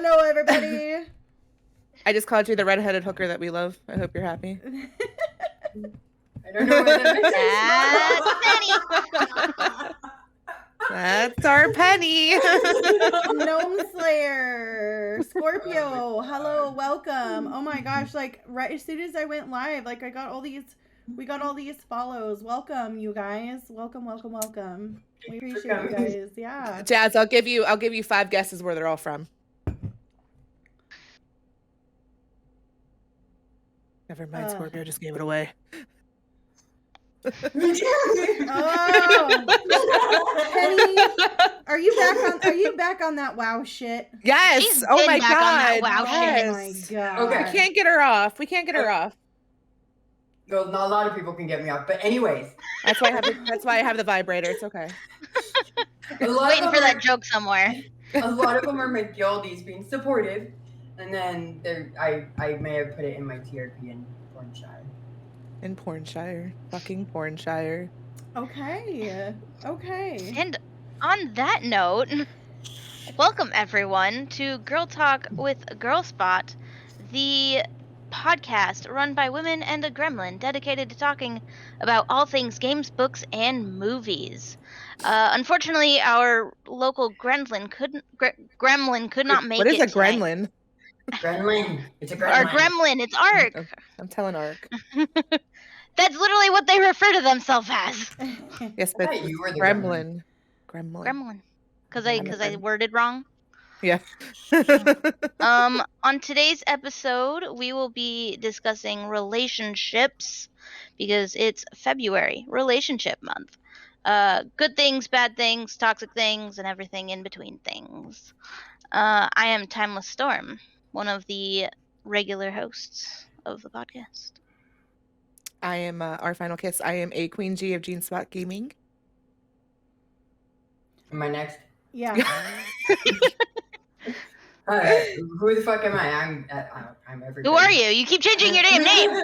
Hello, everybody. I just called you the redheaded hooker that we love. I hope you're happy. I don't know what that That's our Penny. Gnome Slayer, Scorpio. Hello, welcome. Oh my gosh, like right as soon as I went live, like we got all these follows. Welcome, you guys. Welcome. We appreciate you guys. Yeah. Jazz, I'll give you 5 guesses where they're all from. Never mind, Scorpio just gave it away. Oh, Penny, are you back on that WoW shit? Yes. She's Oh been my back on that god. WoW Yes. Oh my god. Okay. We can't get her off. Well, not a lot of people can get me off, but anyways. That's why I have the vibrator. It's okay. Waiting for that joke somewhere. A lot of them are my guildies being supportive, and then I may have put it in my TRP in Pornshire. In Pornshire. Fucking Pornshire. Okay. And on that note, welcome everyone to Girl Talk with Girl Spot, the podcast run by women and a gremlin dedicated to talking about all things games, books, and movies. Unfortunately, our local gremlin could not make it. What is a tonight. gremlin? Gremlin. It's a gremlin. Our gremlin, it's Ark. I'm telling Ark. That's literally what they refer to themselves as. Yes, but You were the gremlin. Gremlin. Because I worded wrong. Yeah. On today's episode, we will be discussing relationships because it's February, relationship month. Good things, bad things, toxic things, and everything in between things. I am Timeless Storm, one of the regular hosts of the podcast. I am our final kiss. I am a Queen G of Gene Spot Gaming. Am I next? Yeah. Who the fuck am I? I'm everybody. Who are you? You keep changing your damn name.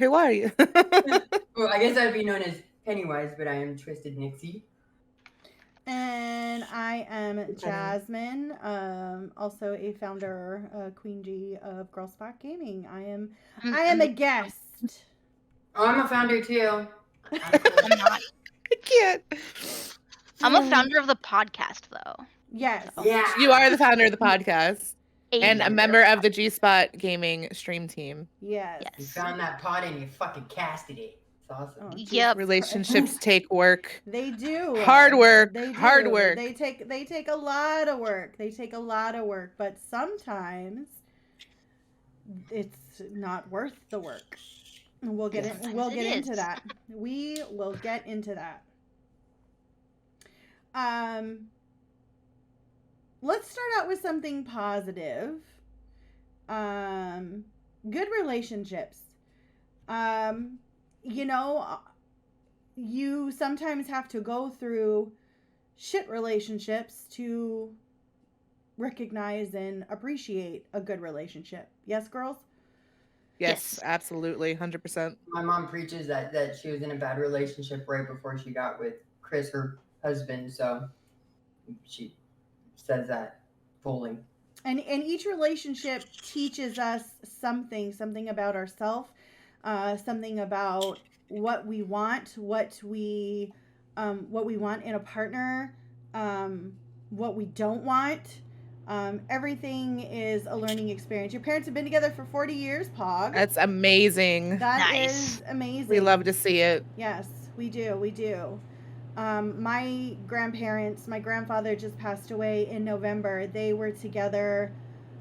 Who are you? Well, I guess I'd be known as Pennywise, but I am Twisted Nixie. And I am Jazmmine, also a founder, Queen G of Girl Spot Gaming. I am a guest. Oh, I'm a founder too. I'm not. I can't. I'm a founder of the podcast, though. Yes. Yeah. You are the founder of the podcast and a founder. member of the G Spot Gaming stream team. Yes. You found that pod and you fucking casted it. It's awesome. Oh, Yep. Relationships take work. They do. Hard work. They do. Hard work. They take a lot of work. But sometimes it's not worth the work. We'll get into that. We will get into that. Let's start out with something positive. Good relationships. You sometimes have to go through shit relationships to recognize and appreciate a good relationship. Yes, girls? Yes, absolutely. 100%. My mom preaches that she was in a bad relationship right before she got with Chris, her husband, so she says that fully. And each relationship teaches us something about ourselves, something about what we want, what we want in a partner, what we don't want. Everything is a learning experience. Your parents have been together for 40 years, Pog. That's amazing. That Nice. is amazing. We love to see it. Yes, we do. My grandparents, my grandfather just passed away in November. They were together.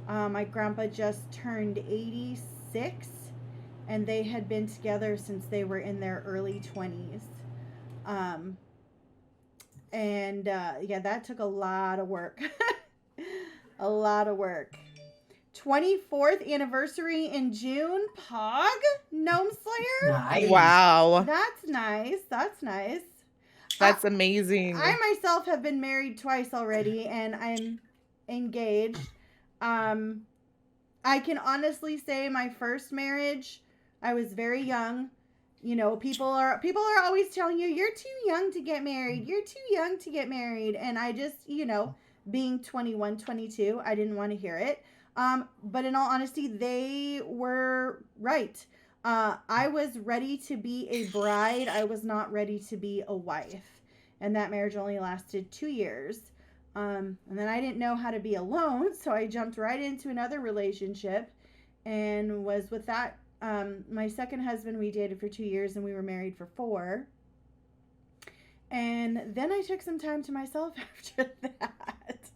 My grandpa just turned 86, and they had been together since they were in their early 20s. That took a lot of work. A lot of work. 24th anniversary in June. Pog? Gnome Slayer? Nice. Wow. That's nice. That's amazing. I myself have been married twice already, and I'm engaged. I can honestly say my first marriage, I was very young. You know, people are always telling you, you're too young to get married. You're too young to get married. And I just, being 21, 22, I didn't want to hear it. But in all honesty, they were right. I was ready to be a bride. I was not ready to be a wife. And that marriage only lasted 2 years. And then I didn't know how to be alone, so I jumped right into another relationship and was with that. My second husband, we dated for 2 years and we were married for 4. And then I took some time to myself after that.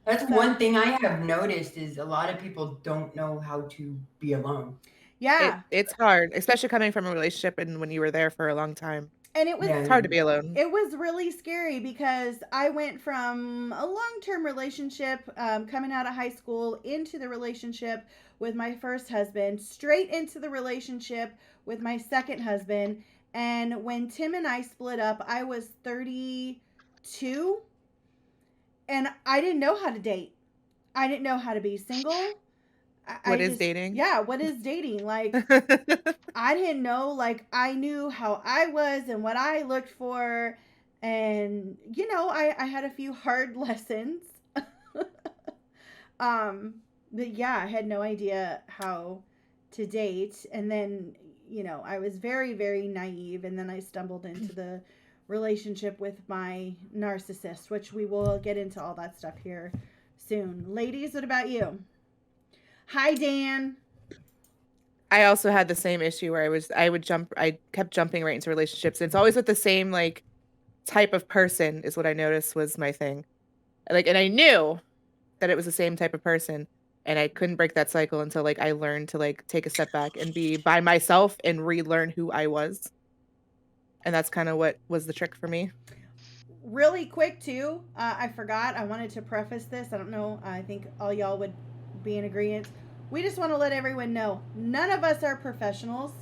That's So- one thing I have noticed is a lot of people don't know how to be alone. Yeah. It's hard, especially coming from a relationship and when you were there for a long time. And it was Yeah. It's hard to be alone. It was really scary because I went from a long-term relationship, coming out of high school, into the relationship with my first husband, straight into the relationship with my second husband. And when Tim and I split up, I was 32, and I didn't know how to date. I didn't know how to be single. What is dating? Yeah, what is dating? Like, I didn't know, like, I knew how I was and what I looked for. And, you know, I had a few hard lessons. But yeah, I had no idea how to date. And then, you know, I was very, very naive. And then I stumbled into the relationship with my narcissist, which we will get into all that stuff here soon. Ladies, what about you? Hi, Dan. I also had the same issue where I kept jumping right into relationships. It's always with the same like type of person is what I noticed was my thing. Like, and I knew that it was the same type of person, and I couldn't break that cycle until like I learned to like take a step back and be by myself and relearn who I was. And that's kind of what was the trick for me. Really quick too, I forgot, I wanted to preface this. I don't know, I think all y'all would be in agreement. We just want to let everyone know, none of us are professionals.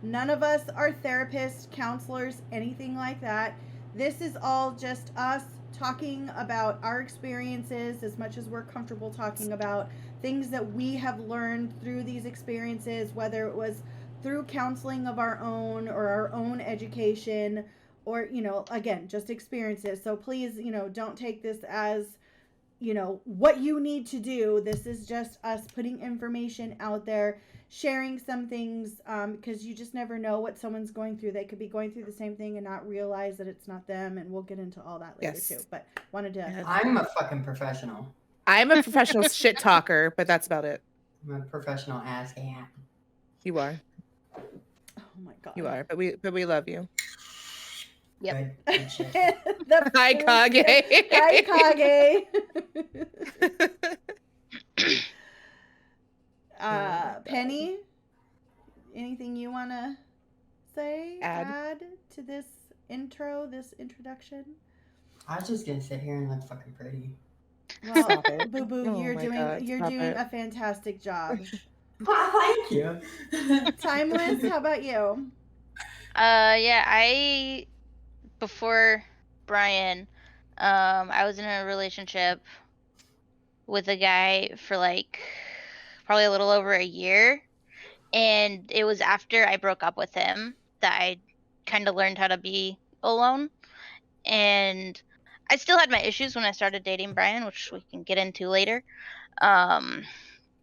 None of us are therapists, counselors, anything like that. This is all just us talking about our experiences as much as we're comfortable talking about things that we have learned through these experiences, whether it was through counseling of our own or our own education, or, you know, again, just experiences. So please, you know, don't take this as, you know, what you need to do. This is just us putting information out there, sharing some things, because you just never know what someone's going through. They could be going through the same thing and not realize that it's not them, and we'll get into all that later Yes. too. But wanted to... I'm a fucking professional. I'm a professional shit talker, but that's about it. I'm a professional ass cat. You are. Oh my God. You are. But we love you. Yep. Good shit. The Hi, Kage. Hi, Kage. Penny, anything you want to say, add to this intro, this introduction? I was just gonna sit here and look fucking pretty. Well, Stop it. Boo Boo, Oh you're my doing God, you're stop doing it. a fantastic job. Thank you. Timeless, how about you? Yeah, before Brian, I was in a relationship with a guy for like probably a little over a year, and it was after I broke up with him that I kind of learned how to be alone. And I still had my issues when I started dating Brian, which we can get into later. But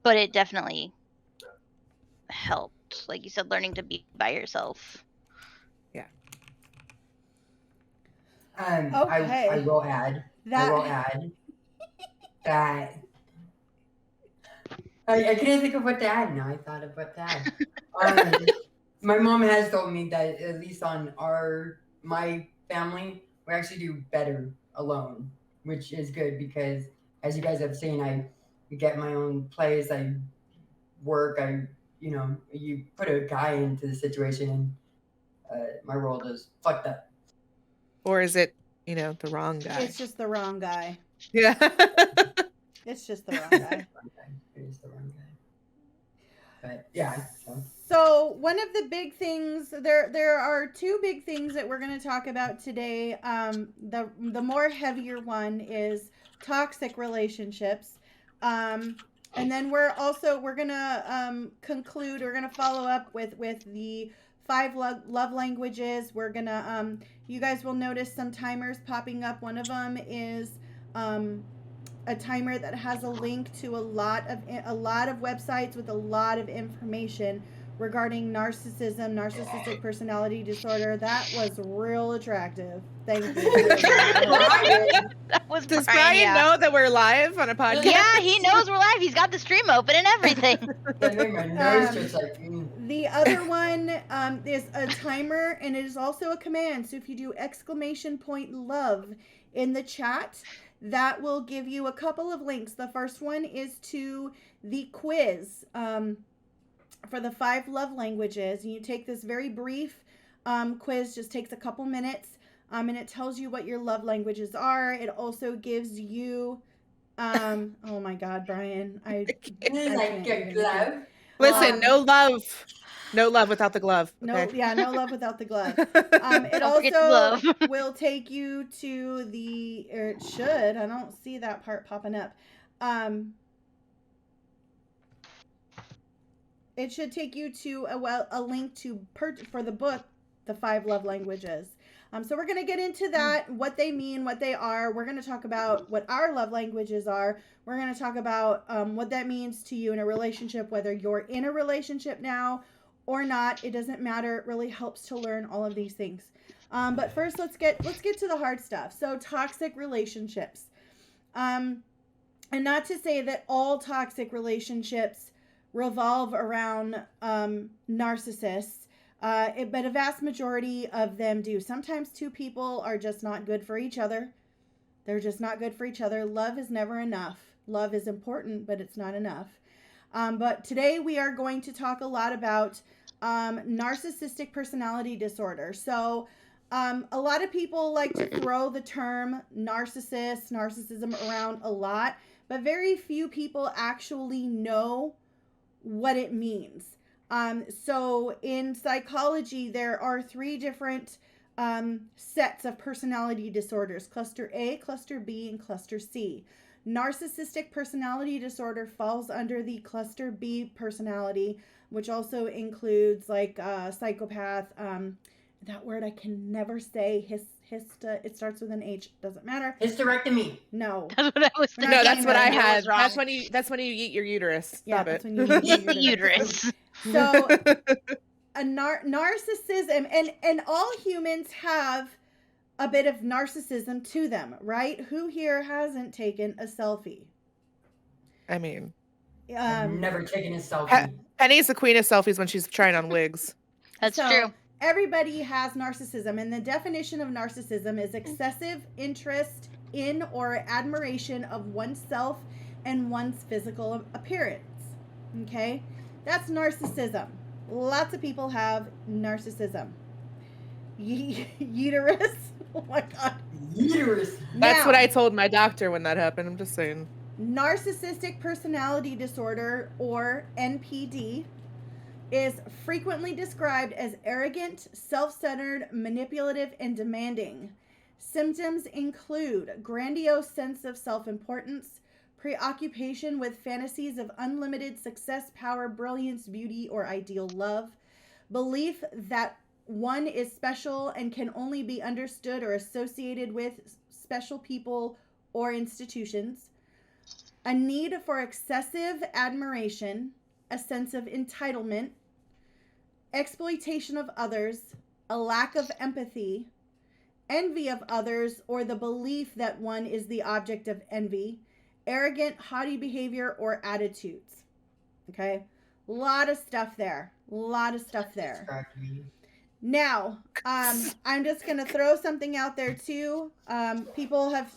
it definitely helped, like you said, learning to be by yourself. Okay. I will add that I couldn't think of what to add. Now I thought of what to add. My mom has told me that at least on my family, we actually do better alone, which is good because as you guys have seen, I get my own place, I work, you put a guy into the situation and my world is fucked up. Or is it, the wrong guy? It's just the wrong guy. Yeah. It's just the wrong guy. It is the wrong guy. But yeah. So one of the big things, there are two big things that we're going to talk about today. The more heavier one is toxic relationships. And then we're going to conclude, we're going to follow up with the 5 love languages. We're going to, you guys will notice some timers popping up. One of them is a timer that has a link to a lot of websites with a lot of information regarding narcissism, narcissistic personality disorder. That was real attractive. Thank you. Brian, That was Does Brian, Brian yeah. know that we're live on a podcast? Yeah, he knows we're live. He's got the stream open and everything. that made my nose just like. The other one is a timer, and it is also a command. So if you do !love in the chat, that will give you a couple of links. The first one is to the quiz for the 5 love languages. And you take this very brief quiz, just takes a couple minutes, and it tells you what your love languages are. It also gives you, oh my God, Brian, I Like a glove. Listen, no love without the glove. Okay? No love without the glove. It Don't forget the also glove. will take you to the, or it should, I don't see that part popping up. It should take you to a link to for the book, The 5 Love Languages. So we're going to get into that, what they mean, what they are. We're going to talk about what our love languages are. We're going to talk about what that means to you in a relationship, whether you're in a relationship now or not. It doesn't matter. It really helps to learn all of these things. But first, let's get to the hard stuff. So toxic relationships. And not to say that all toxic relationships revolve around narcissists. But a vast majority of them do. Sometimes 2 people are just not good for each other. They're just not good for each other. Love is never enough. Love is important, but it's not enough. But today we are going to talk a lot about narcissistic personality disorder. So a lot of people like to throw the term narcissism around a lot, but very few people actually know what it means. So in psychology, there are 3 different sets of personality disorders: cluster A, cluster B, and cluster C. Narcissistic personality disorder falls under the cluster B personality, which also includes like psychopath. That word I can never say. It starts with an H. Doesn't matter. Hysterectomy. No. That's what I was thinking. No, that's what I It was had. wrong. That's when you eat your uterus. Yeah, Stop that's it. when you Eat the uterus. So a narcissism, and all humans have a bit of narcissism to them, right? Who here hasn't taken a selfie? I mean, I've never taken a selfie. Penny's the queen of selfies when she's trying on wigs. That's So, true. Everybody has narcissism, and the definition of narcissism is excessive interest in or admiration of oneself and one's physical appearance. Okay? That's narcissism. Lots of people have narcissism. Uterus. Oh my God. Uterus. That's Now, what I told my doctor when that happened. I'm just saying. Narcissistic personality disorder, or NPD, is frequently described as arrogant, self-centered, manipulative, and demanding. Symptoms include grandiose sense of self-importance, preoccupation with fantasies of unlimited success, power, brilliance, beauty, or ideal love, belief that one is special and can only be understood or associated with special people or institutions, a need for excessive admiration, a sense of entitlement, exploitation of others, a lack of empathy, envy of others, or the belief that one is the object of envy, arrogant, haughty behavior or attitudes. Okay? A lot of stuff there. Now, I'm just going to throw something out there too. People have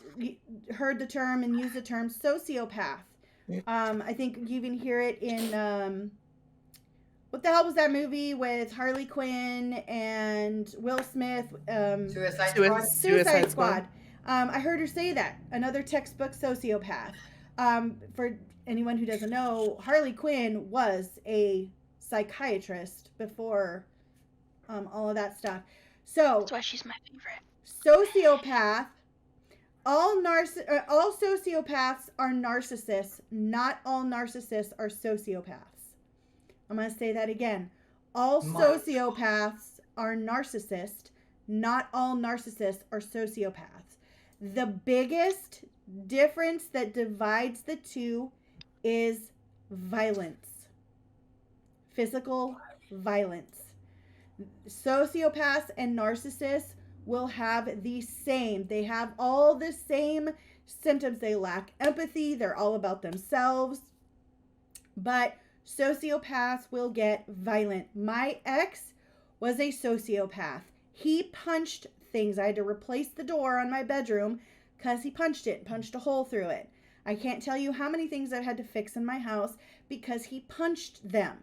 heard the term and used the term sociopath. I think you even hear it in, what the hell was that movie with Harley Quinn and Will Smith? Suicide Squad. I heard her say that. Another textbook sociopath. For anyone who doesn't know, Harley Quinn was a psychiatrist before all of that stuff. So That's why she's my favorite. sociopath. All sociopaths are narcissists. Not all narcissists are sociopaths. I'm going to say that again. All sociopaths are narcissists. Not all narcissists are sociopaths. The biggest difference that divides the two is violence. Physical violence. Sociopaths and narcissists will have the same. They have all the same symptoms. They lack empathy. They're all about themselves. But sociopaths will get violent. My ex was a sociopath. He punched things. I had to replace the door on my bedroom because he punched a hole through it. I can't tell you how many things I had to fix in my house because he punched them.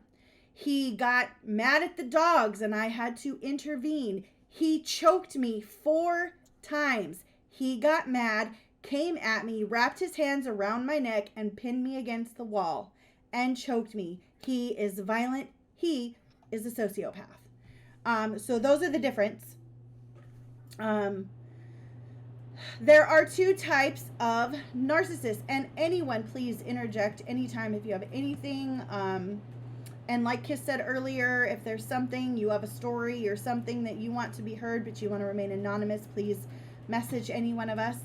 He got mad at the dogs and I had to intervene. He choked me 4 times. He got mad, came at me, wrapped his hands around my neck and pinned me against the wall and choked me. He is violent. He is a sociopath. So those are the difference. There are 2 types of narcissists, and anyone please interject anytime if you have anything. And like Kiss said earlier, if there's something, you have a story or something that you want to be heard, but you want to remain anonymous, please message any one of us.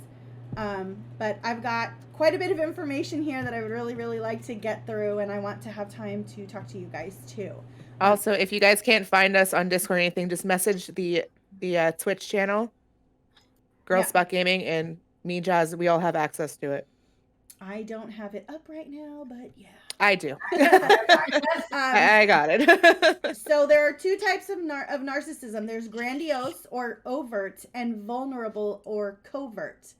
But I've got quite a bit of information here that I would really, really like to get through, and I want to have time to talk to you guys too. Also, if you guys can't find us on Discord or anything, just message the Twitch channel, Girl Spot Gaming, and me, Jazz. We all have access to it. I don't have it up right now, but yeah. I do. I got it. So there are 2 types of narcissism. There's grandiose or overt, and vulnerable or covert.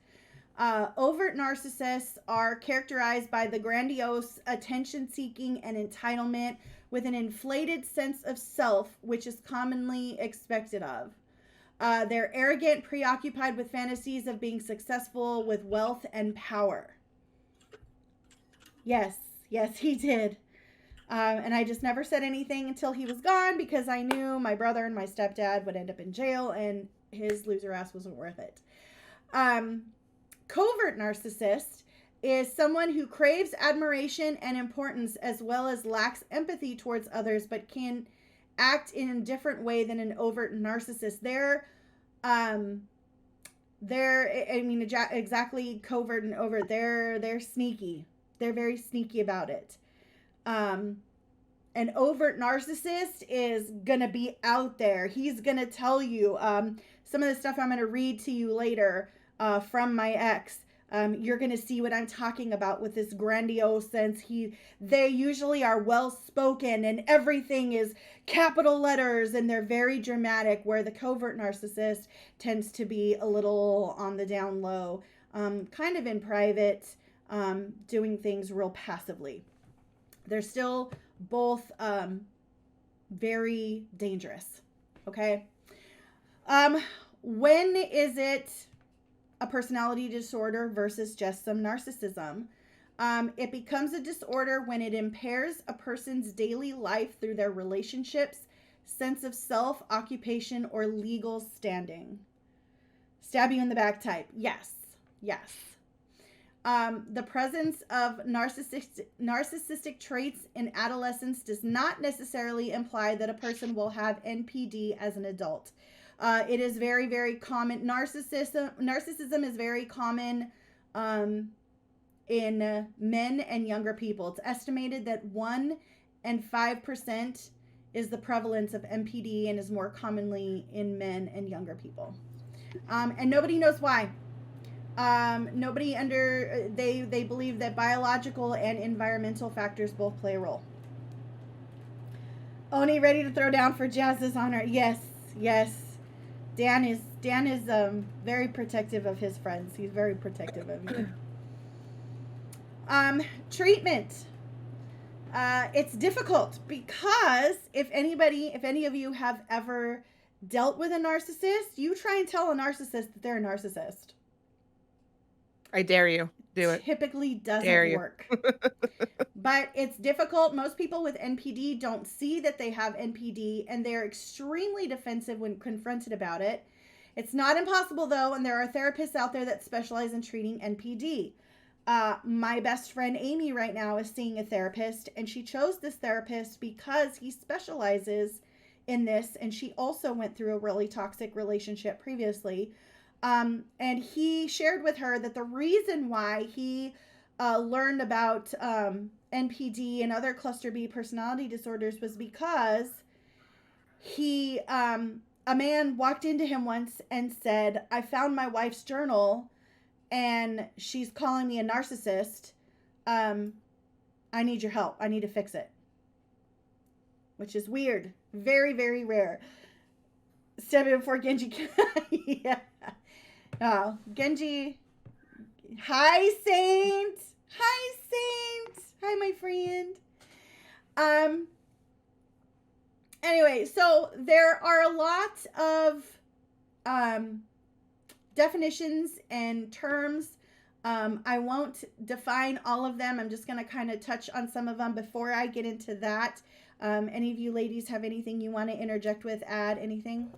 Overt narcissists are characterized by the grandiose, attention-seeking, and entitlement with an inflated sense of self, which is commonly expected of. They're arrogant, preoccupied with fantasies of being successful with wealth and power. Yes, he did. And I just never said anything until he was gone because I knew my brother and my stepdad would end up in jail and his loser ass wasn't worth it. Covert narcissist is someone who craves admiration and importance as well as lacks empathy towards others but can act in a different way than an overt narcissist. Exactly, covert and overt. They're sneaky. They're very sneaky about it. An overt narcissist is gonna be out there. He's gonna tell you some of the stuff I'm gonna read to you later from my ex. You're gonna see what I'm talking about with this grandiose sense. They usually are well spoken and everything is capital letters and they're very dramatic, where the covert narcissist tends to be a little on the down low, kind of in private, doing things real passively. They're still both very dangerous. Okay. When is it a personality disorder versus just some narcissism? It becomes a disorder when it impairs a person's daily life through their relationships, sense of self, occupation, or legal standing. Stab you in the back type. Yes. The presence of narcissistic traits in adolescence does not necessarily imply that a person will have NPD as an adult. It is very, very common. Narcissism is very common in men and younger people. It's estimated that 1 and 5% is the prevalence of NPD and is more commonly in men and younger people. And nobody knows why. They believe that biological and environmental factors both play a role. Oni ready to throw down for Jazz's honor. Yes. Dan is very protective of his friends. He's very protective of you. Treatment. It's difficult because if any of you have ever dealt with a narcissist, you try and tell a narcissist that they're a narcissist. I dare you. Do it. Typically doesn't work. But it's difficult. Most people with NPD don't see that they have NPD, and they're extremely defensive when confronted about it. It's not impossible, though, and there are therapists out there that specialize in treating NPD. My best friend Amy right now is seeing a therapist, and she chose this therapist because he specializes in this, and she also went through a really toxic relationship previously. And he shared with her that the reason why he learned about NPD and other cluster B personality disorders was because he, a man walked into him once and said, I found my wife's journal and she's calling me a narcissist. I need your help. I need to fix it. Which is weird. Very, very rare. Step in before Genji. Yeah. Oh, Genji. Hi, Saint. Hi, Saint. Hi, my friend. Anyway, so there are a lot of definitions and terms. I won't define all of them. I'm just going to kind of touch on some of them before I get into that. Any of you ladies have anything you want to interject with, add anything?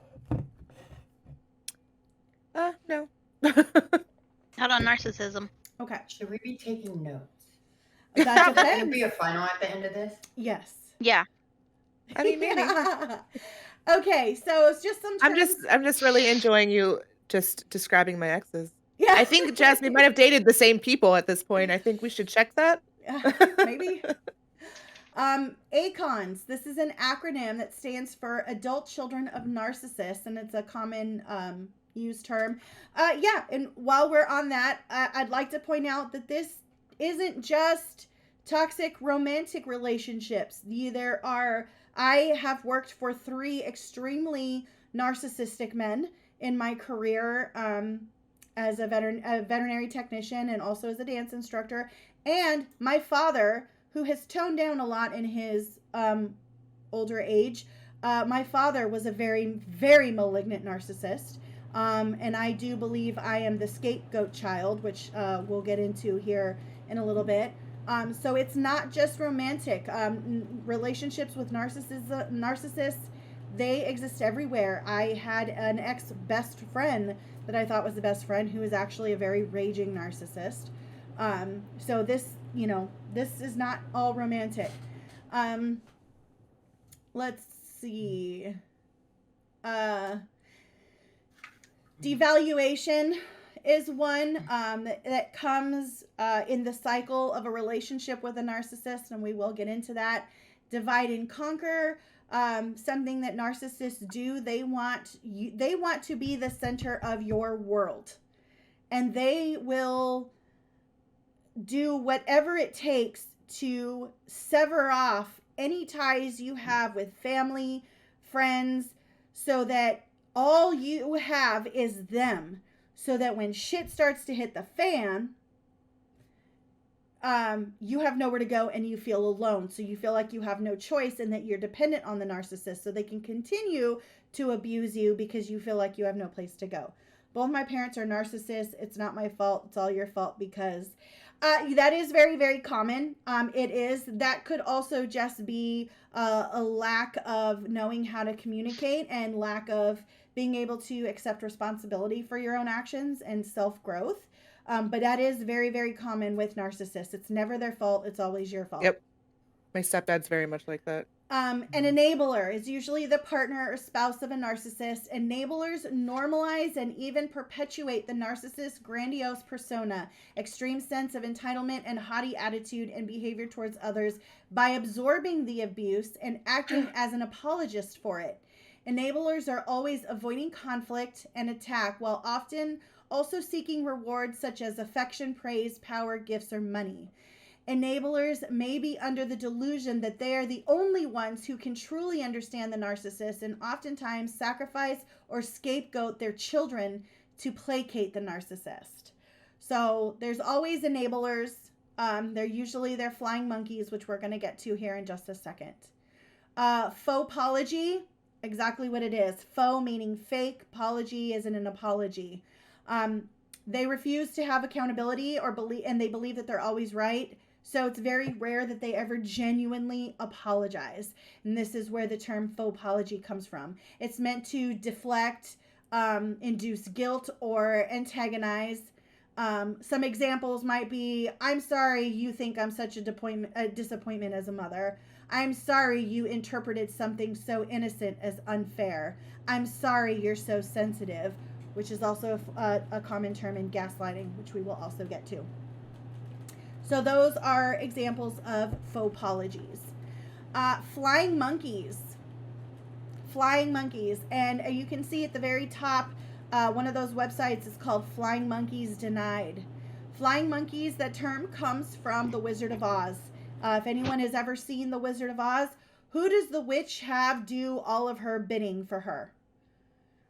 No. Not on narcissism. Okay. Should we be taking notes? That's Will okay. there be a final at the end of this? Yes. Yeah. I mean, maybe. Okay, so it's just some terms. I'm just really enjoying you just describing my exes. Yeah. I think Jazmmine might have dated the same people at this point. I think we should check that. Maybe. ACONS. This is an acronym that stands for Adult Children of Narcissists, and it's a common used term. Yeah, and while we're on that, I'd like to point out that this isn't just toxic romantic relationships. I have worked for 3 extremely narcissistic men in my career as a veterinary technician and also as a dance instructor. And my father, who has toned down a lot in his older age, my father was a very, very malignant narcissist. And I do believe I am the scapegoat child, which we'll get into here in a little bit. So it's not just romantic. Relationships with narcissists, they exist everywhere. I had an ex-best friend that I thought was the best friend who is actually a very raging narcissist. So this, this is not all romantic. Let's see. Devaluation is one that comes in the cycle of a relationship with a narcissist, and we will get into that. Divide and conquer, something that narcissists do. They want to be the center of your world, and they will do whatever it takes to sever off any ties you have with family, friends, so that all you have is them. So that when shit starts to hit the fan, you have nowhere to go and you feel alone. So you feel like you have no choice and that you're dependent on the narcissist so they can continue to abuse you because you feel like you have no place to go. Both my parents are narcissists. It's not my fault. It's all your fault because that is very, very common. That could also just be a lack of knowing how to communicate and lack of being able to accept responsibility for your own actions and self-growth. But that is very, very common with narcissists. It's never their fault. It's always your fault. Yep. My stepdad's very much like that. An enabler is usually the partner or spouse of a narcissist. Enablers normalize and even perpetuate the narcissist's grandiose persona, extreme sense of entitlement, and haughty attitude and behavior towards others by absorbing the abuse and acting as an apologist for it. Enablers are always avoiding conflict and attack while often also seeking rewards such as affection, praise, power, gifts, or money. Enablers may be under the delusion that they are the only ones who can truly understand the narcissist and oftentimes sacrifice or scapegoat their children to placate the narcissist. So there's always enablers. They're flying monkeys, which we're going to get to here in just a second. Faux apology. Exactly what it is. Faux meaning fake. Apology isn't an apology. They refuse to have accountability and they believe that they're always right. So it's very rare that they ever genuinely apologize. And this is where the term faux apology comes from. It's meant to deflect, induce guilt, or antagonize. Some examples might be, I'm sorry you think I'm such a disappointment as a mother. I'm sorry you interpreted something so innocent as unfair. I'm sorry you're so sensitive. which is also a common term in gaslighting, which we will also get to. So those are examples of faux apologies. Flying monkeys. Flying monkeys. And you can see at the very top, one of those websites is called Flying Monkeys Denied. Flying monkeys, that term comes from The Wizard of Oz. If anyone has ever seen The Wizard of Oz, who does the witch have do all of her bidding for her?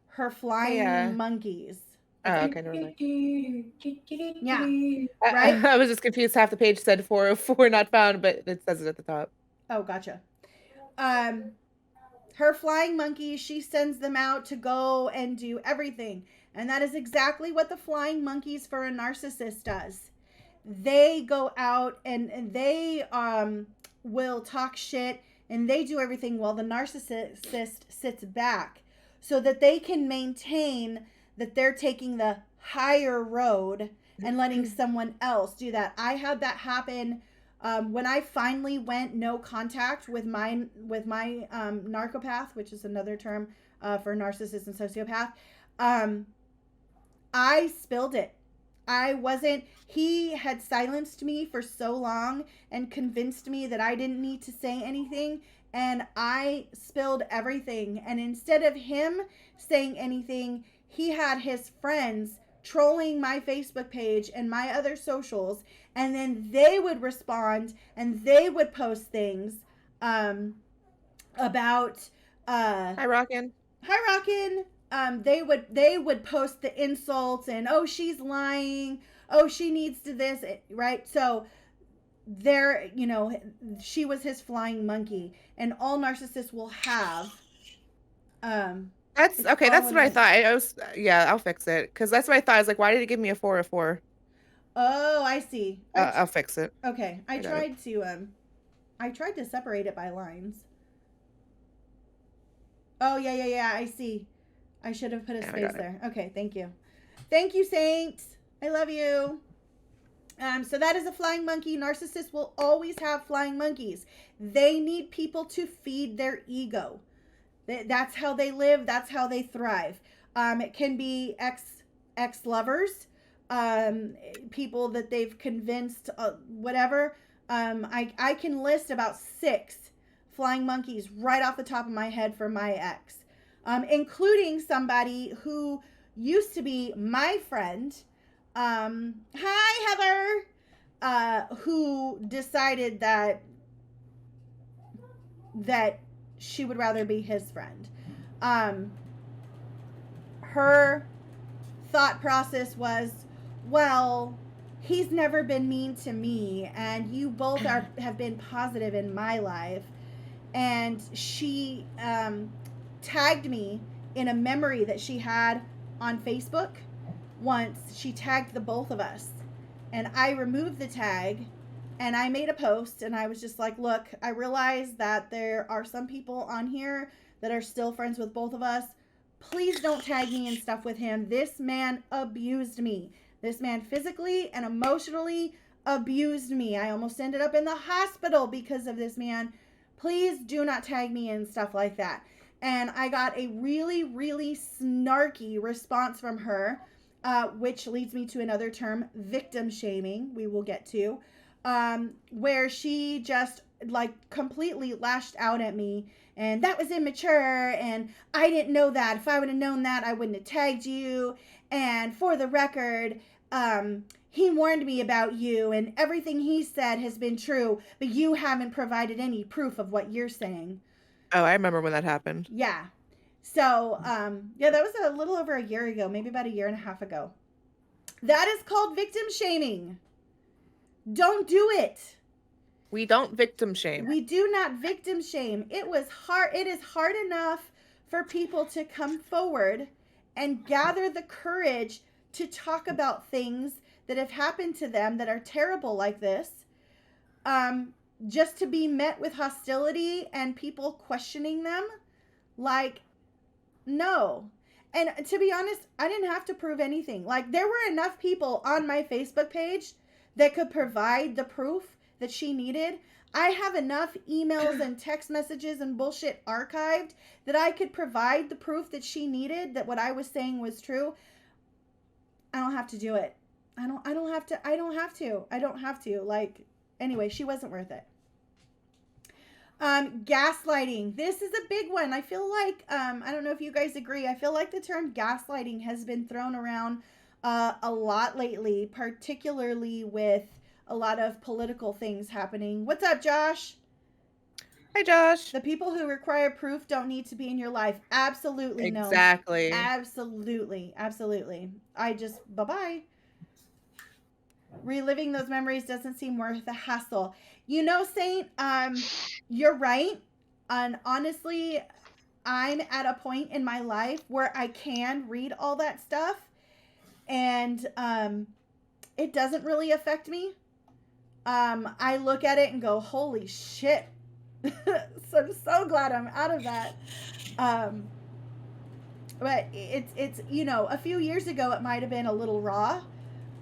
Her flying monkeys. Oh, okay, never mind. Yeah. Right? I was just confused. Half the page said 404 not found, but it says it at the top. Oh, gotcha. Her flying monkeys, she sends them out to go and do everything. And that is exactly what the flying monkeys for a narcissist does. They go out and they will talk shit and they do everything while the narcissist sits back so that they can maintain that they're taking the higher road and letting someone else do that. I had that happen when I finally went no contact with my narcopath, which is another term for narcissist and sociopath. I spilled it. He had silenced me for so long and convinced me that I didn't need to say anything, and I spilled everything. And instead of him saying anything, he had his friends trolling my Facebook page and my other socials, and then they would respond and they would post things about Hi, Rockin'. They would post the insults and, oh, she's lying, oh, she needs to this, right? So there, she was his flying monkey, and all narcissists will have That's okay. That's what I thought. I'll fix it, because that's what I thought. I was like, why did it give me a 404? Oh, I see. I'll fix it. Okay, I tried to separate it by lines. Oh, yeah, I see. I should have put a space there. Okay, thank you. Thank you, Saint. I love you. So that is a flying monkey. Narcissists will always have flying monkeys. They need people to feed their ego. That's how they live. That's how they thrive. It can be ex-lovers, people that they've convinced, whatever. I can list about 6 flying monkeys right off the top of my head for my ex, including somebody who used to be my friend. Hi, Heather, who decided that she would rather be his friend. Her thought process was, well, he's never been mean to me, and you both have been positive in my life. And she tagged me in a memory that she had on Facebook. Once she tagged the both of us, and I removed the tag, and I made a post, and I was just like, look, I realize that there are some people on here that are still friends with both of us. Please don't tag me and stuff with him. This man abused me. This man physically and emotionally abused me. I almost ended up in the hospital because of this man. Please do not tag me and stuff like that. And I got a really, really snarky response from her, which leads me to another term, victim shaming, we will get to, where she just completely lashed out at me, and that was immature, and I didn't know that. If I would have known that, I wouldn't have tagged you, and for the record, he warned me about you, and everything he said has been true, but you haven't provided any proof of what you're saying. Oh, I remember when that happened. Yeah. So, that was a little over a year ago, maybe about a year and a half ago. That is called victim shaming. Don't do it. We don't victim shame. We do not victim shame. It is hard enough for people to come forward and gather the courage to talk about things that have happened to them that are terrible like this. Just to be met with hostility and people questioning them. No. And to be honest, I didn't have to prove anything. There were enough people on my Facebook page that could provide the proof that she needed. I have enough emails and text messages and bullshit archived that I could provide the proof that she needed, that what I was saying was true. I don't have to do it. I don't have to. Like, anyway, she wasn't worth it. Gaslighting. This is a big one. I feel like, I don't know if you guys agree. I feel like the term gaslighting has been thrown around a lot lately, particularly with a lot of political things happening. What's up, Josh? Hi, Josh. The people who require proof don't need to be in your life. Absolutely no. Exactly. Absolutely. Bye-bye. Reliving those memories doesn't seem worth the hassle. You know, Saint, you're right. And honestly, I'm at a point in my life where I can read all that stuff and it doesn't really affect me. I look at it and go, holy shit. So I'm so glad I'm out of that. But it's you know, a few years ago it might have been a little raw.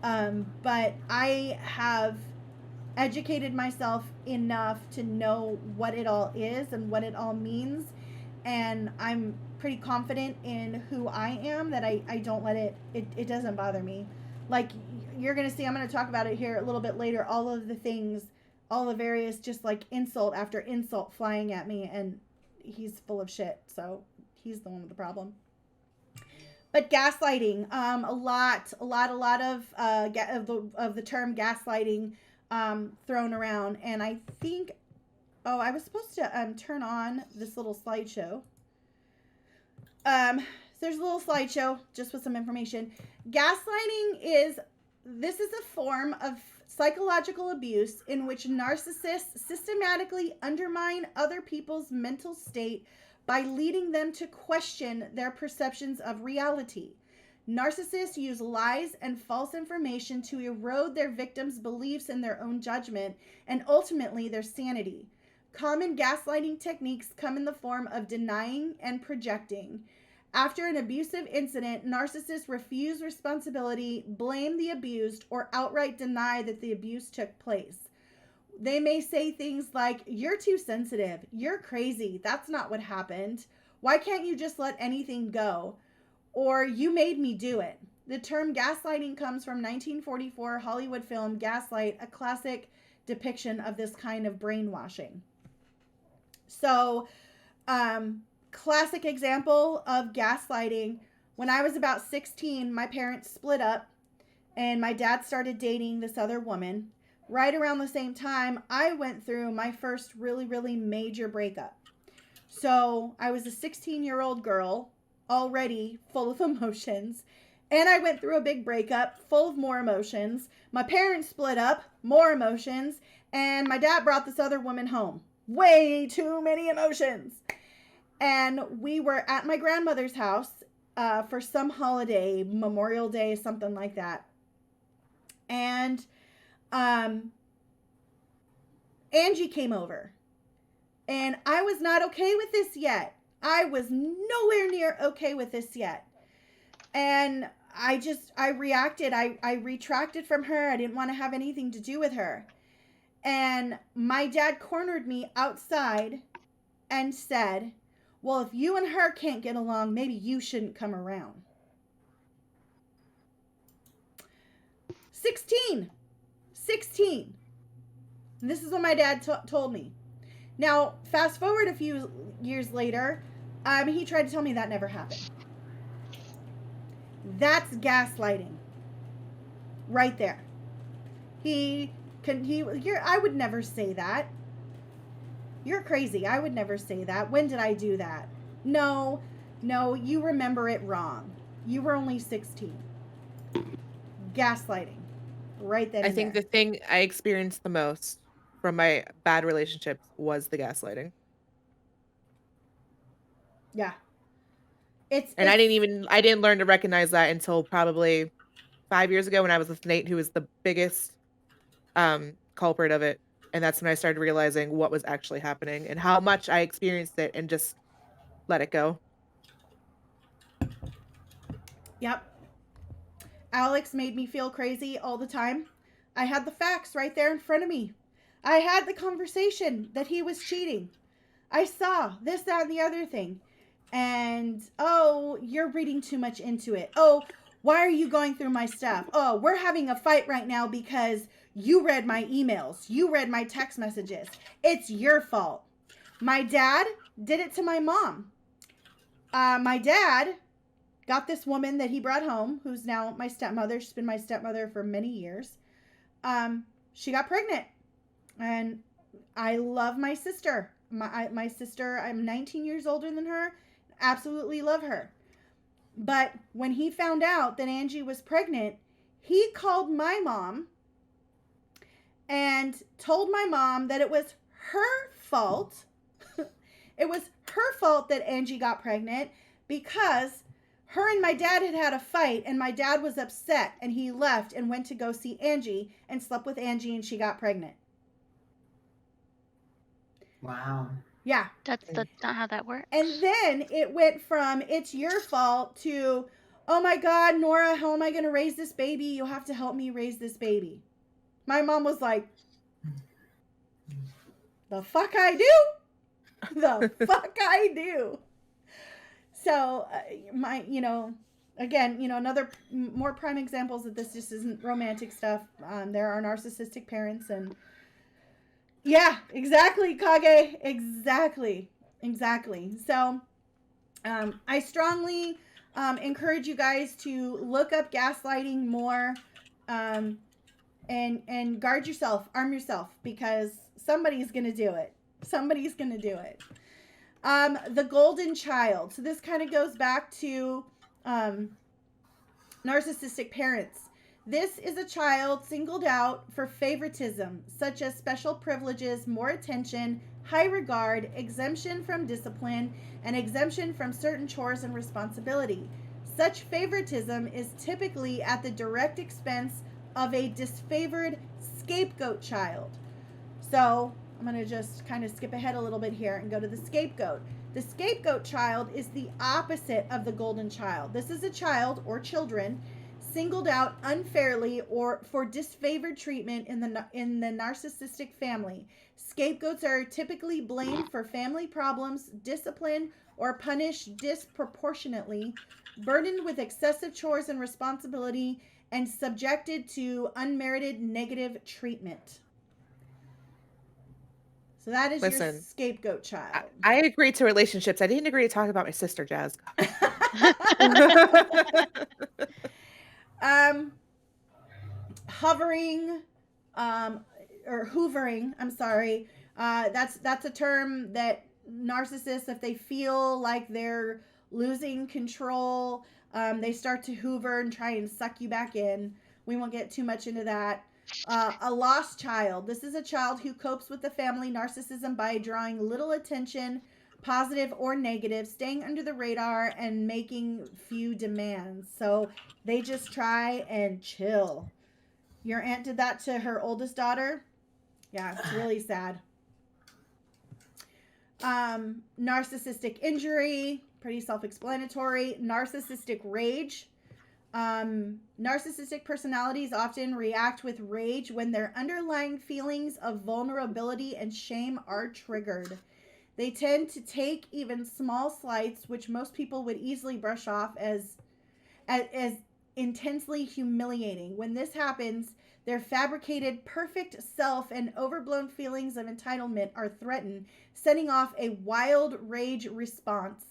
But I have educated myself enough to know what it all is and what it all means. And I'm pretty confident in who I am that I don't let it doesn't bother me. Like, you're going to see, I'm going to talk about it here a little bit later, all of the things, all the various just like insult after insult flying at me, and he's full of shit. So he's the one with the problem. But gaslighting, a lot of the term gaslighting thrown around, and I think, I was supposed to turn on this little slideshow. So there's a little slideshow just with some information. Gaslighting is a form of psychological abuse in which narcissists systematically undermine other people's mental state by leading them to question their perceptions of reality. Narcissists use lies and false information to erode their victims' beliefs in their own judgment and ultimately their sanity. Common gaslighting techniques come in the form of denying and projecting. After an abusive incident, narcissists refuse responsibility, blame the abused, or outright deny that the abuse took place. They may say things like, "You're too sensitive. You're crazy. That's not what happened. Why can't you just let anything go?" Or, "You made me do it." The term gaslighting comes from 1944 Hollywood film Gaslight, a classic depiction of this kind of brainwashing. So, classic example of gaslighting. When I was about 16, my parents split up and my dad started dating this other woman. Right around the same time, I went through my first really, really major breakup. So I was a 16-year-old girl, already full of emotions, and I went through a big breakup full of more emotions. My parents split up, more emotions, and my dad brought this other woman home. Way too many emotions. And we were at my grandmother's house for some holiday, Memorial Day, something like that. And Angie came over, and I was not okay with this yet. I was nowhere near okay with this yet. And I reacted. I retracted from her. I didn't want to have anything to do with her. And my dad cornered me outside and said, "Well, if you and her can't get along, maybe you shouldn't come around." 16. And this is what my dad told me. Now, fast forward a few years later, he tried to tell me that never happened. That's gaslighting. Right there. I would never say that. You're crazy. I would never say that. When did I do that? No, you remember it wrong. You were only 16. Gaslighting. Right then. I think the thing I experienced the most from my bad relationships was the gaslighting. Yeah. I didn't learn to recognize that until probably 5 years ago when I was with Nate, who was the biggest culprit of it. And that's when I started realizing what was actually happening and how much I experienced it and just let it go. Yep. Alex made me feel crazy all the time. I had the facts right there in front of me. I had the conversation that he was cheating. I saw this, that, and the other thing. And, "Oh, you're reading too much into it. Oh, Why are you going through my stuff? Oh, we're having a fight right now because you read my emails. You read my text messages. It's your fault. My dad did it to my mom. My dad got this woman that he brought home, who's now my stepmother. She's been my stepmother for many years. She got pregnant. And I love my sister. My sister, I'm 19 years older than her. Absolutely love her. But when he found out that Angie was pregnant, he called my mom and told my mom that it was her fault. It was her fault that Angie got pregnant because her and my dad had a fight, and my dad was upset, and he left and went to go see Angie and slept with Angie, and she got pregnant. Wow. Yeah. That's not how that works. And then it went from it's your fault to, oh my God, Nora, how am I going to raise this baby? You'll have to help me raise this baby. My mom was like, the fuck I do? The fuck I do. So, again, another more prime examples that this just isn't romantic stuff. There are narcissistic parents, and yeah, exactly, Kage. Exactly. So, I strongly encourage you guys to look up gaslighting more, and guard yourself, arm yourself, because somebody's going to do it. The golden child. So this kind of goes back to narcissistic parents. This is a child singled out for favoritism, such as special privileges, more attention, high regard, exemption from discipline, and exemption from certain chores and responsibility. Such favoritism is typically at the direct expense of a disfavored scapegoat child. So I'm going to just kind of skip ahead a little bit here and go to the scapegoat. The scapegoat child is the opposite of the golden child. This is a child or children singled out unfairly or for disfavored treatment in the narcissistic family. Scapegoats are typically blamed for family problems, discipline, or punished disproportionately, burdened with excessive chores and responsibility, and subjected to unmerited negative treatment. So that is your scapegoat child. I agreed to relationships. I didn't agree to talk about my sister, Jazz. Hovering, or hoovering, I'm sorry. That's a term that narcissists, if they feel like they're losing control, they start to hoover and try and suck you back in. We won't get too much into that. A lost child. This is a child who copes with the family narcissism by drawing little attention, positive or negative, staying under the radar, and making few demands. So they just try and chill. Your aunt did that to her oldest daughter. Yeah, it's really sad. Narcissistic injury, pretty self-explanatory. Narcissistic rage. Narcissistic personalities often react with rage when their underlying feelings of vulnerability and shame are triggered. They tend to take even small slights, which most people would easily brush off as intensely humiliating. When this happens, their fabricated perfect self and overblown feelings of entitlement are threatened, setting off a wild rage response.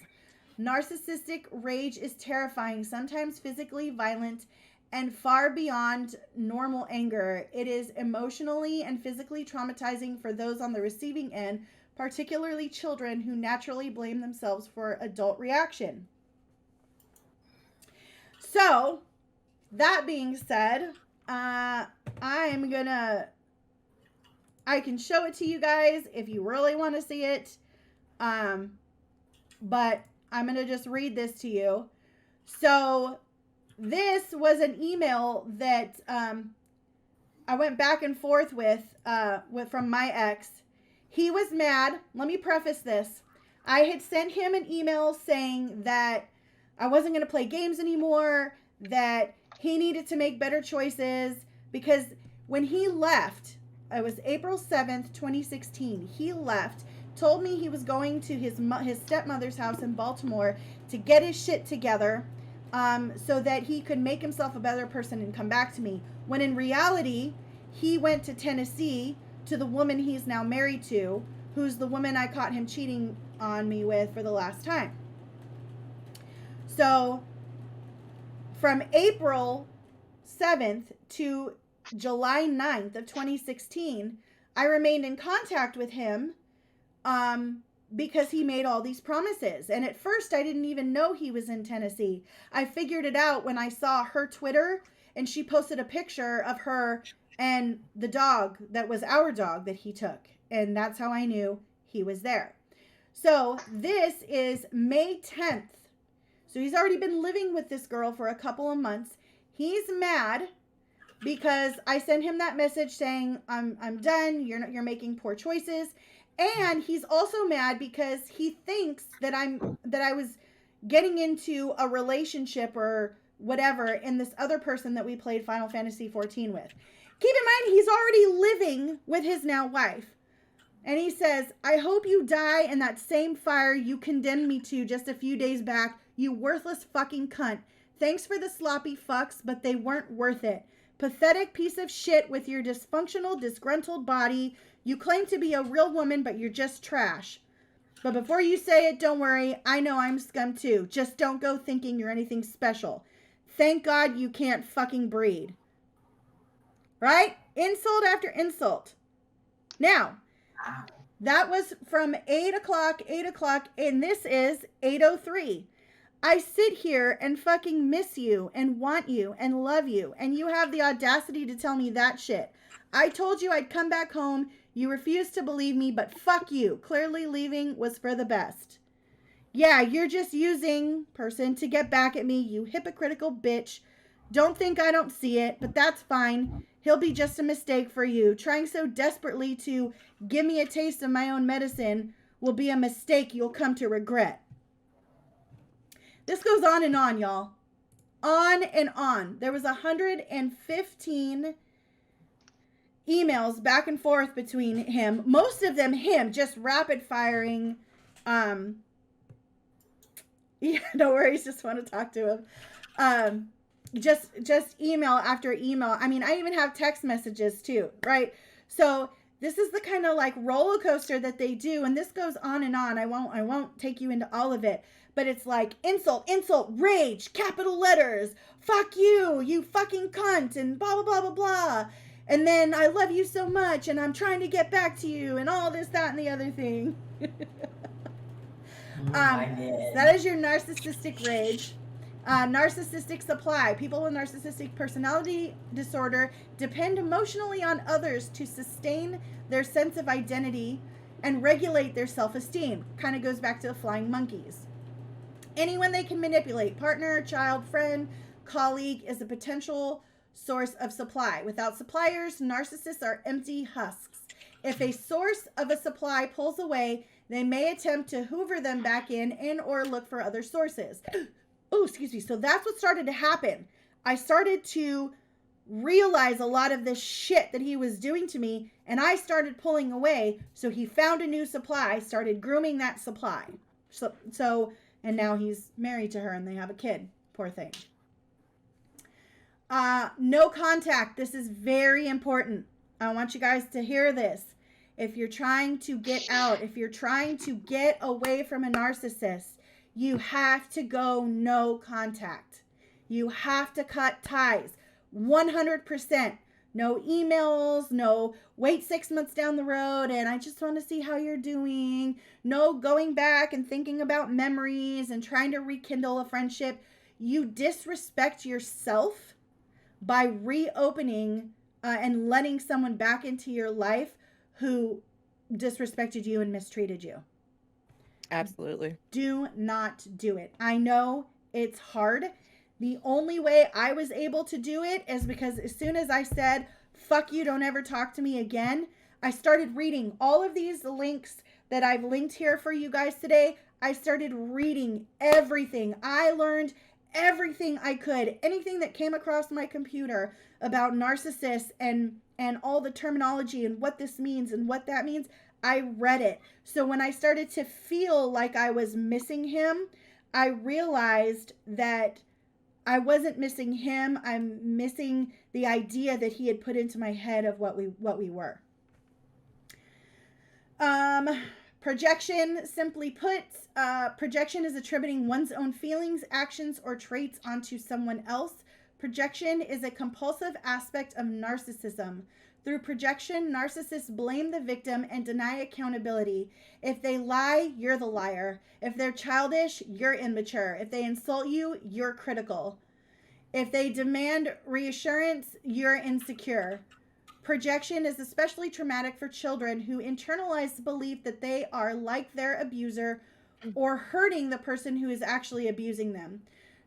Narcissistic rage is terrifying, sometimes physically violent, and far beyond normal anger. It is emotionally and physically traumatizing for those on the receiving end, particularly children who naturally blame themselves for adult reaction. So, that being said, I can show it to you guys if you really want to see it, but I'm going to just read this to you. So this was an email that I went back and forth with from my ex. He was mad. Let me preface this. I had sent him an email saying that I wasn't going to play games anymore, that he needed to make better choices, because when he left, it was April 7th, 2016, he left, told me he was going to his stepmother's house in Baltimore to get his shit together. so that he could make himself a better person and come back to me. When in reality, he went to Tennessee to the woman he's now married to, who's the woman I caught him cheating on me with for the last time. So from April 7th to July 9th of 2016, I remained in contact with him because he made all these promises. And at first, I didn't even know he was in Tennessee. I figured it out when I saw her Twitter, and she posted a picture of her and the dog that was our dog that he took. And that's how I knew he was there. So this is May 10th. So he's already been living with this girl for a couple of months. He's mad because I sent him that message saying, I'm done. You're making poor choices. And he's also mad because he thinks that I was getting into a relationship or whatever in this other person that we played Final Fantasy 14 with. Keep in mind, he's already living with his now wife. And he says, I hope you die in that same fire you condemned me to just a few days back, you worthless fucking cunt. Thanks for the sloppy fucks, but they weren't worth it. Pathetic piece of shit with your dysfunctional, disgruntled body. You claim to be a real woman, but you're just trash. But before you say it, don't worry. I know I'm scum too. Just don't go thinking you're anything special. Thank God you can't fucking breed. Right? Insult after insult. Now, that was from 8 o'clock, and this is 8:03. I sit here and fucking miss you and want you and love you, and you have the audacity to tell me that shit. I told you I'd come back home. You refused to believe me, but fuck you. Clearly leaving was for the best. Yeah, you're just using person to get back at me, you hypocritical bitch. Don't think I don't see it, but that's fine. He'll be just a mistake for you. Trying so desperately to give me a taste of my own medicine will be a mistake you'll come to regret. This goes on and on, y'all. On and on. There was 115 emails back and forth between him. Most of them him, just rapid firing. Yeah, no worries. Just want to talk to him. Just email after email. I mean, I even have text messages too, right? So this is the kind of like roller coaster that they do, and this goes on and on. I won't take you into all of it, but it's like insult, rage, capital letters, fuck you, you fucking cunt, and blah, blah, blah, blah, blah. And then I love you so much, and I'm trying to get back to you, and all this, that, and the other thing. That is your narcissistic rage. Narcissistic supply. People with narcissistic personality disorder depend emotionally on others to sustain their sense of identity and regulate their self-esteem. Kind of goes back to the flying monkeys. Anyone they can manipulate, partner, child, friend, colleague, is a potential source of supply. Without suppliers, narcissists are empty husks. If a source of a supply pulls away, they may attempt to hoover them back in and or look for other sources. Oh, excuse me. So that's what started to happen. I started to realize a lot of this shit that he was doing to me, and I started pulling away. So he found a new supply, started grooming that supply. So and now he's married to her and they have a kid. Poor thing. No contact. This is very important. I want you guys to hear this. If you're trying to get out, if you're trying to get away from a narcissist, you have to go no contact. You have to cut ties. 100%. No emails, no wait 6 months down the road and I just want to see how you're doing. No going back and thinking about memories and trying to rekindle a friendship. You disrespect yourself by reopening and letting someone back into your life who disrespected you and mistreated you. Absolutely. Do not do it. I know it's hard. The only way I was able to do it is because as soon as I said, fuck you, don't ever talk to me again, I started reading all of these links that I've linked here for you guys today. I started reading everything. I learned everything I could, anything that came across my computer about narcissists and all the terminology and what this means and what that means. I read it. So when I started to feel like I was missing him, I realized that I wasn't missing him. I'm missing the idea that he had put into my head of what we were. Projection, simply put, projection is attributing one's own feelings, actions, or traits onto someone else. Projection is a compulsive aspect of narcissism. Through projection, narcissists blame the victim and deny accountability. If they lie, you're the liar. If they're childish, you're immature. If they insult you, you're critical. If they demand reassurance, you're insecure. Projection is especially traumatic for children who internalize the belief that they are like their abuser or hurting the person who is actually abusing them.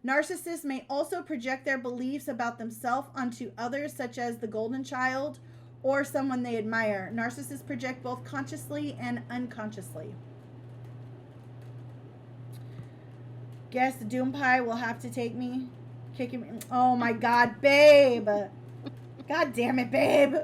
Narcissists may also project their beliefs about themselves onto others, such as the golden child or someone they admire. Narcissists project both consciously and unconsciously. Guess Doom Pie will have to take me. Kick him. Oh my God, babe. God damn it, babe.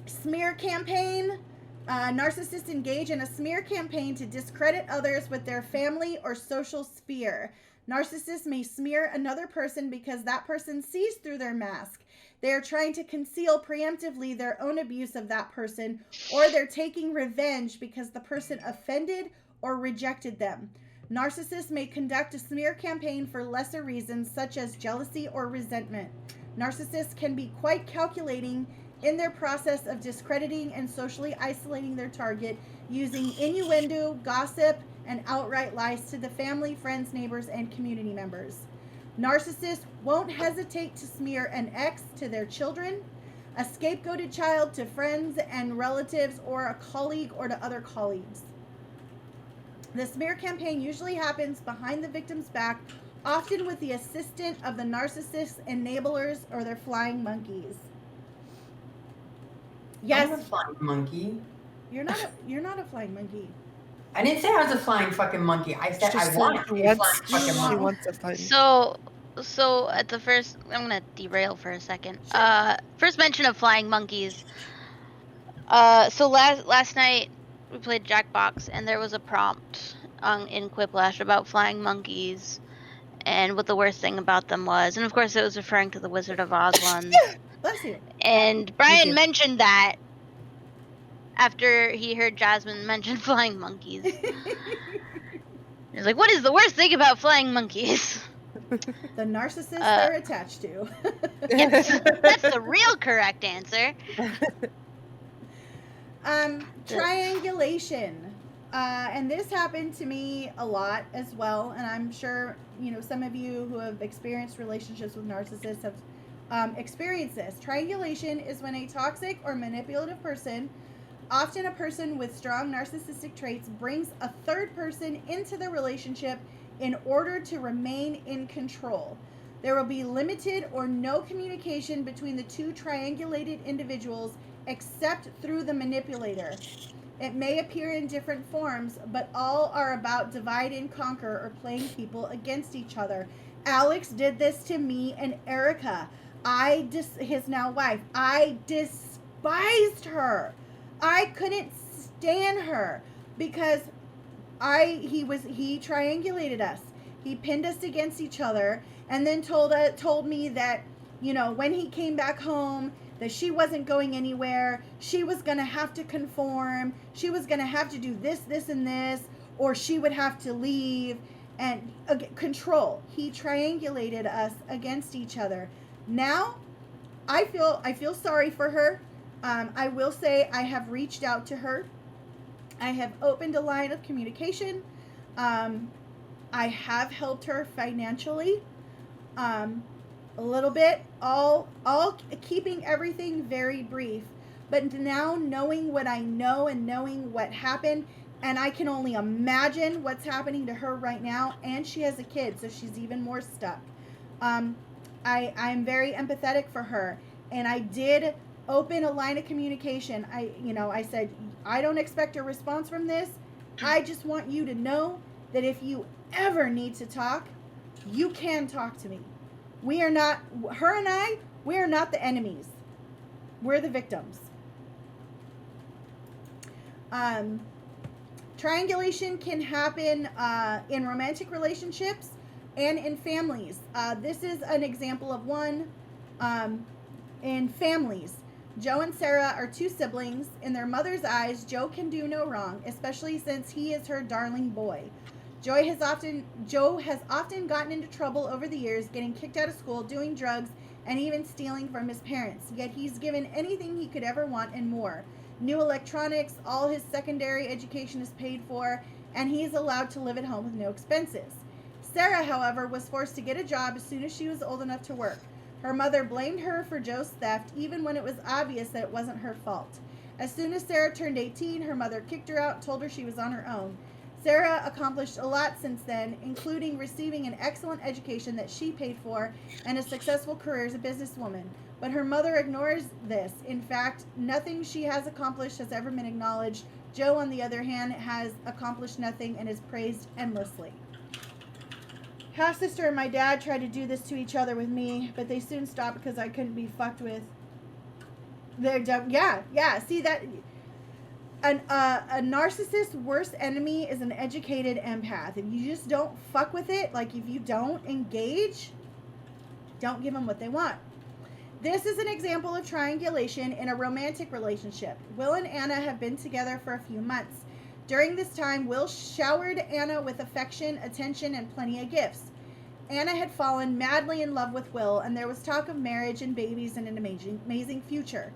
Smear campaign. Narcissists engage in a smear campaign to discredit others with their family or social sphere. Narcissists may smear another person because that person sees through their mask. They are trying to conceal preemptively their own abuse of that person, or they're taking revenge because the person offended or rejected them. Narcissists may conduct a smear campaign for lesser reasons, such as jealousy or resentment. Narcissists can be quite calculating in their process of discrediting and socially isolating their target, using innuendo, gossip, and outright lies to the family, friends, neighbors, and community members. Narcissists won't hesitate to smear an ex to their children, a scapegoated child to friends and relatives, or a colleague or to other colleagues. The smear campaign usually happens behind the victim's back, often with the assistance of the narcissist's enablers or their flying monkeys. Yes. I'm a flying monkey. You're not a flying monkey. I didn't say I was a flying fucking monkey. I said I want to be a flying fucking monkey. She wants a flying. So at the first, I'm gonna derail for a second. First mention of flying monkeys. So last night we played Jackbox, and there was a prompt in Quiplash about flying monkeys, and what the worst thing about them was, and of course it was referring to the Wizard of Oz ones. Bless you. And Brian mentioned that after he heard Jazmmine mention flying monkeys. He's like, what is the worst thing about flying monkeys? The narcissist they're attached to. Yes, that's the real correct answer. Triangulation. And this happened to me a lot as well. And I'm sure, some of you who have experienced relationships with narcissists have experienced this. Triangulation is when a toxic or manipulative person, often a person with strong narcissistic traits, brings a third person into the relationship in order to remain in control. There will be limited or no communication between the two triangulated individuals except through the manipulator. It may appear in different forms, but all are about divide and conquer or playing people against each other. Alex did this to me and Erica. His now wife. I despised her. I couldn't stand her because he triangulated us. He pinned us against each other and then told me that, when he came back home, that she wasn't going anywhere. She was going to have to conform. She was going to have to do this, this, and this, or she would have to leave and control. He triangulated us against each other. Now, I feel sorry for her. I will say I have reached out to her. I have opened a line of communication. I have helped her financially. A little bit, all keeping everything very brief. But now knowing what I know and knowing what happened, and I can only imagine what's happening to her right now, and she has a kid, so she's even more stuck. I'm very empathetic for her, and I did open a line of communication. I said, I don't expect a response from this. I just want you to know that if you ever need to talk, you can talk to me. We are not, her and I, we are not the enemies. We're the victims. Triangulation can happen in romantic relationships and in families. This is an example of one in families. Joe and Sarah are two siblings. In their mother's eyes, Joe can do no wrong, especially since he is her darling boy. Joe has often gotten into trouble over the years, getting kicked out of school, doing drugs, and even stealing from his parents. Yet he's given anything he could ever want and more. New electronics, all his secondary education is paid for, and he is allowed to live at home with no expenses. Sarah, however, was forced to get a job as soon as she was old enough to work. Her mother blamed her for Joe's theft, even when it was obvious that it wasn't her fault. As soon as Sarah turned 18, her mother kicked her out and told her she was on her own. Sarah accomplished a lot since then, including receiving an excellent education that she paid for and a successful career as a businesswoman. But her mother ignores this. In fact, nothing she has accomplished has ever been acknowledged. Joe, on the other hand, has accomplished nothing and is praised endlessly. Half sister and my dad tried to do this to each other with me, but they soon stopped because I couldn't be fucked with. They're dumb. Yeah. See that? A narcissist's worst enemy is an educated empath. If you just don't fuck with it, like if you don't engage, don't give them what they want. This is an example of triangulation in a romantic relationship. Will and Anna have been together for a few months. During this time, Will showered Anna with affection, attention, and plenty of gifts. Anna had fallen madly in love with Will, and there was talk of marriage and babies and an amazing future.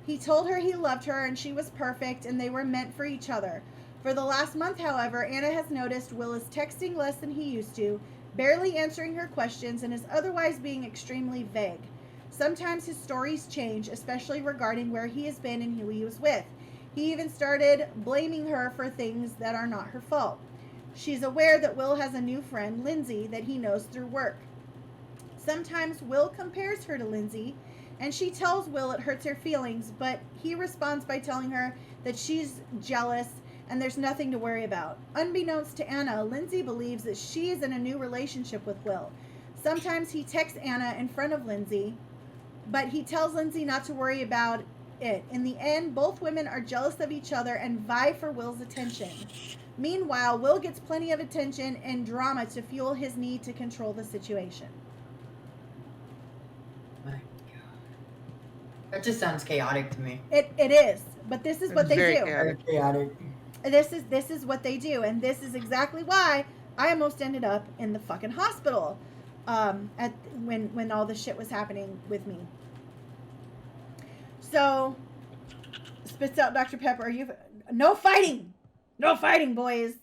He told her he loved her and she was perfect and they were meant for each other. For the last month, however, Anna has noticed Will is texting less than he used to, barely answering her questions, and is otherwise being extremely vague. Sometimes his stories change, especially regarding where he has been and who he was with. He even started blaming her for things that are not her fault. She's aware that Will has a new friend, Lindsay, that he knows through work. Sometimes Will compares her to Lindsay, and she tells Will it hurts her feelings, but he responds by telling her that she's jealous and there's nothing to worry about. Unbeknownst to Anna, Lindsay believes that she is in a new relationship with Will. Sometimes he texts Anna in front of Lindsay, but he tells Lindsay not to worry about it. In the end, both women are jealous of each other and vie for Will's attention. Meanwhile, Will gets plenty of attention and drama to fuel his need to control the situation. That just sounds chaotic to me. It is, but this is what they do. Very chaotic. This is what they do, and this is exactly why I almost ended up in the fucking hospital when all this shit was happening with me. So, spits out Dr. Pepper. No fighting, boys.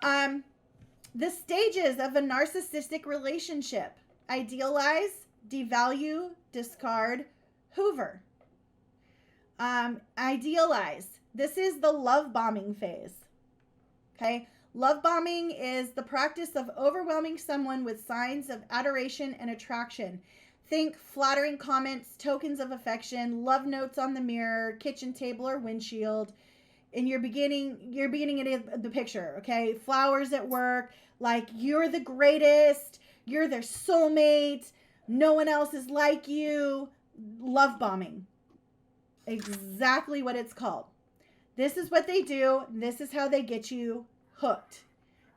The stages of a narcissistic relationship: idealize, devalue, discard, hoover. Idealize. This is the love bombing phase. Okay? Love bombing is the practice of overwhelming someone with signs of adoration and attraction. Think flattering comments, tokens of affection, love notes on the mirror, kitchen table, or windshield. And you're beginning at the picture, okay? Flowers at work, like you're the greatest, you're their soulmate, no one else is like you. Love bombing. Exactly what it's called. This is what they do. This is how they get you hooked.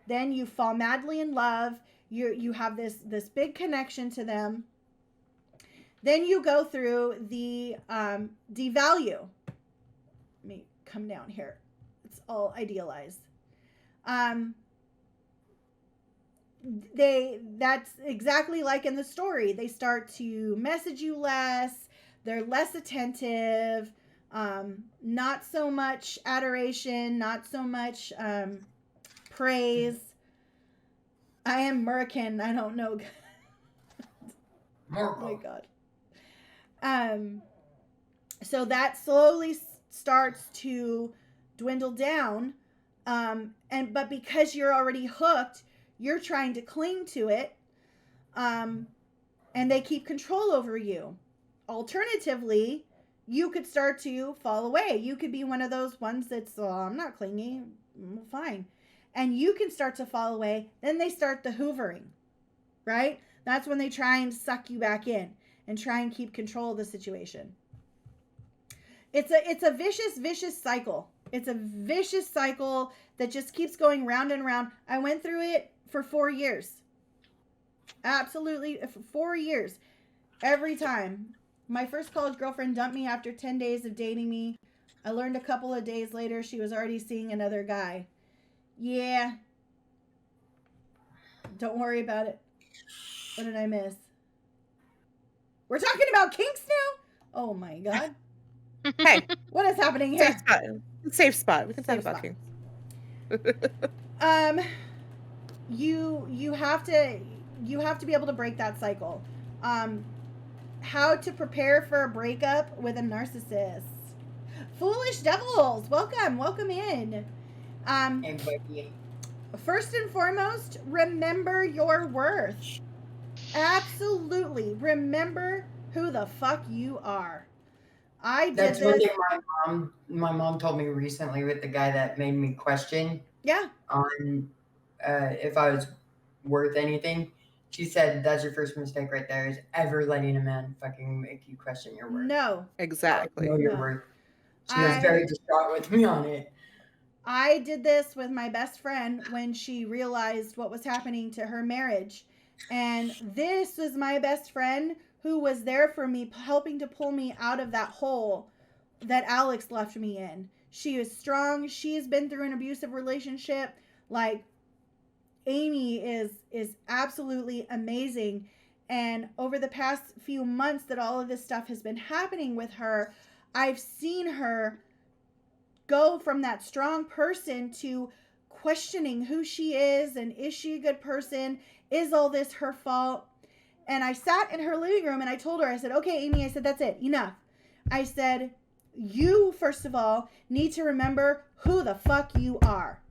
Then you fall madly in love. You have this big connection to them. Then you go through the devalue. Let me come down here. It's all idealized. That's exactly like in the story. They start to message you less. They're less attentive. Not so much adoration. Not so much praise. I am American. I don't know. Oh my God. So that slowly starts to dwindle down. But because you're already hooked, you're trying to cling to it. And they keep control over you. Alternatively, you could start to fall away. You could be one of those ones that's, I'm not clingy. Fine. And you can start to fall away. Then they start the hoovering, right? That's when they try and suck you back in and try and keep control of the situation. It's a vicious cycle. It's a vicious cycle that just keeps going round and round. I went through it for 4 years. Absolutely, for 4 years. Every time. My first college girlfriend dumped me after 10 days of dating me. I learned a couple of days later she was already seeing another guy. Yeah. Don't worry about it. What did I miss? We're talking about kinks now? Oh my god. Hey, What is happening safe here? spot. Safe spot. We can talk Safe about spot. kinks. You have to be able to break that cycle. How to prepare for a breakup with a narcissist. Foolish devils, welcome in. Hey, buddy. First and foremost, remember your worth. Absolutely, remember who the fuck you are. I did That's one this. thing my mom told me recently with the guy that made me question Yeah, on if I was worth anything. She said that's your first mistake right there, is ever letting a man fucking make you question your worth. no. Exactly. Know your No. worth. She was very distraught with me on it. I did this with my best friend when she realized what was happening to her marriage. And this was my best friend who was there for me, helping to pull me out of that hole that Alex left me in. She is strong. She has been through an abusive relationship. Like, Amy is absolutely amazing. And over the past few months that all of this stuff has been happening with her, I've seen her go from that strong person to questioning who she is and is she a good person? Is all this her fault? And I sat in her living room and I told her, I said, okay, Amy, I said, that's it. Enough. I said, you, first of all, need to remember who the fuck you are.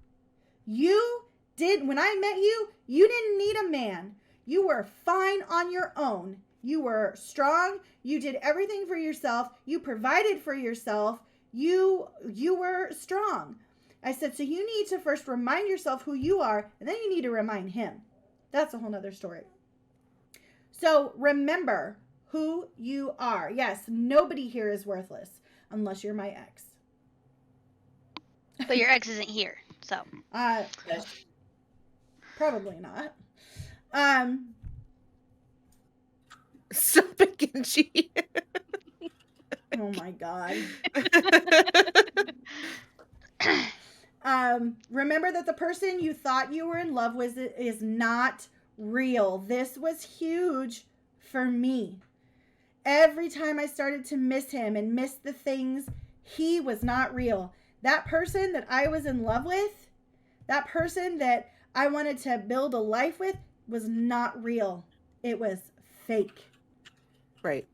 When I met you, you didn't need a man. You were fine on your own. You were strong. You did everything for yourself. You provided for yourself. You were strong. I said, so you need to first remind yourself who you are, and then you need to remind him. That's a whole nother story. So remember who you are. Yes, nobody here is worthless unless you're my ex. But your ex isn't here, so. Probably not. So picky. Oh my god. Remember that the person you thought you were in love with is not real. This was huge for me. Every time I started to miss him and miss the things, he was not real. That person that I was in love with, that person that I wanted to build a life with, was not real. It was fake. Right.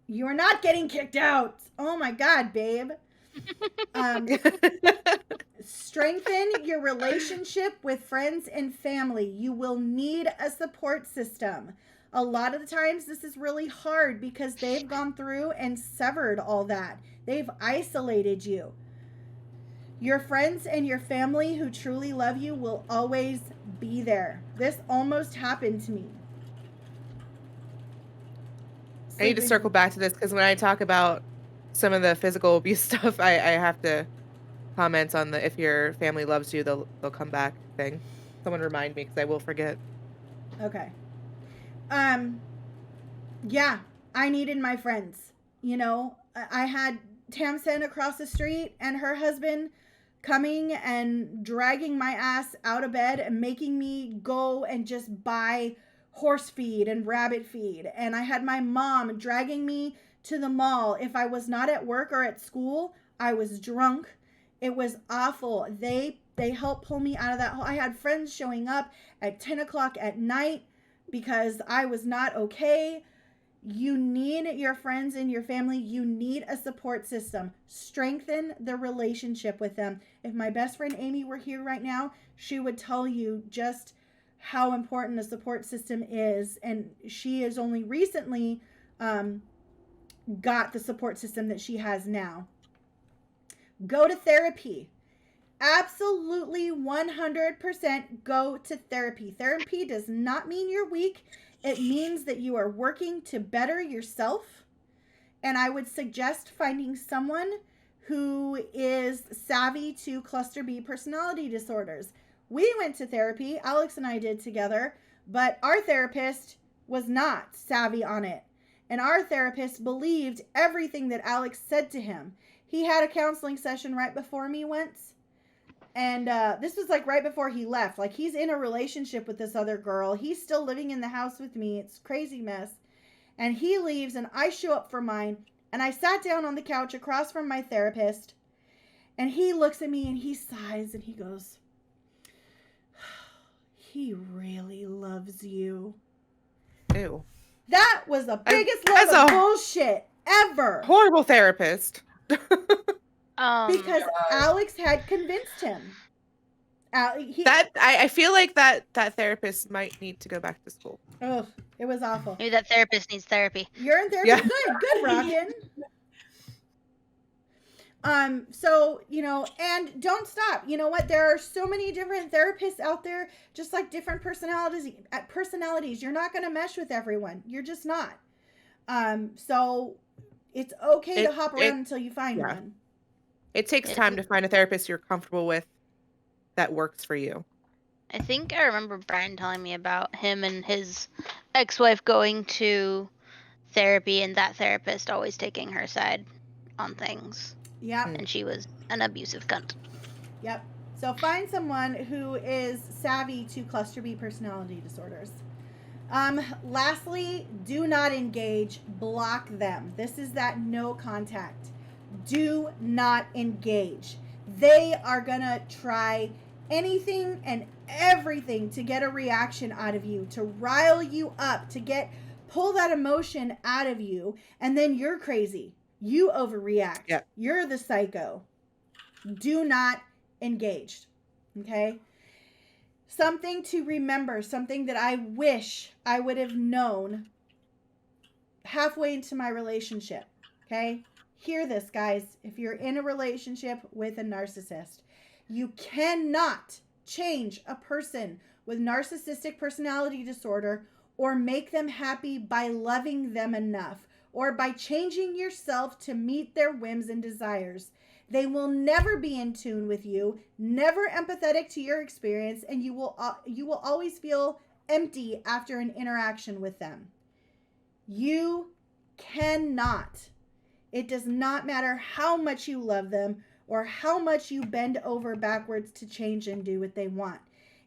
You are not getting kicked out. Oh my god, babe. Strengthen your relationship with friends and family. You will need a support system. A lot of the times this is really hard because they've gone through and severed all that. They've isolated you. Your friends and your family who truly love you will always be there. This almost happened to me. I need to circle back to this because when I talk about some of the physical abuse stuff, I have to comment on the if your family loves you, they'll come back thing. Someone remind me because I will forget. Okay. Yeah, I needed my friends. You know, I had Tamsin across the street and her husband coming and dragging my ass out of bed and making me go and just buy horse feed and rabbit feed. And I had my mom dragging me to the mall. If I was not at work or at school, I was drunk. It was awful. They helped pull me out of that hole. I had friends showing up at 10 o'clock at night because I was not okay. You need your friends and your family. You need a support system. Strengthen the relationship with them. If my best friend Amy were here right now, she would tell you just how important a support system is. And she has only recently got the support system that she has now. Go to therapy. Absolutely 100% go to therapy. Therapy does not mean you're weak. It means that you are working to better yourself. And I would suggest finding someone who is savvy to cluster B personality disorders. We went to therapy, Alex and I did together, but our therapist was not savvy on it. And our therapist believed everything that Alex said to him. He had a counseling session right before me once. And this was like right before he left. Like, he's in a relationship with this other girl. He's still living in the house with me. It's a crazy mess. And he leaves and I show up for mine. And I sat down on the couch across from my therapist. And he looks at me and he sighs and he goes, he really loves you. Ew. That was the biggest load of bullshit ever. Horrible therapist. Because Alex had convinced him. I feel like that therapist might need to go back to school. Oh, it was awful. Maybe that therapist needs therapy. You're in therapy? Yeah. Good, Rockin'. So, you know, and don't stop. You know what? There are so many different therapists out there, just like different personalities. You're not going to mesh with everyone. You're just not. So it's okay to hop around until you find one. It takes time to find a therapist you're comfortable with that works for you. I think I remember Brian telling me about him and his ex-wife going to therapy and that therapist always taking her side on things. Yeah. And she was an abusive cunt. Yep. So find someone who is savvy to cluster B personality disorders. Lastly, do not engage. Block them. This is that no contact. Do not engage. They are going to try anything and everything to get a reaction out of you, to rile you up, to pull that emotion out of you, and then you're crazy. You overreact. Yep. You're the psycho. Do not engage. Okay? Something to remember, something that I wish I would have known halfway into my relationship. Okay? Hear this, guys. If you're in a relationship with a narcissist, you cannot change a person with narcissistic personality disorder or make them happy by loving them enough or by changing yourself to meet their whims and desires. They will never be in tune with you, never empathetic to your experience, and you will always feel empty after an interaction with them. You cannot. It does not matter how much you love them or how much you bend over backwards to change and do what they want.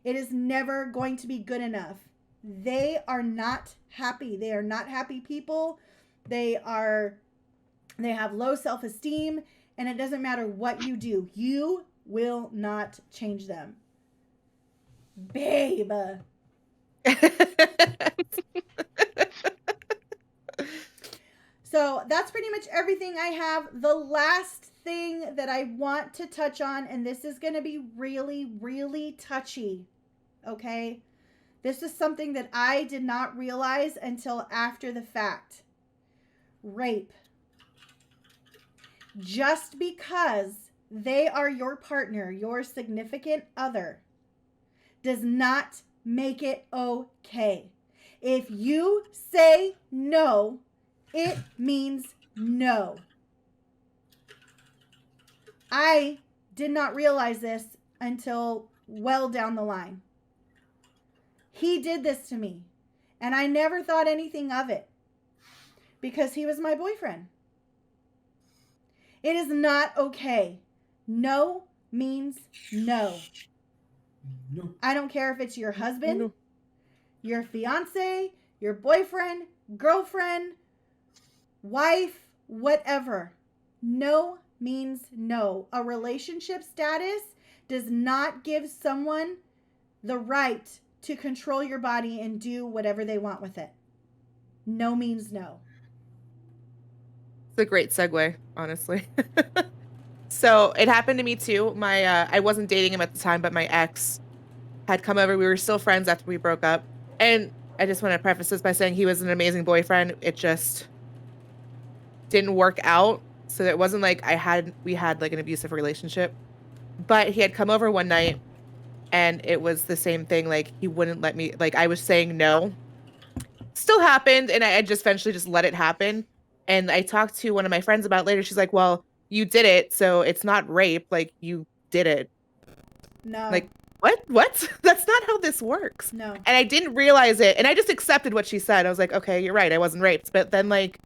It is never going to be good enough. They are not happy. They are not happy people. They have low self-esteem, and it doesn't matter what you do. You will not change them. Babe. So that's pretty much everything I have. The last thing that I want to touch on, and this is going to be really, really touchy, okay? This is something that I did not realize until after the fact. Rape. Just because they are your partner, your significant other, does not make it okay. If you say no, it means no. I did not realize this until well down the line. He did this to me, and I never thought anything of it because he was my boyfriend. It is not okay. No means no. No. I don't care if it's your husband, your fiance, your boyfriend, girlfriend, wife, whatever. No means no. A relationship status does not give someone the right to control your body and do whatever they want with it. No means no. It's a great segue, honestly. So it happened to me too. I wasn't dating him at the time, but my ex had come over. We were still friends after we broke up. And I just want to preface this by saying he was an amazing boyfriend. It just didn't work out. So it wasn't like we had like an abusive relationship. But he had come over one night and it was the same thing. Like he wouldn't let me, like I was saying no. Still happened, and I just eventually just let it happen. And I talked to one of my friends about it later. She's like, well, you did it, so it's not rape. Like, you did it. No. Like, what? That's not how this works. No. And I didn't realize it. And I just accepted what she said. I was like, okay, you're right. I wasn't raped. But then, like,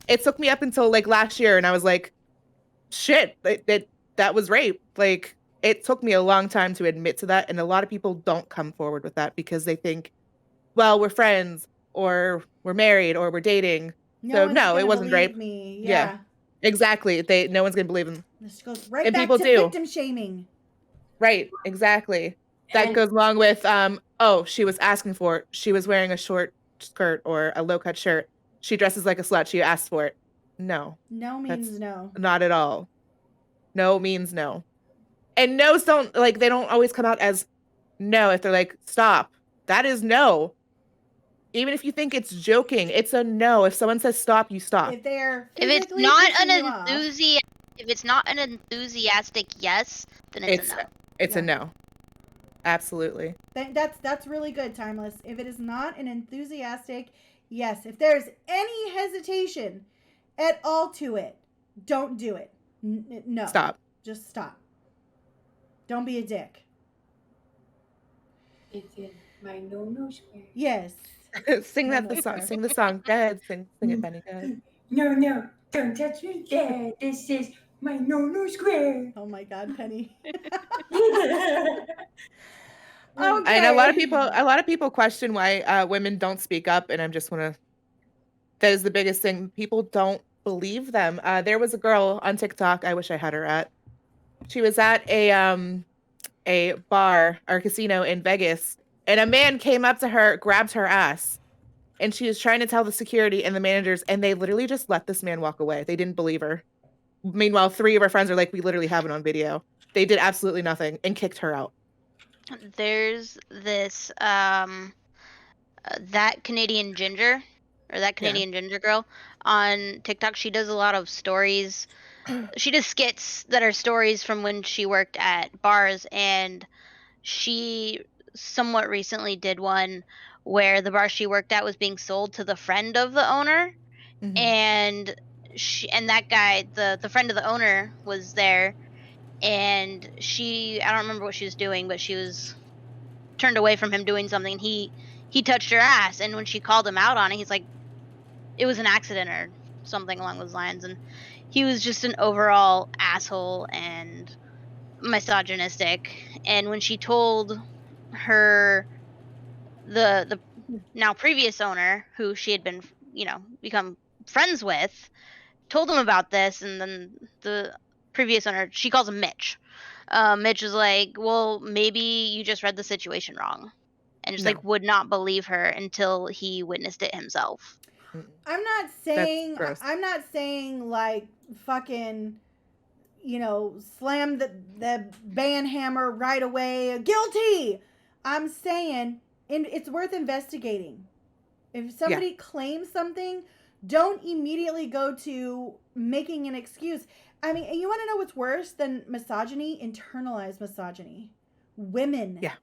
it took me up until, like, last year. And I was like, shit, that was rape. Like, it took me a long time to admit to that. And a lot of people don't come forward with that because they think, well, we're friends or we're married or we're dating. So, no, it wasn't rape. Me. Yeah. Exactly. No one's going to believe them. This goes right And back people to do. victim shaming. Right. Exactly. That And- goes along with, oh, she was asking for it. She was wearing a short skirt or a low-cut shirt. She dresses like a slut. She asked for it. No, No means no. not at all. No means no. And no's don't, like, they don't always come out as no. If they're like, stop, that is no. Even if you think it's joking, it's a no. If someone says stop, you stop. If they're If it's physically not pissing an you off, if it's not an enthusiastic yes, then it's a no. It's a no. Absolutely. that's really good, Timeless. If it is not an enthusiastic yes, if there's any hesitation at all to it, don't do it. No. Stop. Just stop. Don't be a dick. It's in my no square. Yes. Sing No, that no, the song. sir. Sing the song. Go ahead. Sing it, Penny. Go ahead. No, don't touch me there. This is my no square. Oh my God, Penny. I know a lot of people question why women don't speak up, and I'm just want to. That is the biggest thing. People don't believe them. There was a girl on TikTok. I wish I had her at. She was at a bar or casino in Vegas, and a man came up to her, grabbed her ass, and she was trying to tell the security and the managers, and they literally just let this man walk away. They didn't believe her. Meanwhile, 3 of our friends are like, we literally have it on video. They did absolutely nothing and kicked her out. There's this that Canadian ginger or that Canadian ginger girl on TikTok. She does a lot of stories. She does skits that are stories from when she worked at bars, and she somewhat recently did one where the bar she worked at was being sold to the friend of the owner, and that guy, the friend of the owner, was there, and I don't remember what she was doing, but she was turned away from him doing something, and he touched her ass, and when she called him out on it, he's like, it was an accident or something along those lines, and he was just an overall asshole and misogynistic. And when she told her the now previous owner, who she had been become friends with, told him about this, and then the previous owner, she calls him Mitch. Mitch was like, well, maybe you just read the situation wrong, and just like would not believe her until he witnessed it himself. I'm not saying like fucking, slam the ban hammer right away, guilty. I'm saying it's worth investigating. If somebody claims something, don't immediately go to making an excuse. I mean, you want to know what's worse than misogyny? Internalized misogyny. Women. Yeah.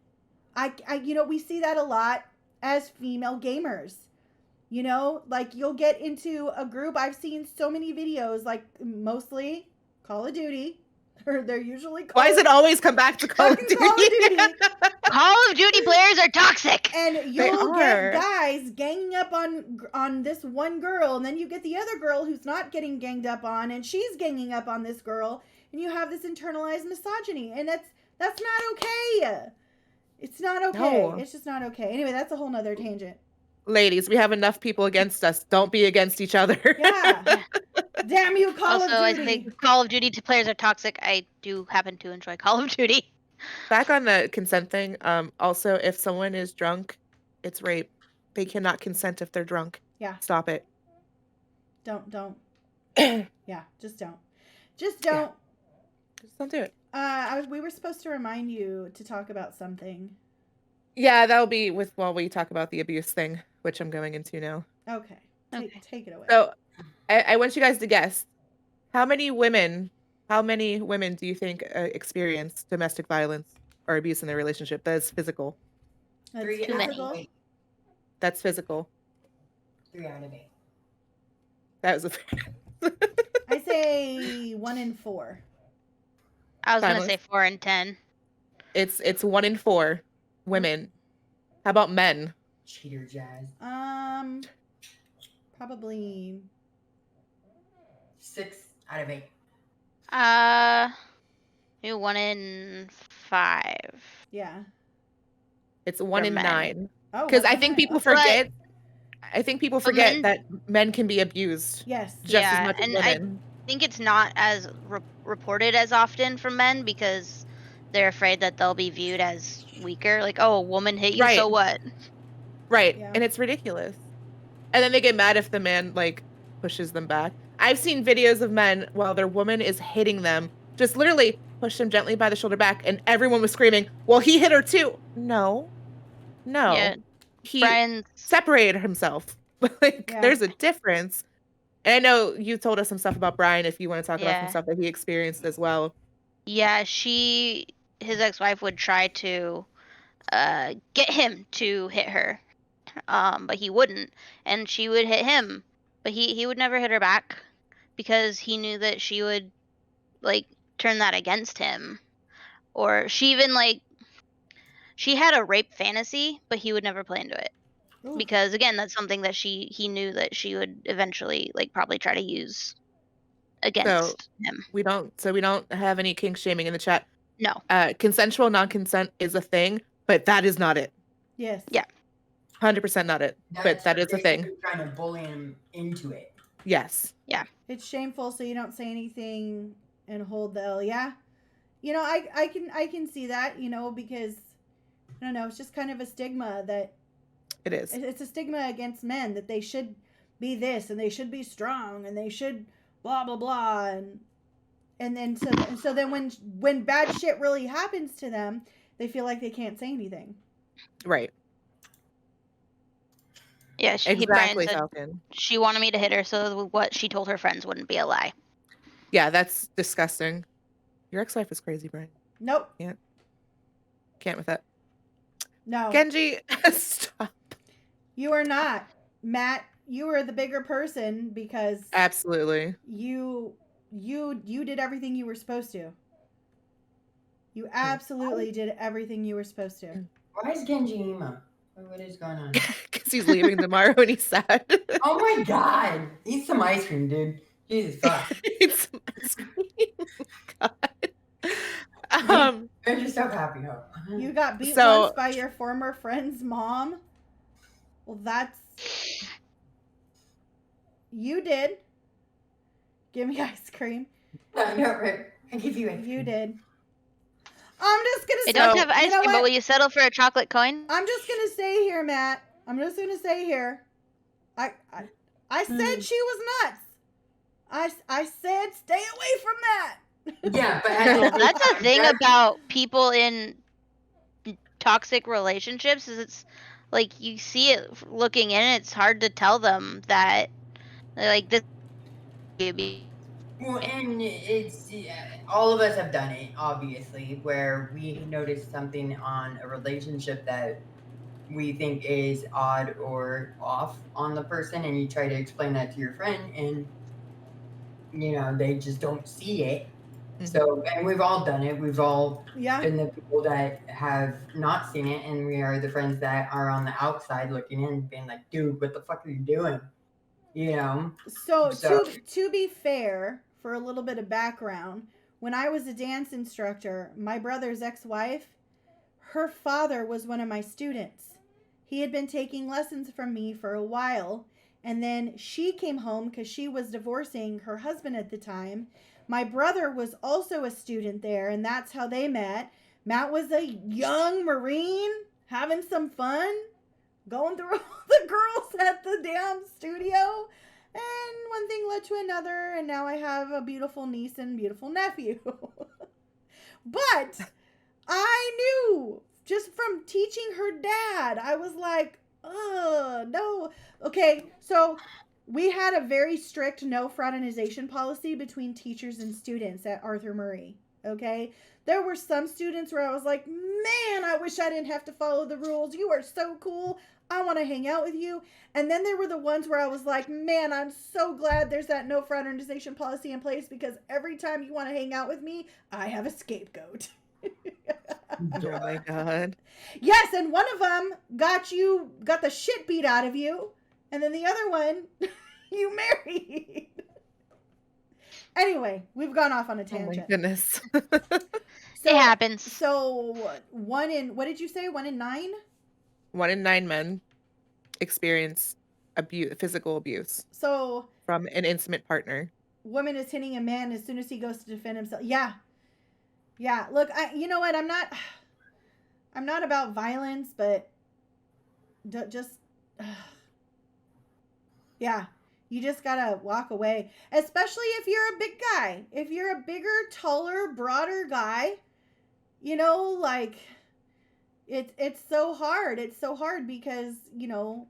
We see that a lot as female gamers. Like you'll get into a group. I've seen so many videos, like mostly Call of Duty. They're usually Why does it always come back to Call of Duty? Call of Duty players are toxic. And you'll get guys ganging up on this one girl, and then you get the other girl who's not getting ganged up on, and she's ganging up on this girl, and you have this internalized misogyny, and that's not okay. It's not okay. No. It's just not okay. Anyway, that's a whole nother tangent. Ladies, we have enough people against us. Don't be against each other. Yeah. Damn you, Call of Duty. Also, I think Call of Duty players are toxic. I do happen to enjoy Call of Duty. Back on the consent thing, also, if someone is drunk, it's rape. They cannot consent if they're drunk. Yeah. Stop it. Don't. Yeah, just don't. Just don't. Yeah. Just don't do it. We were supposed to remind you to talk about something. Yeah, that'll be while we talk about the abuse thing, which I'm going into now. Okay. Take it away. So, I want you guys to guess, how many women do you think experience domestic violence or abuse in their relationship that is physical? That's 3 too many. out of 8. That's physical. 3 out of 8. That was I say say 1 in 4. I was gonna Timeless. say 4 and 10. It's 1 in 4 women. How about men? Cheater Jazz. Probably 6 out of 8. Maybe 1 in 5. yeah. It's 1 For in men. 9. Oh, Because 1 I in think 9. people Okay. forget. I think people But forget men- that men can be abused Yes. just as Yeah, much as and women. I think it's not as reported as often from men because they're afraid that they'll be viewed as weaker. Like, oh, a woman hit you, so Right. what? Right. Yeah. And it's ridiculous. And then they get mad if the man like pushes them back. I've seen videos of men while their woman is hitting them, just literally push them gently by the shoulder back, and everyone was screaming, "Well, he hit her too." No. Yeah, He Brian's separated himself. Like Yeah. there's a difference. And I know you told us some stuff about Brian if you want to talk about some Yeah. stuff that he experienced as well. Yeah, his ex-wife would try to get him to hit her, but he wouldn't, and she would hit him, but he would never hit her back because he knew that she would like turn that against him, or she even like she had a rape fantasy, but he would never play into it Ooh. because again, that's something that he knew that she would eventually like probably try to use against him. We don't have any kink shaming in the chat. No. Consensual non-consent is a thing, but that is not it. Yes. Yeah. 100% not it. But that is a thing. Basically trying to bully him into it. Yes. It's shameful, so you don't say anything and hold the L. Yeah. You know, I can see that, you know, because I don't know, it's just kind of a stigma that It is. it's a stigma against men that they should be this and they should be strong and they should blah blah blah and then so then when bad shit really happens to them, they feel like they can't say anything. Right. Yeah, Exactly, Brian said Falcon. she wanted me to hit her so what she told her friends wouldn't be a lie. Yeah, that's disgusting. Your ex-wife is crazy, Brian. Nope. Can't with that. No. Genji, stop. You are not. Matt, you are the bigger person because Absolutely. you did everything you were supposed to. You absolutely did everything you were supposed to. Why is Genji emo? What is going on? Because he's leaving tomorrow and he's sad. Oh my god! Eat some ice cream, dude. Jesus fuck. It's ice cream. God. I'm just so happy. You got beat So- once by your former friend's mom? Well, that's... You did. Give me ice cream. No, right. I give you ice cream. You did. I'm just gonna I say... don't have ice you know cream, but what? will you settle for a chocolate coin? I'm just gonna say here, Matt. I'm just gonna say here. I said she was nuts. I said stay away from that. Yeah, but Well, that's the thing about people in toxic relationships is it's like you see it looking in, it's hard to tell them that like this. Well, and it's all of us have done it, obviously, where we notice something on a relationship that we think is odd or off on the person, and you try to explain that to your friend, and you know they just don't see it. So, and we've all done it. We've all Yeah. been the people that have not seen it, and we are the friends that are on the outside looking in, being like, "Dude, what the fuck are you doing?" You know. So So- to be fair, for a little bit of background, when I was a dance instructor, my brother's ex-wife, her father was one of my students. He had been taking lessons from me for a while, and then she came home because she was divorcing her husband at the time. My brother was also a student there, and that's how they met. Matt was a young Marine having some fun, going through all the girls at the damn studio. And one thing led to another, and now I have a beautiful niece and beautiful nephew. But I knew just from teaching her dad, I was like, no. Okay, so we had a very strict no fraternization policy between teachers and students at Arthur Murray. Okay, There were some students where I was like, man, I wish I didn't have to follow the rules. You are so cool. I want to hang out with you. And then there were the ones where I was like, man, I'm so glad there's that no fraternization policy in place, because every time you want to hang out with me, I have a scapegoat. Oh my God. Yes, and one of them got the shit beat out of you, and then the other one you married. Anyway, we've gone off on a Oh my tangent. goodness. It happens. So what did you say? 1 in 9? 1 in 9 men experience physical abuse So from an intimate partner. woman is hitting a man as soon as he goes to defend himself. Yeah. Look, you know what? I'm not about violence, but yeah, you just gotta walk away. Especially if you're a big guy. If you're a bigger, taller, broader guy, you know, like it's so hard. It's so hard because, you know,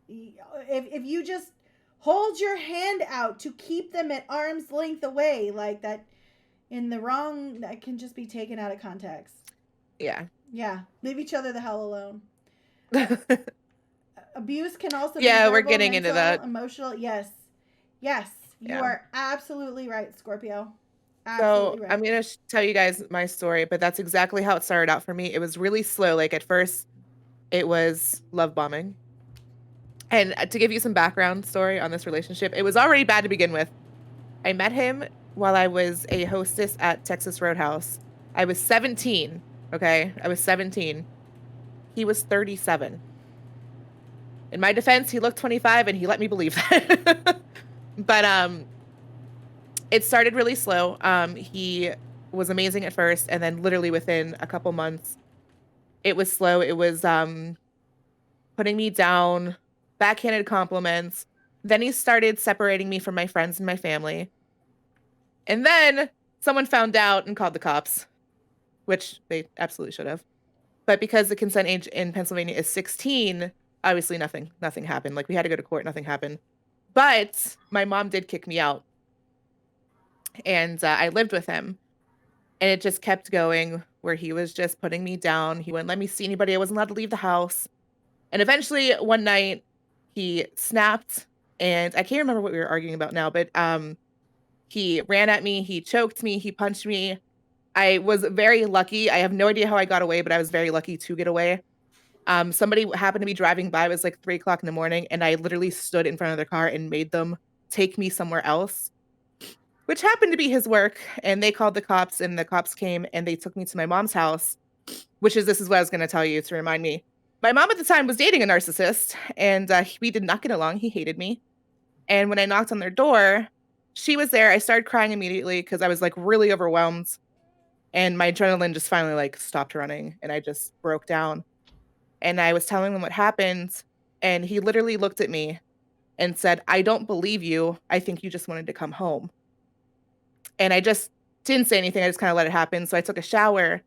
if you just hold your hand out to keep them at arm's length away, like that, that can just be taken out of context. Yeah. Yeah. Leave each other the hell alone. Abuse can also be Yeah, we're verbal, getting into mental, that. emotional. Yes. You Yeah. are absolutely right, Scorpio. So Absolutely right. I'm going to tell you guys my story, but that's exactly how it started out for me. It was really slow. Like at first, it was love bombing. And to give you some background story on this relationship, it was already bad to begin with. I met him while I was a hostess at Texas Roadhouse. I was 17, okay? I was 17. He was 37. In my defense, he looked 25 and he let me believe that. But it started really slow. He was amazing at first, and then literally within a couple months, it was slow. It was putting me down, backhanded compliments. Then he started separating me from my friends and my family. And then someone found out and called the cops, which they absolutely should have. But because the consent age in Pennsylvania is 16, obviously nothing happened. Like we had to go to court, nothing happened. But my mom did kick me out. And I lived with him. And it just kept going where he was just putting me down. He wouldn't let me see anybody. I wasn't allowed to leave the house. And eventually one night he snapped, and I can't remember what we were arguing about now, but he ran at me, he choked me, he punched me. I was very lucky. I have no idea how I got away, but I was very lucky to get away. Somebody happened to be driving by. It was like 3:00 in the morning, and I literally stood in front of their car and made them take me somewhere else, which happened to be his work. And they called the cops, and the cops came and they took me to my mom's house, this is what I was going to tell you to remind me. My mom at the time was dating a narcissist, and we did not get along. He hated me. And when I knocked on their door, she was there. I started crying immediately because I was like really overwhelmed. And my adrenaline just finally like stopped running, and I just broke down. And I was telling them what happened, and he literally looked at me and said, "I don't believe you. I think you just wanted to come home." And I just didn't say anything. I just kind of let it happen. So I took a shower,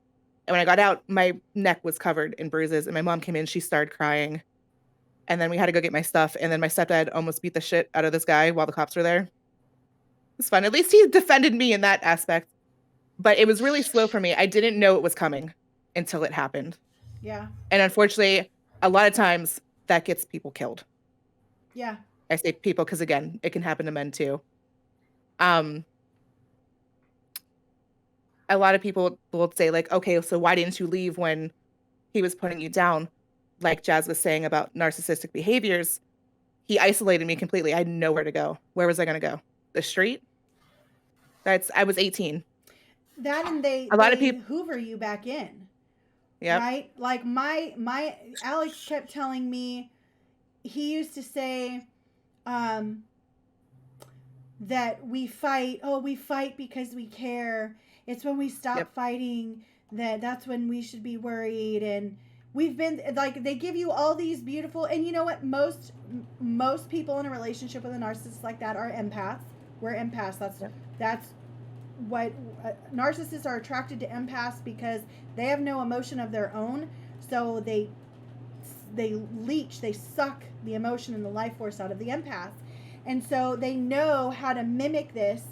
and when I got out, my neck was covered in bruises, and my mom came in, she started crying. And then we had to go get my stuff, and then my stepdad almost beat the shit out of this guy while the cops were there. It was fun. At least he defended me in that aspect. But it was really slow for me. I didn't know it was coming until it happened. Yeah. And unfortunately, a lot of times that gets people killed. Yeah. I say people because, again, it can happen to men too. A lot of people will say, like, okay, so why didn't you leave when he was putting you down? Like Jazz was saying about narcissistic behaviors, he isolated me completely. I had nowhere to go. Where was I going to go? The street? I was 18. That, and they lot of people hoover you back in. Yeah. Right? Like my Alex kept telling me, he used to say that we fight because we care. It's when we stop fighting that's when we should be worried. And we've been like, they give you all these beautiful, and you know what, most people in a relationship with a narcissist like that are empaths. We're empaths. That's what narcissists are attracted to empaths, because they have no emotion of their own, so they suck the emotion and the life force out of the empath, and so they know how to mimic this,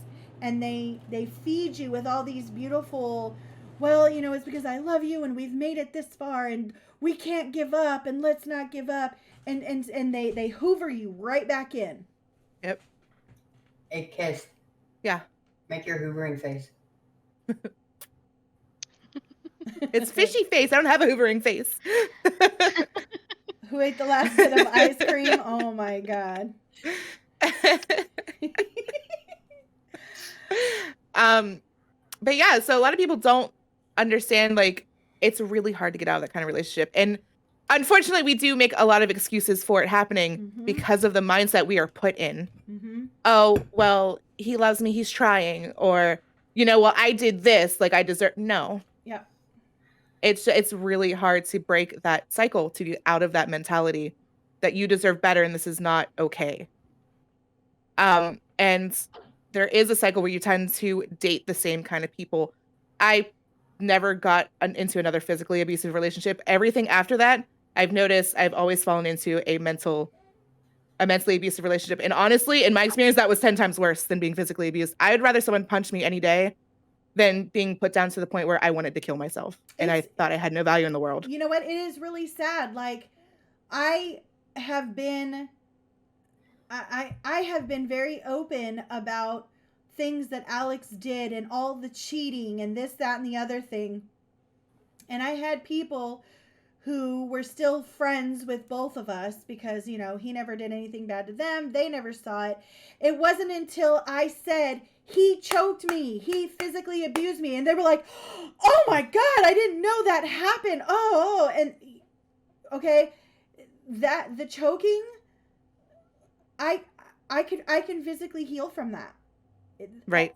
and they feed you with all these beautiful well, you know, it's because I love you and we've made it this far and we can't give up and let's not give up. And they hoover you right back in. Yep. A kiss. Yeah. Make your hoovering face. It's fishy face. I don't have a hoovering face. Who ate the last bit of ice cream? Oh my God. But yeah, so a lot of people don't understand, like, it's really hard to get out of that kind of relationship. And unfortunately, we do make a lot of excuses for it happening because of the mindset we are put in. Oh, well, he loves me, he's trying. Or, you know, well, I did this, like I deserve. No. Yeah. It's really hard to break that cycle, to get out of that mentality that you deserve better and this is not okay. And there is a cycle where you tend to date the same kind of people. I never got into another physically abusive relationship. Everything after that, I've noticed I've always fallen into a mentally abusive relationship. And honestly, in my experience, that was 10 times worse than being physically abused. I would rather someone punch me any day than being put down to the point where I wanted to kill myself. And I thought I had no value in the world. You know what? It is really sad. Like, I have been very open about things that Alex did and all the cheating and this, that, and the other thing. And I had people who were still friends with both of us because, you know, he never did anything bad to them. They never saw it. It wasn't until I said, he choked me, he physically abused me, and they were like, oh my God, I didn't know that happened. Oh, and okay, that the choking, I can physically heal from that. Right.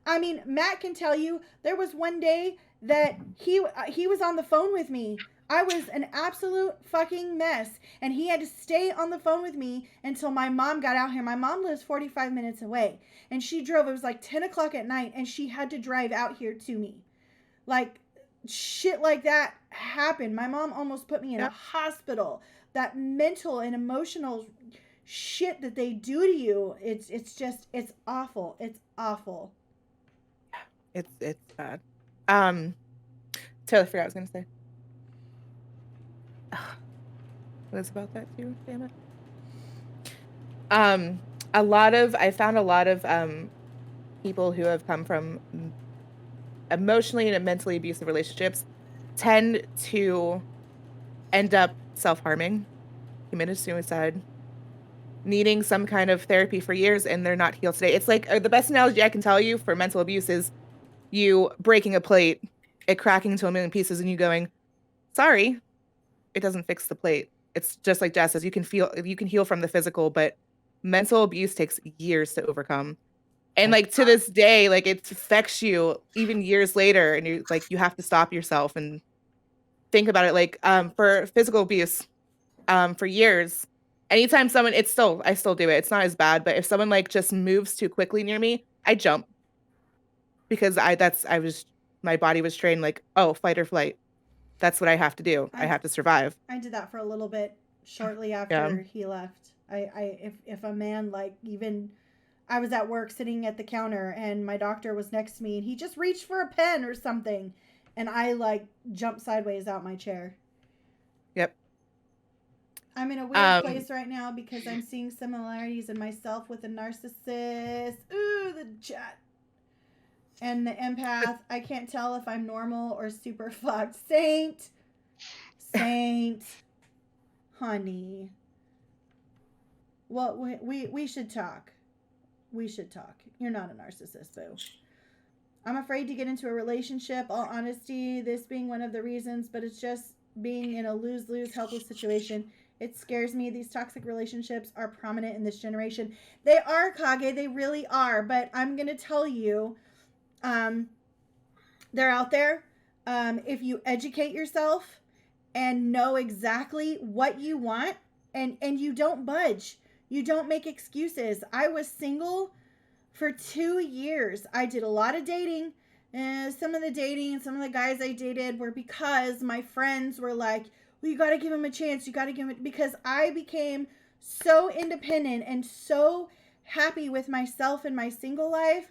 I mean, Matt can tell you there was one day that he was on the phone with me. I was an absolute fucking mess, and he had to stay on the phone with me until my mom got out here. My mom lives 45 minutes away, and she drove. It was like 10 o'clock at night, and she had to drive out here to me. Like, shit like that happened. My mom almost put me in a hospital. That mental and emotional shit that they do to you, it's awful. It's awful. It's bad. Totally forgot what I was gonna say. It was about that too, damn it. I found a lot of people who have come from emotionally and mentally abusive relationships tend to end up self-harming, committed suicide, needing some kind of therapy for years, and they're not healed today. It's like the best analogy I can tell you for mental abuse is you breaking a plate, it cracking into a million pieces, and you going, sorry, it doesn't fix the plate. It's just like Jess says, you can heal from the physical, but mental abuse takes years to overcome. And like to this day, like it affects you even years later, and you have to stop yourself and think about it. Like for physical abuse, for years, anytime someone, I still do it. It's not as bad, but if someone like just moves too quickly near me, I jump because my body was trained like, oh, fight or flight. That's what I have to do. I have to survive. I did that for a little bit shortly after he left. If a man, like, even I was at work sitting at the counter and my doctor was next to me and he just reached for a pen or something and I like jumped sideways out my chair. Yep. I'm in a weird place right now because I'm seeing similarities in myself with a narcissist. Ooh, the chat. And the empath. I can't tell if I'm normal or super fucked. Saint. Honey. Well, we should talk. We should talk. You're not a narcissist, boo. I'm afraid to get into a relationship. All honesty, this being one of the reasons, but it's just being in a lose-lose, helpless situation. It scares me. These toxic relationships are prominent in this generation. They are, Kage. They really are. But I'm going to tell you, they're out there. If you educate yourself and know exactly what you want and you don't budge, you don't make excuses. I was single for 2 years. I did a lot of dating. Some of the guys I dated were because my friends were like, well, you got to give him a chance. You got to give him, because I became so independent and so happy with myself and my single life.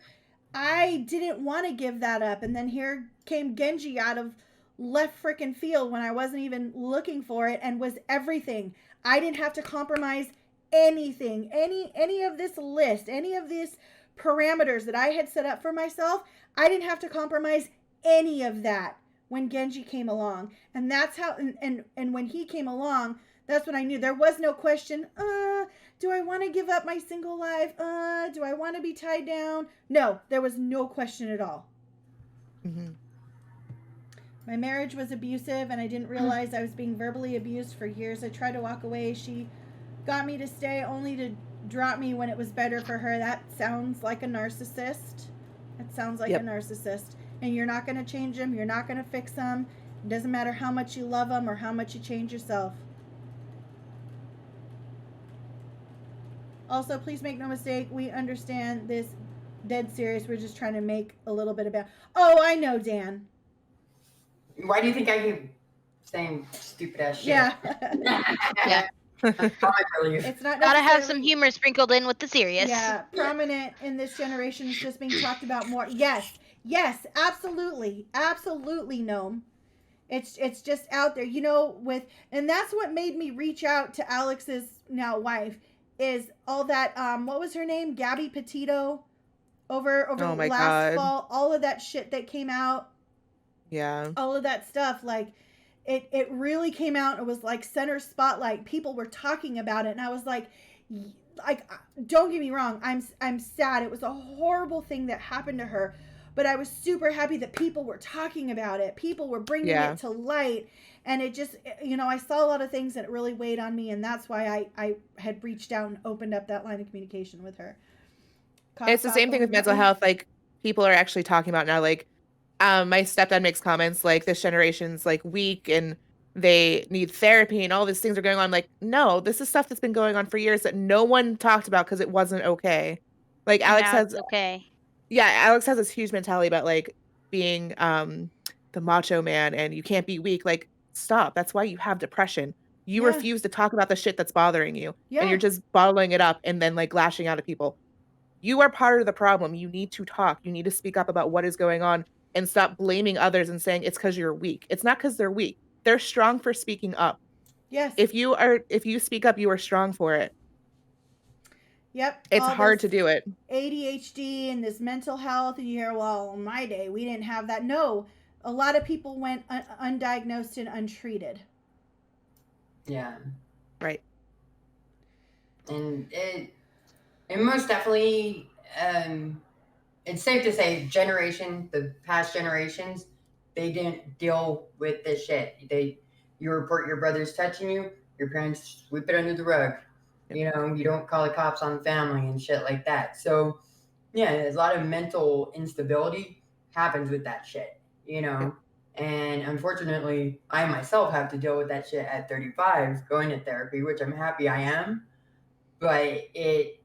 I didn't want to give that up. And then here came Genji out of left freaking field when I wasn't even looking for it and was everything. I didn't have to compromise anything, any of this list, any of these parameters that I had set up for myself. I didn't have to compromise any of that when Genji came along. And that's how, and when he came along, that's when I knew there was no question. Do I want to give up my single life? Do I want to be tied down? No, there was no question at all. Mm-hmm. My marriage was abusive, and I didn't realize I was being verbally abused for years. I tried to walk away. She got me to stay only to drop me when it was better for her. That sounds like a narcissist. It sounds like a narcissist. And you're not going to change them. You're not going to fix them. It doesn't matter how much you love them or how much you change yourself. Also, please make no mistake. We understand this dead serious. We're just trying to make a little bit about. Oh, I know, Dan. Why do you think I keep saying stupid ass shit? Yeah. Yeah. It's not Gotta have necessarily- some humor sprinkled in with the serious. Yeah, prominent in this generation is just being talked about more. Yes, absolutely, Gnome. It's just out there, and that's what made me reach out to Alex's now wife. Is all that what was her name? Gabby Petito over Oh my last God. fall, all of that shit that came out. Yeah. All of that stuff, like it really came out. It was like center spotlight. People were talking about it, and I was like, don't get me wrong, I'm sad. It was a horrible thing that happened to her, but I was super happy that people were talking about it. People were bringing it to light, and it just, I saw a lot of things that really weighed on me, and that's why I had reached out and opened up that line of communication with her. It's the same thing with mental health. Like, people are actually talking about now, like, my stepdad makes comments like this generation's like weak and they need therapy and all these things are going on. Like, no, this is stuff that's been going on for years that no one talked about because it wasn't okay. Like Alex has, okay. Yeah, Alex has this huge mentality about like being the macho man and you can't be weak. Like, stop. That's why you have depression. You refuse to talk about the shit that's bothering you, and you're just bottling it up and then like lashing out at people. You are part of the problem. You need to talk. You need to speak up about what is going on and stop blaming others and saying it's because you're weak. It's not because they're weak. They're strong for speaking up. Yes. If you speak up, you are strong for it. Yep. It's hard to do it. ADHD and this mental health, and you hear, well, in my day, we didn't have that. No, a lot of people went undiagnosed and untreated. Yeah. Right. And it most definitely, it's safe to say the past generations, they didn't deal with this shit. You report your brother's touching you, your parents sweep it under the rug. You don't call the cops on the family and shit like that. So, yeah, a lot of mental instability happens with that shit, And unfortunately, I myself have to deal with that shit at 35, going to therapy, which I'm happy I am. But it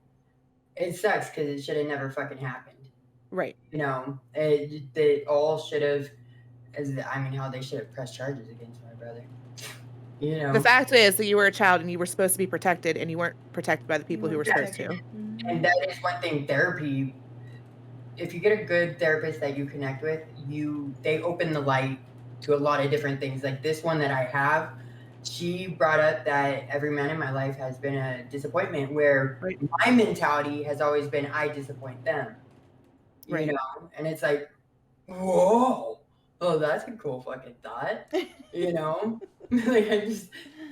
sucks because it should have never fucking happened. Right. They all should have, how they should have pressed charges against my brother. The fact is that you were a child and you were supposed to be protected, and you weren't protected by the people who were supposed to. And that is one thing. Therapy, if you get a good therapist that you connect with, they open the light to a lot of different things. Like this one that I have, she brought up that every man in my life has been a disappointment, where my mentality has always been I disappoint them. And it's like, whoa, oh, that's a cool fucking thought. Like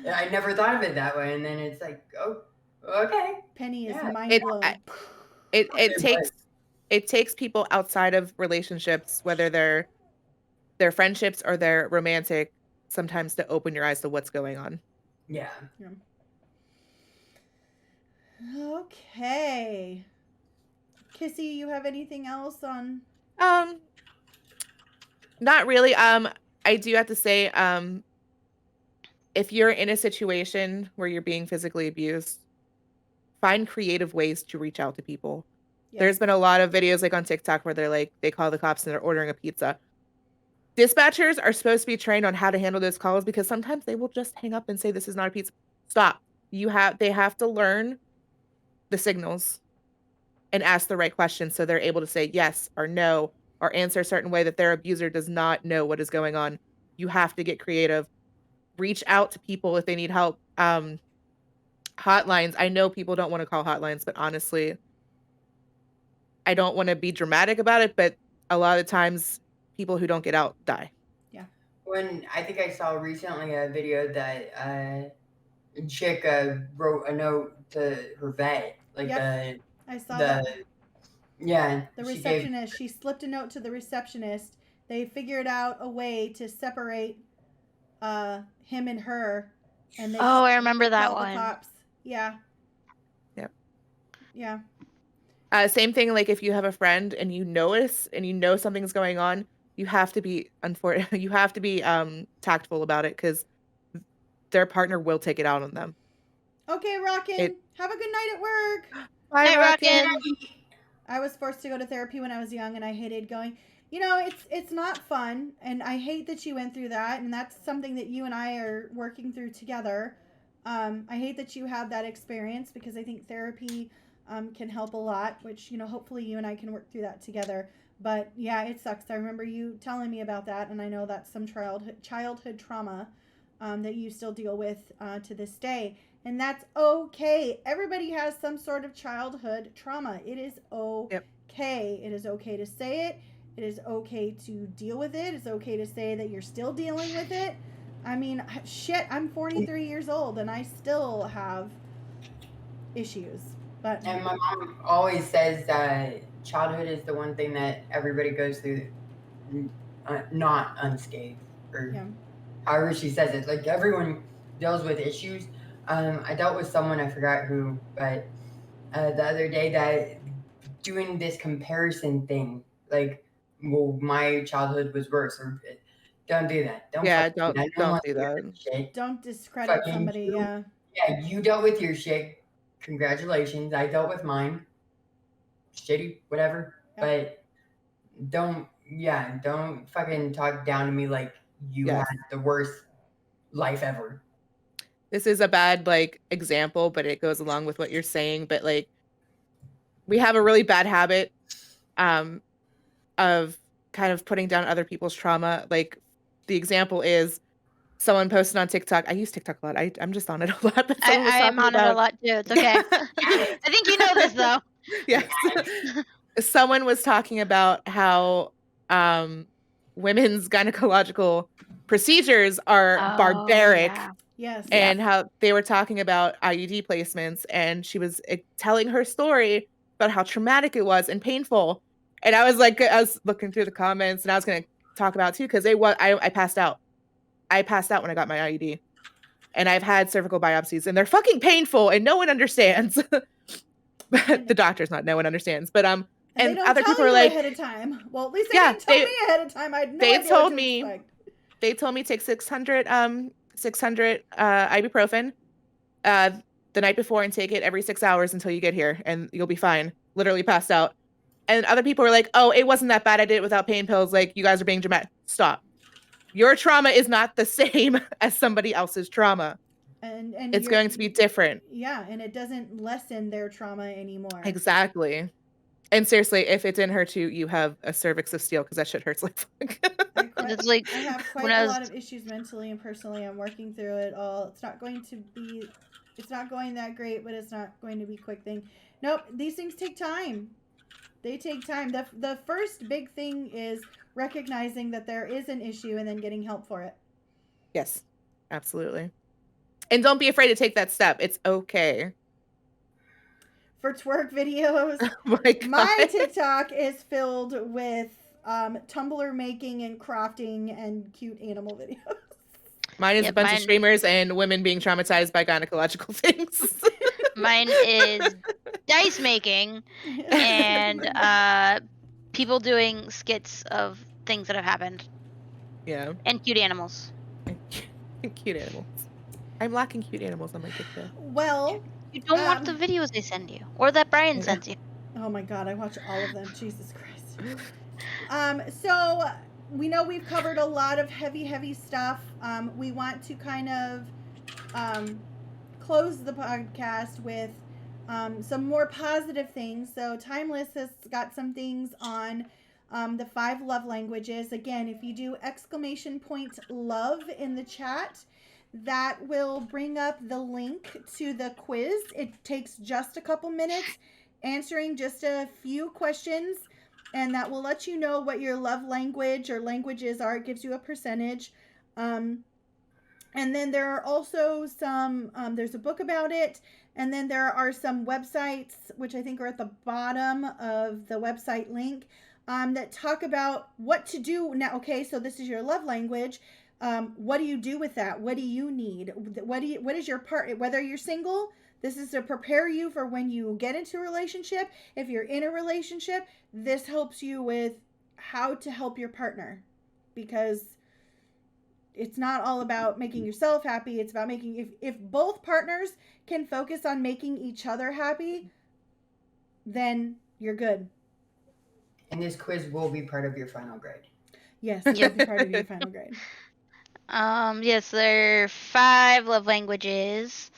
I never thought of it that way. And then it's like, oh, okay. Penny is mind blown. It takes people outside of relationships, whether they're friendships or they're romantic, sometimes to open your eyes to what's going on. Yeah. Okay. Kissy, you have anything else on? Not really. I do have to say, if you're in a situation where you're being physically abused, find creative ways to reach out to people. Yes. There's been a lot of videos like on TikTok where they call the cops and they're ordering a pizza. Dispatchers are supposed to be trained on how to handle those calls, because sometimes they will just hang up and say, this is not a pizza. Stop. They have to learn the signals and ask the right questions so they're able to say yes or no or answer a certain way that their abuser does not know what is going on. You have to get creative. Reach out to people if they need help. Hotlines. I know people don't want to call hotlines, but honestly, I don't want to be dramatic about it, but a lot of times people who don't get out die. When I think I saw recently a video that a chick wrote a note to her vet, like Yep. I saw the that. yeah, The she gave receptionist, she slipped a note to the receptionist. They figured out a way to separate him and her, and they Oh, I remember that called the one. cops. Yeah. Yep. Yeah. Same thing, like if you have a friend and you notice and you know something's going on, you have to be you have to be tactful about it because their partner will take it out on them. Okay, Rockin'. Have a good night at work. Bye, Night, Rockin'. Rockin'. I was forced to go to therapy when I was young, and I hated going. You know, it's not fun, and I hate that you went through that, and that's something that you and I are working through together. I hate that you had that experience because I think therapy can help a lot, which, you know, hopefully you and I can work through that together. But yeah, it sucks. I remember you telling me about that, and I know that's some childhood trauma that you still deal with to this day. And that's okay. Everybody has some sort of childhood trauma. It is okay. Yep. It is okay to say it. It is okay to deal with it. It's okay to say that you're still dealing with it. I mean, shit, I'm 43 years old and I still have issues. But and my mom always says that childhood is the one thing that everybody goes through not unscathed, or however she says it. Like, everyone deals with issues. I dealt with someone, I forgot who, but the other day, that doing this comparison thing, like, well, my childhood was worse, or don't do that. Don't do that. Shit. Don't discredit somebody. Yeah, you dealt with your shit. Congratulations. I dealt with mine. Shitty, whatever. Yep. But don't fucking talk down to me like you had the worst life ever. This is a bad example, but it goes along with what you're saying. But we have a really bad habit of kind of putting down other people's trauma. Like, the example is someone posted on TikTok. I use TikTok a lot. I'm just on it a lot. But I am on it a lot too. It's okay. I think you know this though. Yes. Someone was talking about how women's gynecological procedures are barbaric. Yeah. Yes. And how they were talking about IUD placements, and she was telling her story about how traumatic it was and painful. And I was looking through the comments, and I was going to talk about it too, because I passed out. I passed out when I got my IUD, and I've had cervical biopsies, and they're fucking painful, and no one understands. But the doctor's not. No one understands. But and other people are like, ahead of time. Well, at least they didn't tell me ahead of time. I had no idea what to expect. They told me take 600 ibuprofen the night before and take it every 6 hours until you get here, and you'll be fine. Literally passed out. And other people were like, oh, it wasn't that bad. I did it without pain pills. Like, you guys are being dramatic. Stop. Your trauma is not the same as somebody else's trauma. And it's going to be different. Yeah, and it doesn't lessen their trauma anymore. Exactly. And seriously, if it didn't hurt you, you have a cervix of steel, because that shit hurts like fuck. I have quite a lot of issues mentally and personally. I'm working through it all. It's not going that great, but it's not going to be a quick thing. Nope, these things take time. They take time. The first big thing is recognizing that there is an issue and then getting help for it. Yes, absolutely. And don't be afraid to take that step. It's okay. For twerk videos, oh my TikTok is filled with Tumblr making and crafting and cute animal videos. Mine is a bunch of streamers and women being traumatized by gynecological things. Mine is dice making and people doing skits of things that have happened. Yeah. And cute animals. Cute animals. I'm lacking cute animals on my TikTok. Well, you don't watch the videos they send you, or that Brian sends you. Oh my god, I watch all of them. Jesus Christ. So we know we've covered a lot of heavy stuff. We want to kind of close the podcast with some more positive things. So Timeless has got some things on the 5 love languages. Again, if you do !love in the chat, that will bring up the link to the quiz. It takes just a couple minutes, answering just a few questions, and that will let you know what your love language or languages are. It gives you a percentage. And then there are also some, there's a book about it. And then there are some websites, which I think are at the bottom of the website link, that talk about what to do. Now, okay, so this is your love language. What do you do with that? What do you need? What is your part? Whether you're single, this is to prepare you for when you get into a relationship. If you're in a relationship, this helps you with how to help your partner, because it's not all about making yourself happy. It's about making, if both partners can focus on making each other happy, then you're good. And this quiz will be part of your final grade. Yes, it'll be part of your final grade. Yes, there are 5 love languages.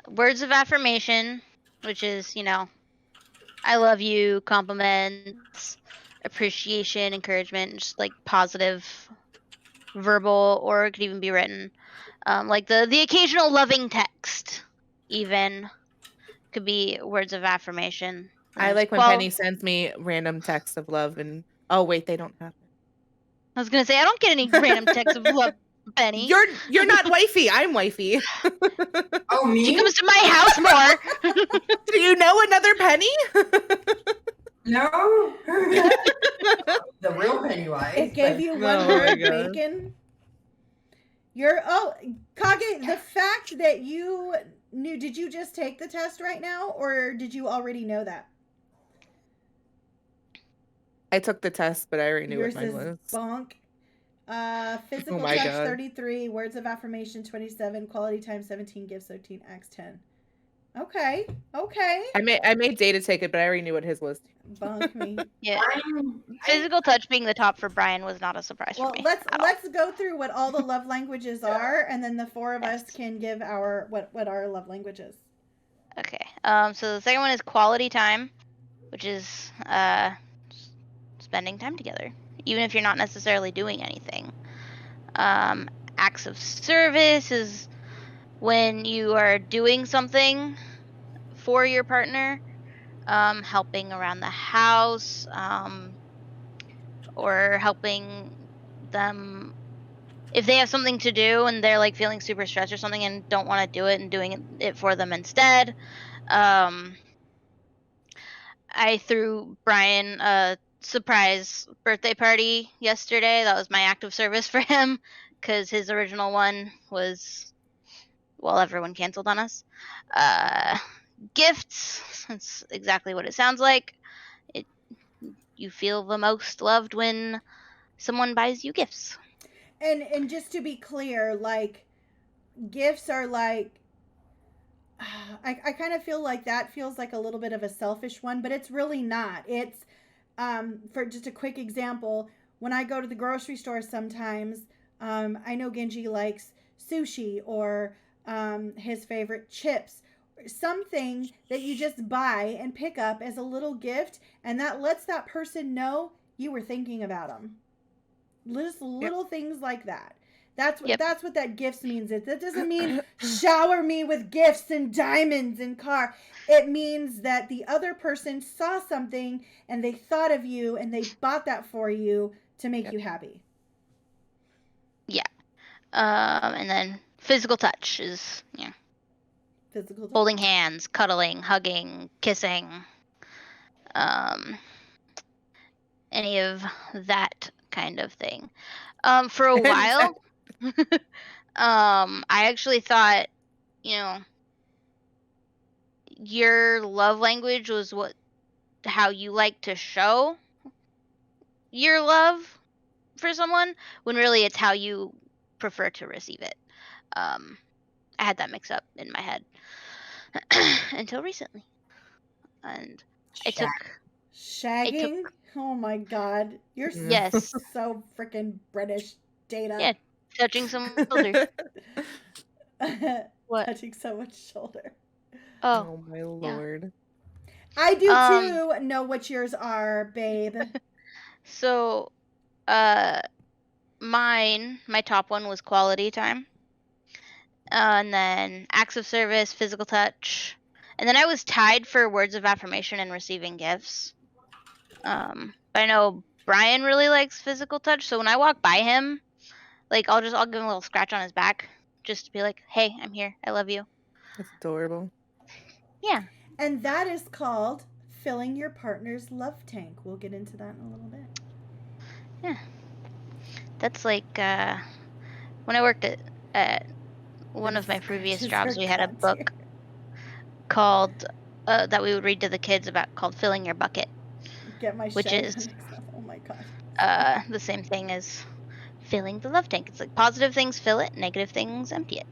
Words of affirmation, which is, I love you, compliments, appreciation, encouragement, just like positive verbal, or it could even be written. Like the occasional loving text, even could be words of affirmation. I like when Penny sends me random texts of love, and oh wait, they don't happen. I was gonna say I don't get any random texts of love, Penny. You're not wifey. I'm wifey. Oh, me? She comes to my house more. Do you know another Penny? No. The real Pennywise. It gave you one word, bacon. Kage, the fact that you knew, did you just take the test right now, or did you already know that? I took the test, but I already knew Yours what mine was. Bonk. Physical touch 33, words of affirmation 27, quality time 17, gifts 13, acts 10. Okay. I made Data take it, but I already knew what his was. Bonk me. Yeah. Physical touch being the top for Brian was not a surprise for me. Let's go through what all the love languages are, and then the 4 of us can give our what our love language is. Okay. So the second one is quality time, which is spending time together, even if you're not necessarily doing anything. Acts of service is when you are doing something for your partner, helping around the house, or helping them if they have something to do and they're like feeling super stressed or something and don't want to do it, and doing it for them instead. I threw Brian a surprise birthday party yesterday. That was my act of service for him, because his original one was, well, everyone canceled on us. Gifts, that's exactly what it sounds like. You feel the most loved when someone buys you gifts. And just to be clear, like, gifts are like, I kind of feel like that feels like a little bit of a selfish one, but it's really not. It's, for just a quick example, when I go to the grocery store sometimes, I know Genji likes sushi or his favorite chips, something that you just buy and pick up as a little gift, and that lets that person know you were thinking about them. Just little things like that. That's what that gifts means. That doesn't mean shower me with gifts and diamonds and car. It means that the other person saw something and they thought of you and they bought that for you to make you happy. Yeah. And then physical touch is physical touch. Holding hands, cuddling, hugging, kissing. Any of that kind of thing. For a while, I actually thought, your love language was how you like to show your love for someone, when really it's how you prefer to receive it. I had that mix up in my head until recently, and I took shagging. Oh my god, you're so freaking British, Data. Yeah, touching someone's shoulder. What? Touching someone's shoulder. Oh, Oh my lord. I do Um, too know what yours are, babe. so, my top one was quality time. And then acts of service, physical touch. And then I was tied for words of affirmation and receiving gifts. But I know Brian really likes physical touch, so when I walk by him, like I'll give him a little scratch on his back just to be like, "Hey, I'm here. I love you." That's adorable. Yeah. And that is called filling your partner's love tank. We'll get into that in a little bit. Yeah. That's like when I worked at one of my previous jobs, we had a book called that we would read to the kids about called Filling Your Bucket, Get my which shit is mixed up. Oh my god. the same thing as filling the love tank. It's like positive things fill it, negative things empty it.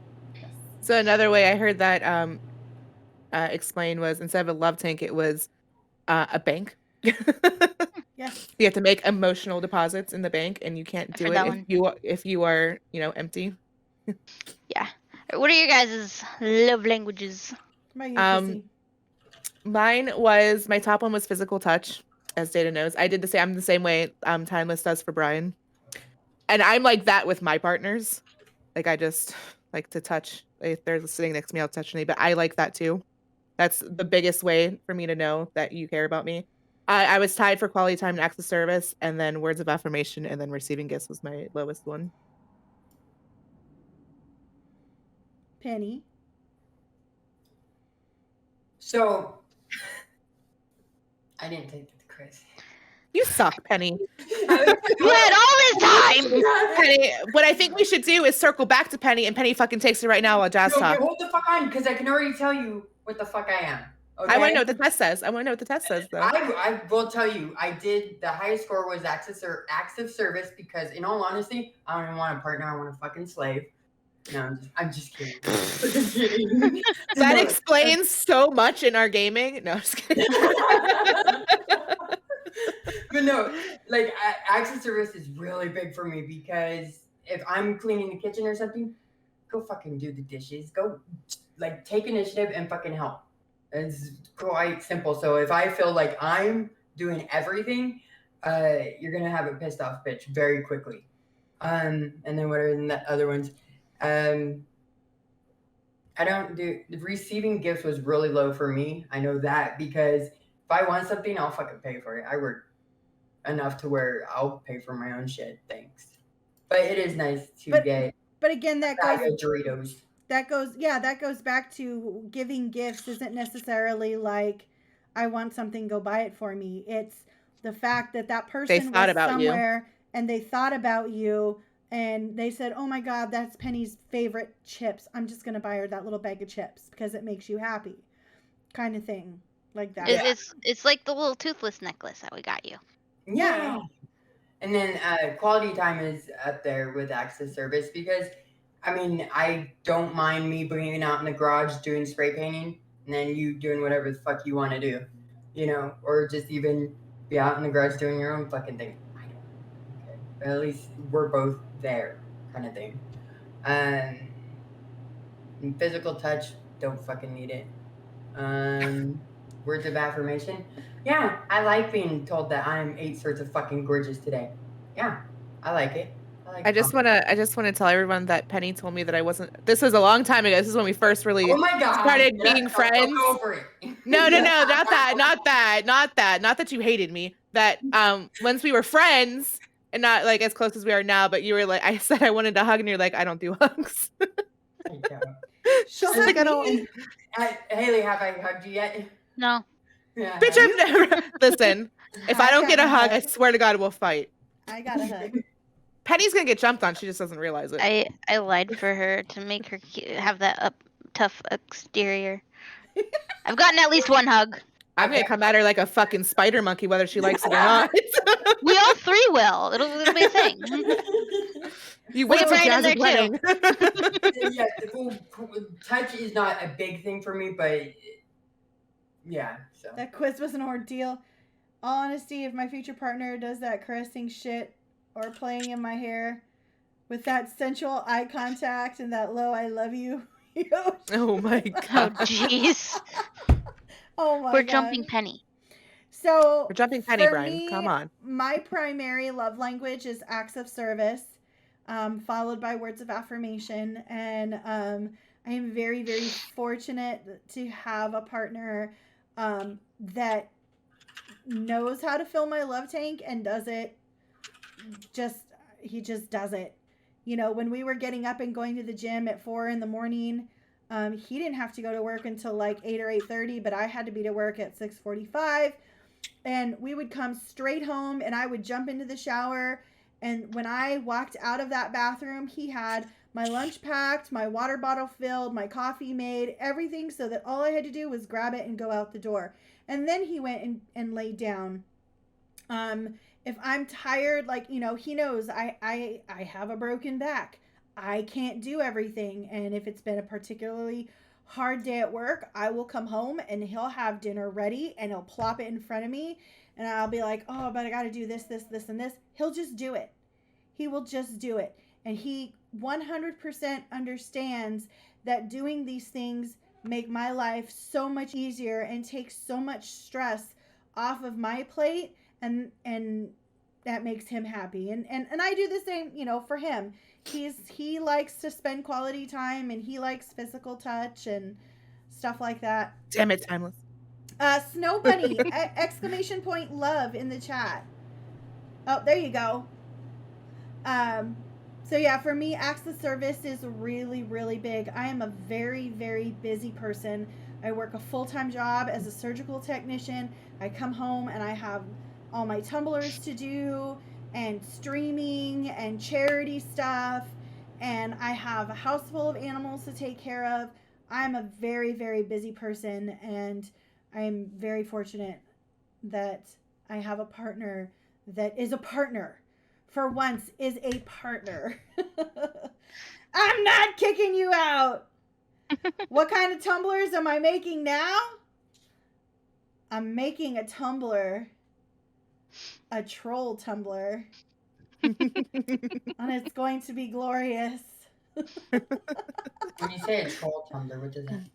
So another way I heard that explained was instead of a love tank, it was a bank. Yes. You have to make emotional deposits in the bank, and you can't do it if you are empty. Yeah. What are your guys' love languages? What about you, Kissy? Mine was my top one was physical touch, as Data knows. I did the same. I'm the same way. Timeless does for Brian, and I'm like that with my partners. Like I just like to touch. If they're sitting next to me, I'll touch me. But I like that too. That's the biggest way for me to know that you care about me. I was tied for quality time and acts of service, and then words of affirmation, and then receiving gifts was my lowest one. Penny. So, I didn't take it to Chris. You suck, Penny. You had all this time. Penny, what I think we should do is circle back to Penny, and Penny fucking takes it right now while Jazz No, talks. hold the fuck on, because I can already tell you what the fuck I am. Okay? I want to know what the test says. Though. I will tell you, I did, the highest score was acts of service, because in all honesty, I don't even want a partner, I want a fucking slave. No, I'm just kidding. I'm just kidding. That explains so much in our gaming. No, I'm just kidding. But no, like acts of service is really big for me, because if I'm cleaning the kitchen or something, go fucking do the dishes. Go, like, take initiative and fucking help. It's quite simple. So if I feel like I'm doing everything, you're gonna have a pissed off bitch very quickly. And then what are the other ones? I don't do receiving gifts was really low for me. I know that, because if I want something, I'll fucking pay for it. I work enough to where I'll pay for my own shit. Thanks. But it is nice to get. But again, that goes. Doritos. That goes back to giving gifts isn't necessarily like I want something, go buy it for me. It's the fact that person was somewhere and they thought about you and they said, "Oh my god, that's Penny's favorite chips. I'm just going to buy her that little bag of chips because it makes you happy." Kind of thing. Like that. It's like the little toothless necklace that we got you. Yeah. And then quality time is up there with acts of service, because I mean, I don't mind me being out in the garage doing spray painting and then you doing whatever the fuck you want to do, or just even be out in the garage doing your own fucking thing. I don't care. But at least we're both there, kind of thing. And physical touch, don't fucking need it. Words of affirmation. Yeah, I like being told that I'm 8 sorts of fucking gorgeous today. Yeah, I like it. I just want to tell everyone that Penny told me that I wasn't. This was a long time ago. This is when we first really started being friends. No, not that you hated me. That once we were friends and not like as close as we are now, but you were like, I said I wanted to hug, and you're like, I don't do hugs. She's like, I don't. Haley, have I hugged you yet? No. Yeah. Bitch, I've never. Listen, if I don't get a hug, I swear to God, we'll fight. I got a hug. Penny's gonna get jumped on. She just doesn't realize it. I lied for her to make her have that tough exterior. I've gotten at least one hug. I'm gonna come at her like a fucking spider monkey, whether she likes it or not. We all three will. It'll be a thing. You wait till Jazz is wedding. Yeah, touch is not a big thing for me, but yeah. So that quiz was an ordeal. All honesty, if my future partner does that caressing shit or playing in my hair with that sensual eye contact and that low "I love you," Oh my Oh, god. jeez. Oh my We're god. jumping Penny. So We're jumping Penny, for Brian. me, Come on. my primary love language is acts of service, followed by words of affirmation. And I am very, very fortunate to have a partner that knows how to fill my love tank and does it. He just does it. You know, when we were getting up and going to the gym at 4 a.m, he didn't have to go to work until like 8 or 8:30, but I had to be to work at 6:45. And we would come straight home and I would jump into the shower. And when I walked out of that bathroom, he had my lunch packed, my water bottle filled, my coffee made, everything, so that all I had to do was grab it and go out the door. And then he went and laid down. If I'm tired, like, you know, he knows I have a broken back. I can't do everything. And if it's been a particularly hard day at work, I will come home and he'll have dinner ready and he'll plop it in front of me. And I'll be like, oh, but I got to do this, this, this, and this. He'll just do it. He will just do it. And he 100% understands that doing these things make my life so much easier and take so much stress off of my plate. And that makes him happy. And I do the same, you know, for him. He likes to spend quality time and he likes physical touch and stuff like that. Damn it, Timeless. Snow Bunny, exclamation point love in the chat. Oh, there you go. So yeah, for me, acts of service is really, really big. I am a very, very busy person. I work a full-time job as a surgical technician. I come home and I have all my Tumblrs to do and streaming and charity stuff. And I have a house full of animals to take care of. I'm a very, very busy person, and I'm very fortunate that I have a partner that is a partner. For once, is a partner. I'm not kicking you out. What kind of tumblers am I making now? I'm making a Tumblr. A troll Tumblr. And it's going to be glorious. When you say a troll Tumblr, what does that mean?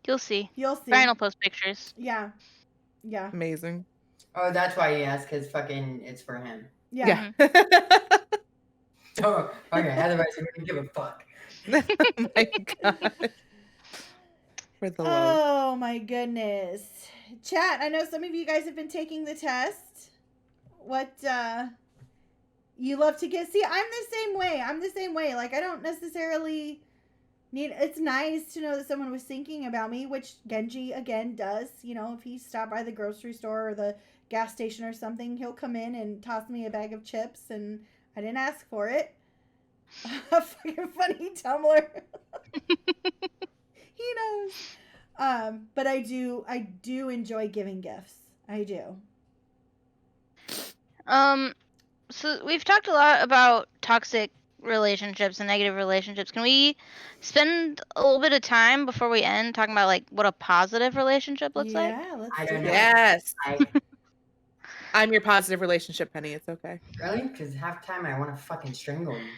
You'll see. You'll see. Brian will post pictures. Yeah. Yeah. Amazing. Oh, that's why he asked, because fucking it's for him. Yeah. Oh, okay. Otherwise, he wouldn't give a fuck. Oh my god. For the love. Oh my goodness. Chat, I know some of you guys have been taking the test. What you love to get. See, I'm the same way. Like, I don't necessarily need, it's nice to know that someone was thinking about me, which Genji again does. You know, if he stopped by the grocery store or the gas station or something, he'll come in and toss me a bag of chips, and I didn't ask for it. A fucking funny Tumblr. He knows. But I do enjoy giving gifts. I do. So we've talked a lot about toxic relationships and negative relationships. Can we spend a little bit of time before we end talking about like what a positive relationship looks like? Yeah, let's I do don't it. know. Yes. I'm your positive relationship, Penny. It's okay. Really? Because half time I want to fucking strangle you.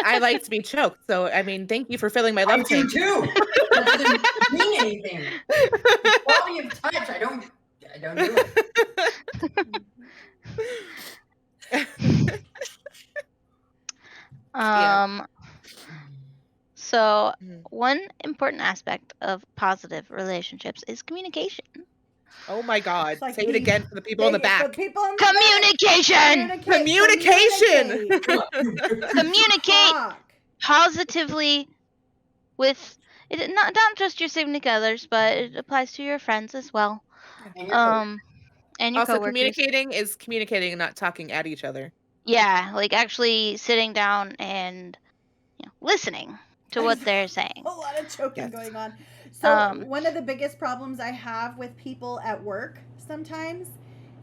I like to be choked. So, I mean, thank you for filling my I love do tank. too. That doesn't mean anything. Quality of touch. I don't do it. So one important aspect of positive relationships is communication. Oh my god. It's like Say it the- again for the people in the back. For people in the back. Communication! Communication! Communicate Talk. positively with it, not just your significant others, but it applies to your friends as well. And you're And your Also, coworkers. communicating is communicating and not talking at each other. Yeah, like actually sitting down and listening to what they're saying. A lot of choking Yes. going on. So Um, one of the biggest problems I have with people at work sometimes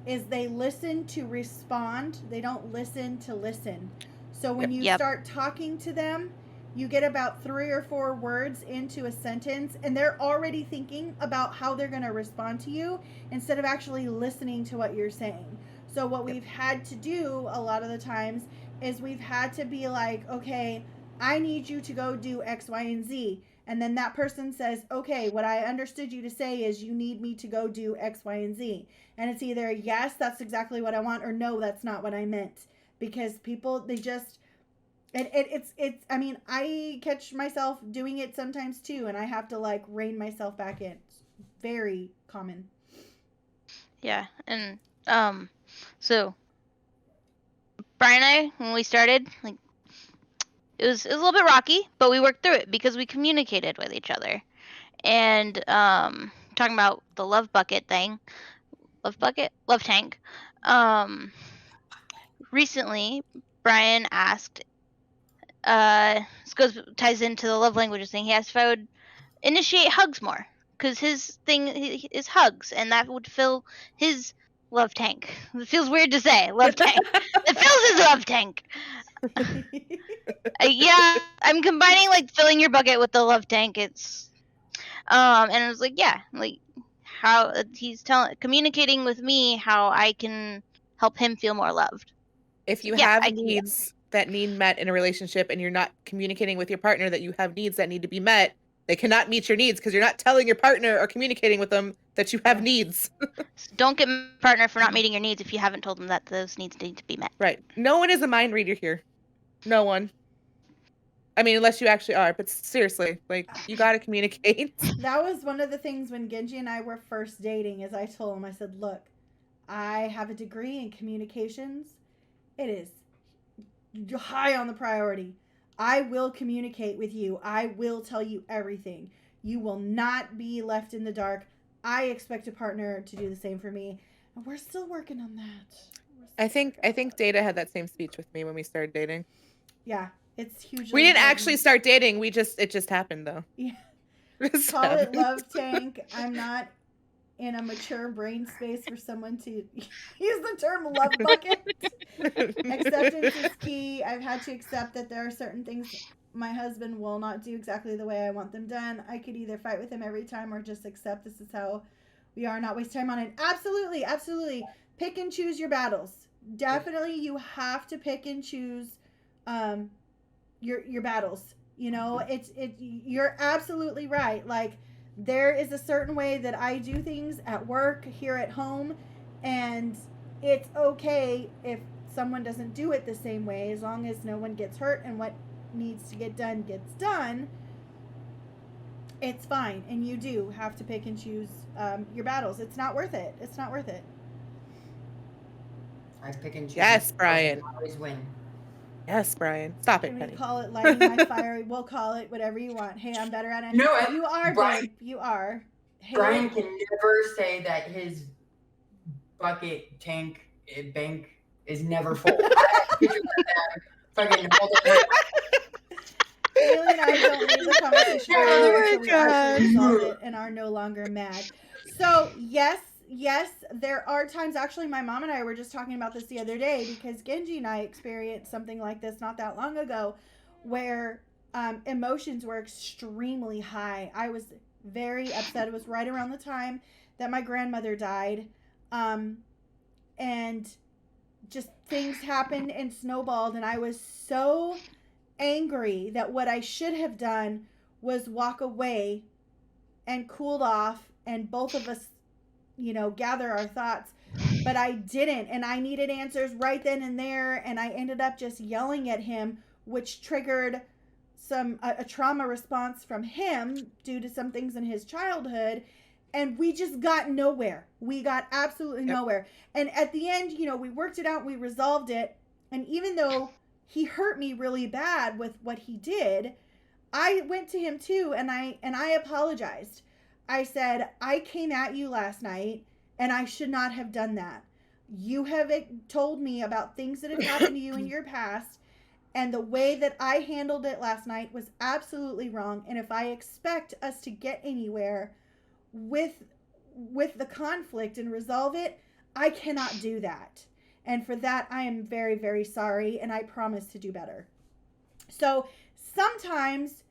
is they listen to respond. They don't listen to listen. So when you Yep. start talking to them, you get about 3 or 4 words into a sentence and they're already thinking about how they're going to respond to you instead of actually listening to what you're saying. So what we've had to do a lot of the times is we've had to be like, okay, I need you to go do X, Y, and Z. And then that person says, okay, what I understood you to say is you need me to go do X, Y, and Z. And it's either, yes, that's exactly what I want, or no, that's not what I meant. Because people, they just, it's, I mean, I catch myself doing it sometimes too, and I have to like rein myself back in. It's very common. Yeah, and so Brian and I, when we started, like, it was a little bit rocky, but we worked through it because we communicated with each other. And talking about the love bucket thing, love tank. Recently, Brian asked, this ties into the love languages thing. He asked if I would initiate hugs more, because his thing is hugs, and that would fill his love tank. It feels weird to say, love tank. It fills his love tank. Yeah, I'm combining like filling your bucket with the love tank. It's and I was like, yeah, like how he's communicating with me how I can help him feel more loved. If you Yeah, have I can do that. needs that need met in a relationship and you're not communicating with your partner that you have needs that need to be met, they cannot meet your needs because you're not telling your partner or communicating with them that you have needs. Don't get mad at your partner for not meeting your needs if you haven't told them that those needs need to be met. Right. No one is a mind reader here. No one. I mean, unless you actually are, but seriously, like, you got to communicate. That was one of the things when Genji and I were first dating, as I told him, I said, look, I have a degree in communications. It is high on the priority. I will communicate with you. I will tell you everything. You will not be left in the dark. I expect a partner to do the same for me. And we're still working on that. I think Data had that same speech with me when we started dating. Yeah, it's hugely We didn't important. actually start dating. It just happened though. Yeah. It just Call it happened. love tank. I'm not in a mature brain space for someone to use the term love bucket. Acceptance is key. I've had to accept that there are certain things my husband will not do exactly the way I want them done. I could either fight with him every time or just accept this is how we are, not waste time on it. Absolutely, absolutely. Pick and choose your battles. Definitely, you have to pick and choose your battles. You know, you're absolutely right. Like, there is a certain way that I do things at work, here at home, and it's okay if someone doesn't do it the same way, as long as no one gets hurt and what needs to get done gets done. It's fine, and you do have to pick and choose your battles. It's not worth it. It's not worth it. I pick and choose. Yes, Brian. I always win. Yes, Brian. Stop it, Can we Penny. call it lighting my fire? We'll call it whatever you want. Hey, I'm better at it. No, You are, Brian, babe. You are. Hey, Brian can never say that his bucket tank bank is never full. Fucking hold it. Haley and I don't leave the conversation Oh earlier my until we actually God. resolve it and are no longer mad. So yes, there are times. Actually, my mom and I were just talking about this the other day because Genji and I experienced something like this not that long ago, where emotions were extremely high. I was very upset. It was right around the time that my grandmother died, and just things happened and snowballed, and I was so angry that what I should have done was walk away and cooled off and both of us, you know, gather our thoughts. But I didn't, and I needed answers right then and there, and I ended up just yelling at him, which triggered a trauma response from him due to some things in his childhood, and we just got nowhere. We got absolutely nowhere. And at the end, you know, we worked it out, we resolved it, and even though he hurt me really bad with what he did, I went to him too, and I apologized. I said, I came at you last night, and I should not have done that. You have told me about things that have happened to you in your past, and the way that I handled it last night was absolutely wrong. And if I expect us to get anywhere with the conflict and resolve it, I cannot do that. And for that, I am very, very sorry, and I promise to do better. So sometimes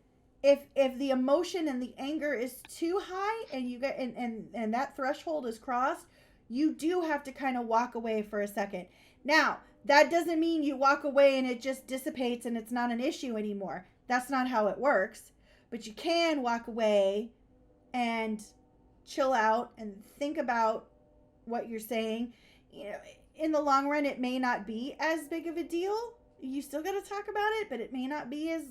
if the emotion and the anger is too high and you get and that threshold is crossed, you do have to kind of walk away for a second. Now, that doesn't mean you walk away and it just dissipates and it's not an issue anymore. That's not how it works. but you can walk away and chill out and think about what you're saying. You know, in the long run, it may not be as big of a deal. You still got to talk about it, but it may not be as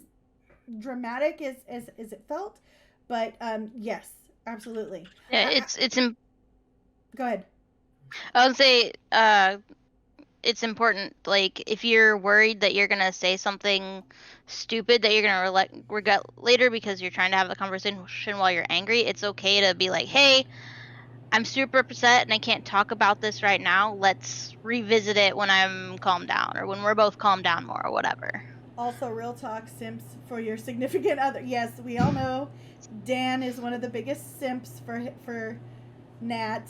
dramatic as it felt. But yes, absolutely. Yeah, Go ahead. I would say it's important, like, if you're worried that you're gonna say something stupid that you're gonna regret later because you're trying to have a conversation while you're angry, it's okay to be like, hey, I'm super upset and I can't talk about this right now. Let's revisit it when I'm calmed down, or when we're both calmed down more, or whatever. Also, real talk, simps for your significant other. Yes, we all know Dan is one of the biggest simps for Nat.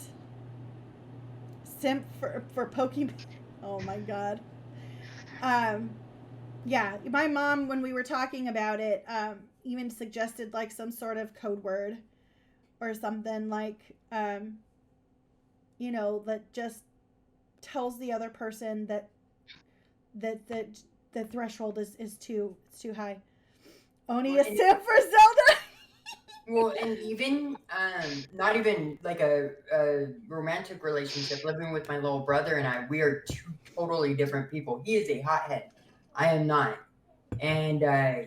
Simp for Pokemon. Oh my god. Yeah, my mom, when we were talking about it, even suggested like some sort of code word or something, like, you know, that just tells the other person that the threshold is too high. Only a simp for Zelda. Well, and even not even like a romantic relationship, living with my little brother and I, we are two totally different people. He is a hothead. I am not. And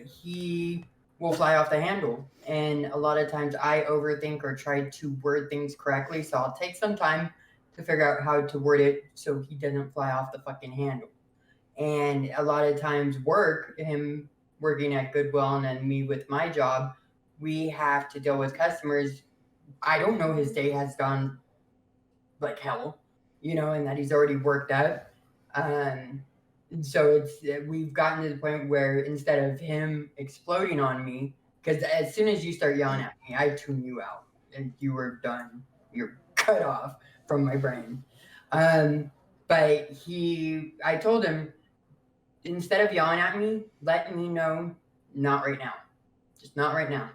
he will fly off the handle. And a lot of times I overthink or try to word things correctly. So I'll take some time to figure out how to word it so he doesn't fly off the fucking handle. And a lot of times him working at Goodwill and then me with my job, we have to deal with customers. I don't know his day has gone like hell, you know, and that he's already worked up. So we've gotten to the point where instead of him exploding on me, because as soon as you start yelling at me, I tune you out and you were done. You're cut off from my brain. But I told him, instead of yelling at me, let me know, not right now. Just not right now.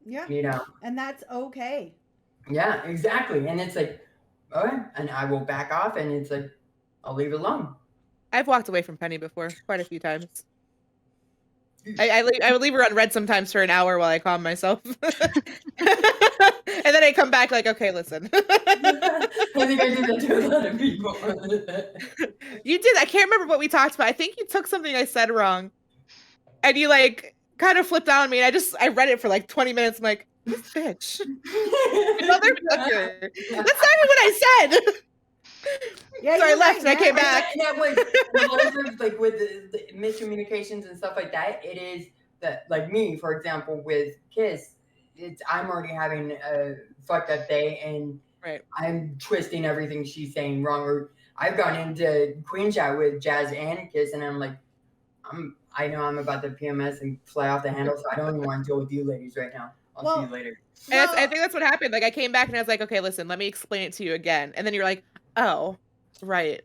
Yeah. You know? And that's okay. Yeah, exactly. And it's like, okay. And I will back off and it's like, I'll leave it alone. I've walked away from Penny before, quite a few times. I would leave her unread sometimes for an hour while I calm myself. And then I come back like, okay, listen. I think I did that to a lot of people. You did. I can't remember what we talked about. I think you took something I said wrong. And you like kind of flipped out on me. And I read it for like 20 minutes. I'm like, this bitch. Motherfucker. That's not even what I said. Yeah, so I left and I came back. That was a lot of times, like with the miscommunications and stuff like that. It is that, like me, for example, with Kiss, I'm already having a fucked up day and I'm twisting everything she's saying wrong. Or I've gone into Queen Chat with Jazz and Kiss, and I'm like, I know I'm about to PMS and fly off the handle, so I don't even want to deal with you ladies right now. I'll see you later. And I think that's what happened. Like I came back and I was like, okay, listen, let me explain it to you again. And then you're like, oh, right.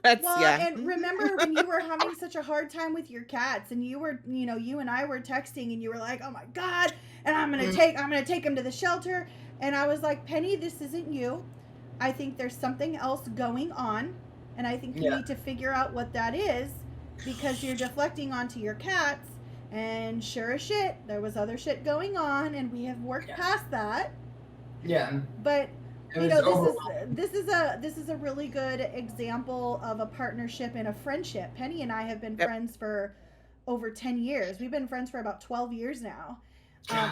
And remember when you were having such a hard time with your cats and you and I were texting and you were like, oh my God, and I'm going to take them to the shelter. And I was like, Penny, this isn't you. I think there's something else going on. And I think you need to figure out what that is, because you're deflecting onto your cats. And sure as shit, there was other shit going on, and we have worked past that. Yeah. But this is a really good example of a partnership and a friendship. Penny and I have been friends for over 10 years. We've been friends for about 12 years now.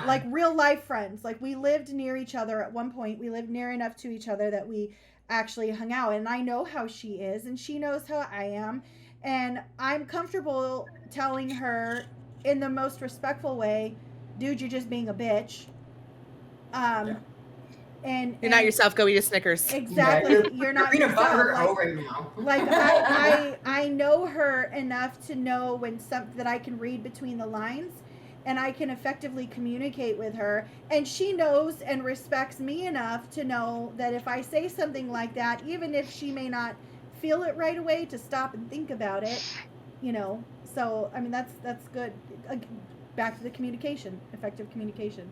Like real life friends. Like we lived near each other at one point. We lived near enough to each other that we actually hung out. And I know how she is, and she knows how I am. And I'm comfortable telling her in the most respectful way, dude, you're just being a bitch. And you're not yourself. Go eat a Snickers. Exactly. Yeah, you're not yourself. Her like, right now. Like I know her enough to know that I can read between the lines, and I can effectively communicate with her. And she knows and respects me enough to know that if I say something like that, even if she may not feel it right away, to stop and think about it, you know. So I mean that's good. Back to the communication, effective communication.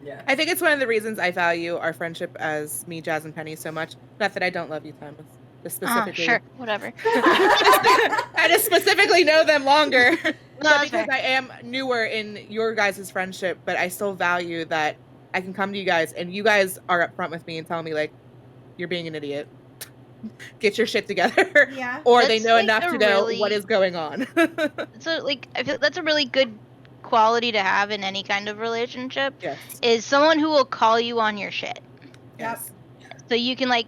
Yeah. I think it's one of the reasons I value our friendship as me, Jazz, and Penny so much. Not that I don't love you, Thomas. Just specifically. Sure, whatever. I just specifically know them longer. No, But that's because fair. I am newer in your guys' friendship, but I still value that I can come to you guys and you guys are upfront with me and tell me like, you're being an idiot. Get your shit together. Yeah. Or they That's, know like, enough a to know what really- is going on. So, like, I feel that's a really good quality to have in any kind of relationship. Yes. Is someone who will call you on your shit. Yes. So you can, like,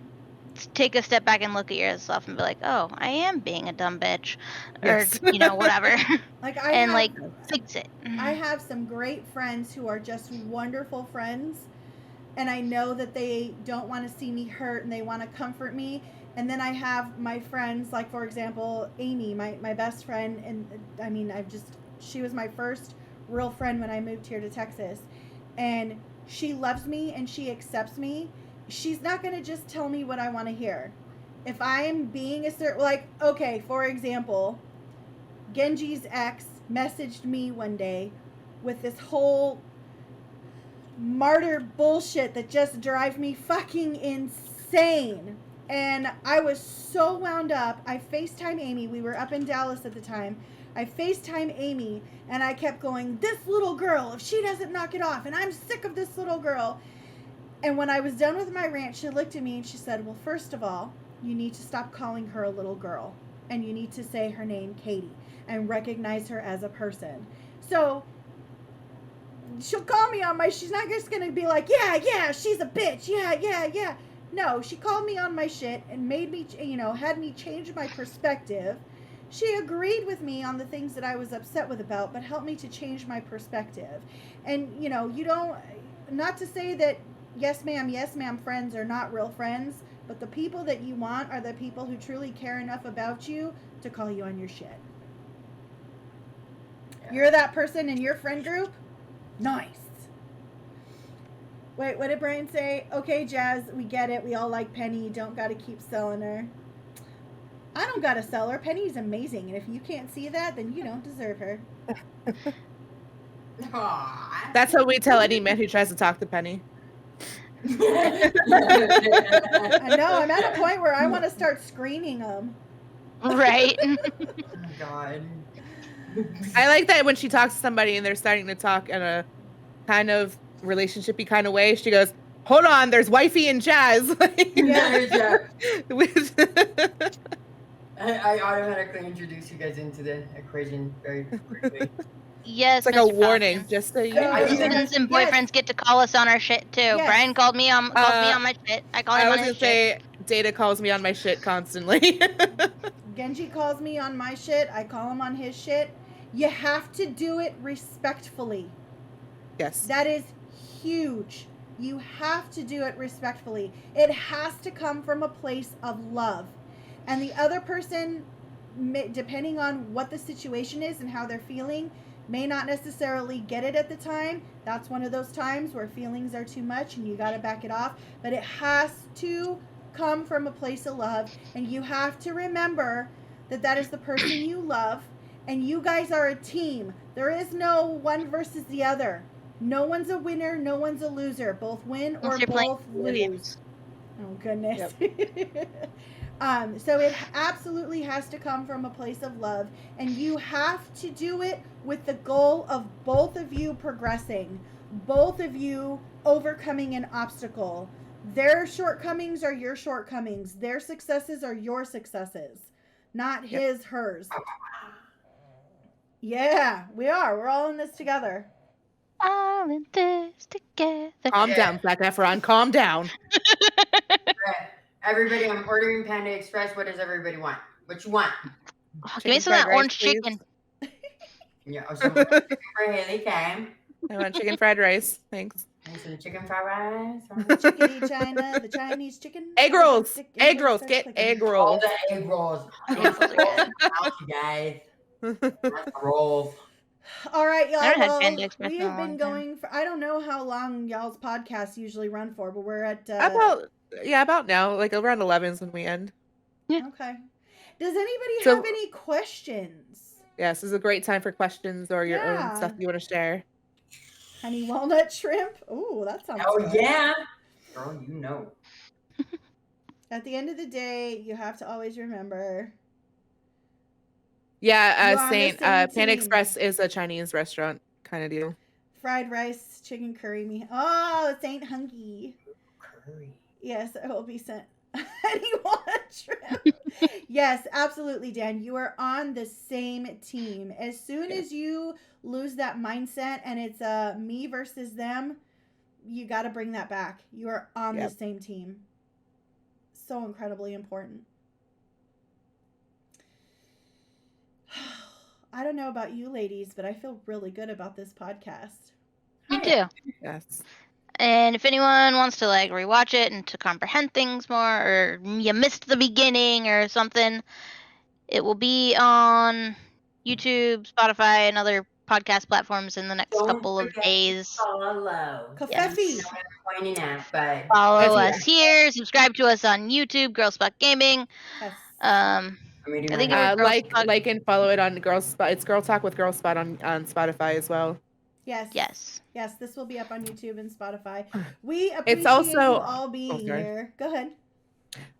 take a step back and look at yourself and be like, oh, I am being a dumb bitch. Yes. Or, you know, whatever. Like and, like, fix it. I have some great friends who are just wonderful friends, and I know that they don't want to see me hurt and they want to comfort me. And then I have my friends, like, for example, Amy, my best friend, and I mean, she was my first real friend when I moved here to Texas, and she loves me and she accepts me. She's not going to just tell me what I want to hear. If I am being a certain, like, okay, for example, Genji's ex messaged me one day with this whole martyr bullshit that just drives me fucking insane. And I was so wound up. I FaceTime Amy. We were up in Dallas at the time. I FaceTime Amy and I kept going, this little girl, if she doesn't knock it off, and I'm sick of this little girl. And when I was done with my rant, she looked at me and she said, well, first of all, you need to stop calling her a little girl. And you need to say her name, Katie, and recognize her as a person. So she'll call me on my, she's not just going to be like, yeah, she's a bitch. Yeah. No, she called me on my shit and made me, had me change my perspective. She agreed with me on the things that I was upset with about, but helped me to change my perspective. And, you don't, not to say that yes ma'am friends are not real friends, but the people that you want are the people who truly care enough about you to call you on your shit. You're that person in your friend group? Nice. Wait, what did Brian say? Okay, Jazz, we get it. We all like Penny. You don't got to keep selling her. I don't got to sell her. Penny's amazing. And if you can't see that, then you don't deserve her. Aww. That's what we tell any man who tries to talk to Penny. I know. I'm at a point where I want to start screening them. Right. Oh God. I like that when she talks to somebody and they're starting to talk in a kind of relationshipy kind of way, she goes, hold on, there's wifey and Jazz. Yeah. I automatically introduce you guys into the equation very quickly. Yes, It's like a Mr. warning, Proctor. just so you Yeah. know. Husbands and Yes. boyfriends get to call us on our shit too. Yes. Brian called me on my shit. I call him I on was his gonna say, Data calls me on my shit constantly. Genji calls me on my shit. I call him on his shit. You have to do it respectfully. Yes. That is huge. You have to do it respectfully. It has to come from a place of love. And the other person, depending on what the situation is and how they're feeling, may not necessarily get it at the time. That's one of those times where feelings are too much and you got to back it off. But it has to come from a place of love. And you have to remember that that is the person you love. And you guys are a team. There is no one versus the other. No one's a winner. No one's a loser. Both win or Unless you're playing both lose. Williams. Oh, goodness. So it absolutely has to come from a place of love. And you have to do it with the goal of both of you progressing. Both of you overcoming an obstacle. Their shortcomings are your shortcomings. Their successes are your successes. Not his, hers. Yeah, we are. We're all in this together. All in this together. Calm down, Zac Efron. Calm down. Right. Everybody, I'm ordering Panda Express. What does everybody want? What you want? Oh, give me some of that orange chicken. Yeah, some chicken for Haley came. I want chicken fried rice. Thanks. And some chicken fried rice. Chickadee China, the Chinese chicken. Egg rolls. Chicken Egg rolls. starts Get clicking. egg All rolls. the egg rolls. Oh, those are good. Out, you guys. That's the rolls. All right, y'all. I haven't had Well, Panda Express we in a have been long time. going for, I don't know how long y'all's podcasts usually run for, but we're at About now. Like around 11 is when we end. okay. Does anybody So- have any questions? Yes, this is a great time for questions or your Yeah. own stuff you want to share. Honey walnut shrimp? Ooh, that sounds Oh, good. yeah. Girl, you know. At the end of the day, you have to always remember Yeah, You're on the Saint, same Pan team. Express is a Chinese restaurant kind of deal. Fried rice, chicken curry me. Oh, it's ain't hungry. Curry. Yes, I will be sent. Anyone trip? Yes, absolutely, Dan. You are on the same team. As soon as you lose that mindset and it's me versus them, you got to bring that back. You are on the same team. So incredibly important. I don't know about you ladies, but I feel really good about this podcast. Me too. Yes. And if anyone wants to like rewatch it and to comprehend things more, or you missed the beginning or something, it will be on YouTube, Spotify, and other podcast platforms in the next couple of days. Follow. Kafefi. Yes. I'm pointing out, but Follow us here. Subscribe to us on YouTube, Girl Spot Gaming. Yes. I think it's like and follow it on Girl Spot. It's Girl Talk with Girl Spot on Spotify as well. Yes. Yes. Yes, this will be up on YouTube and Spotify. We appreciate It's also you all being here. Go ahead.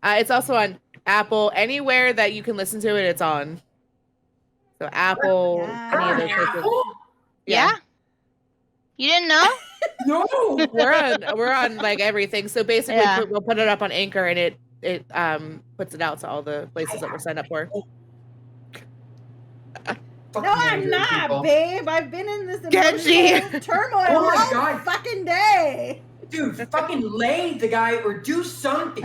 It's also on Apple. Anywhere that you can listen to it, it's on. So Apple, any of those places. Yeah. You didn't know? No. We're on like everything. So basically, we'll put it up on Anchor, and it puts it out to all the places that we're signed up for. No, I'm not, people. Babe. I've been in this emotional turmoil all fucking day. Dude, fucking lay the guy or do something.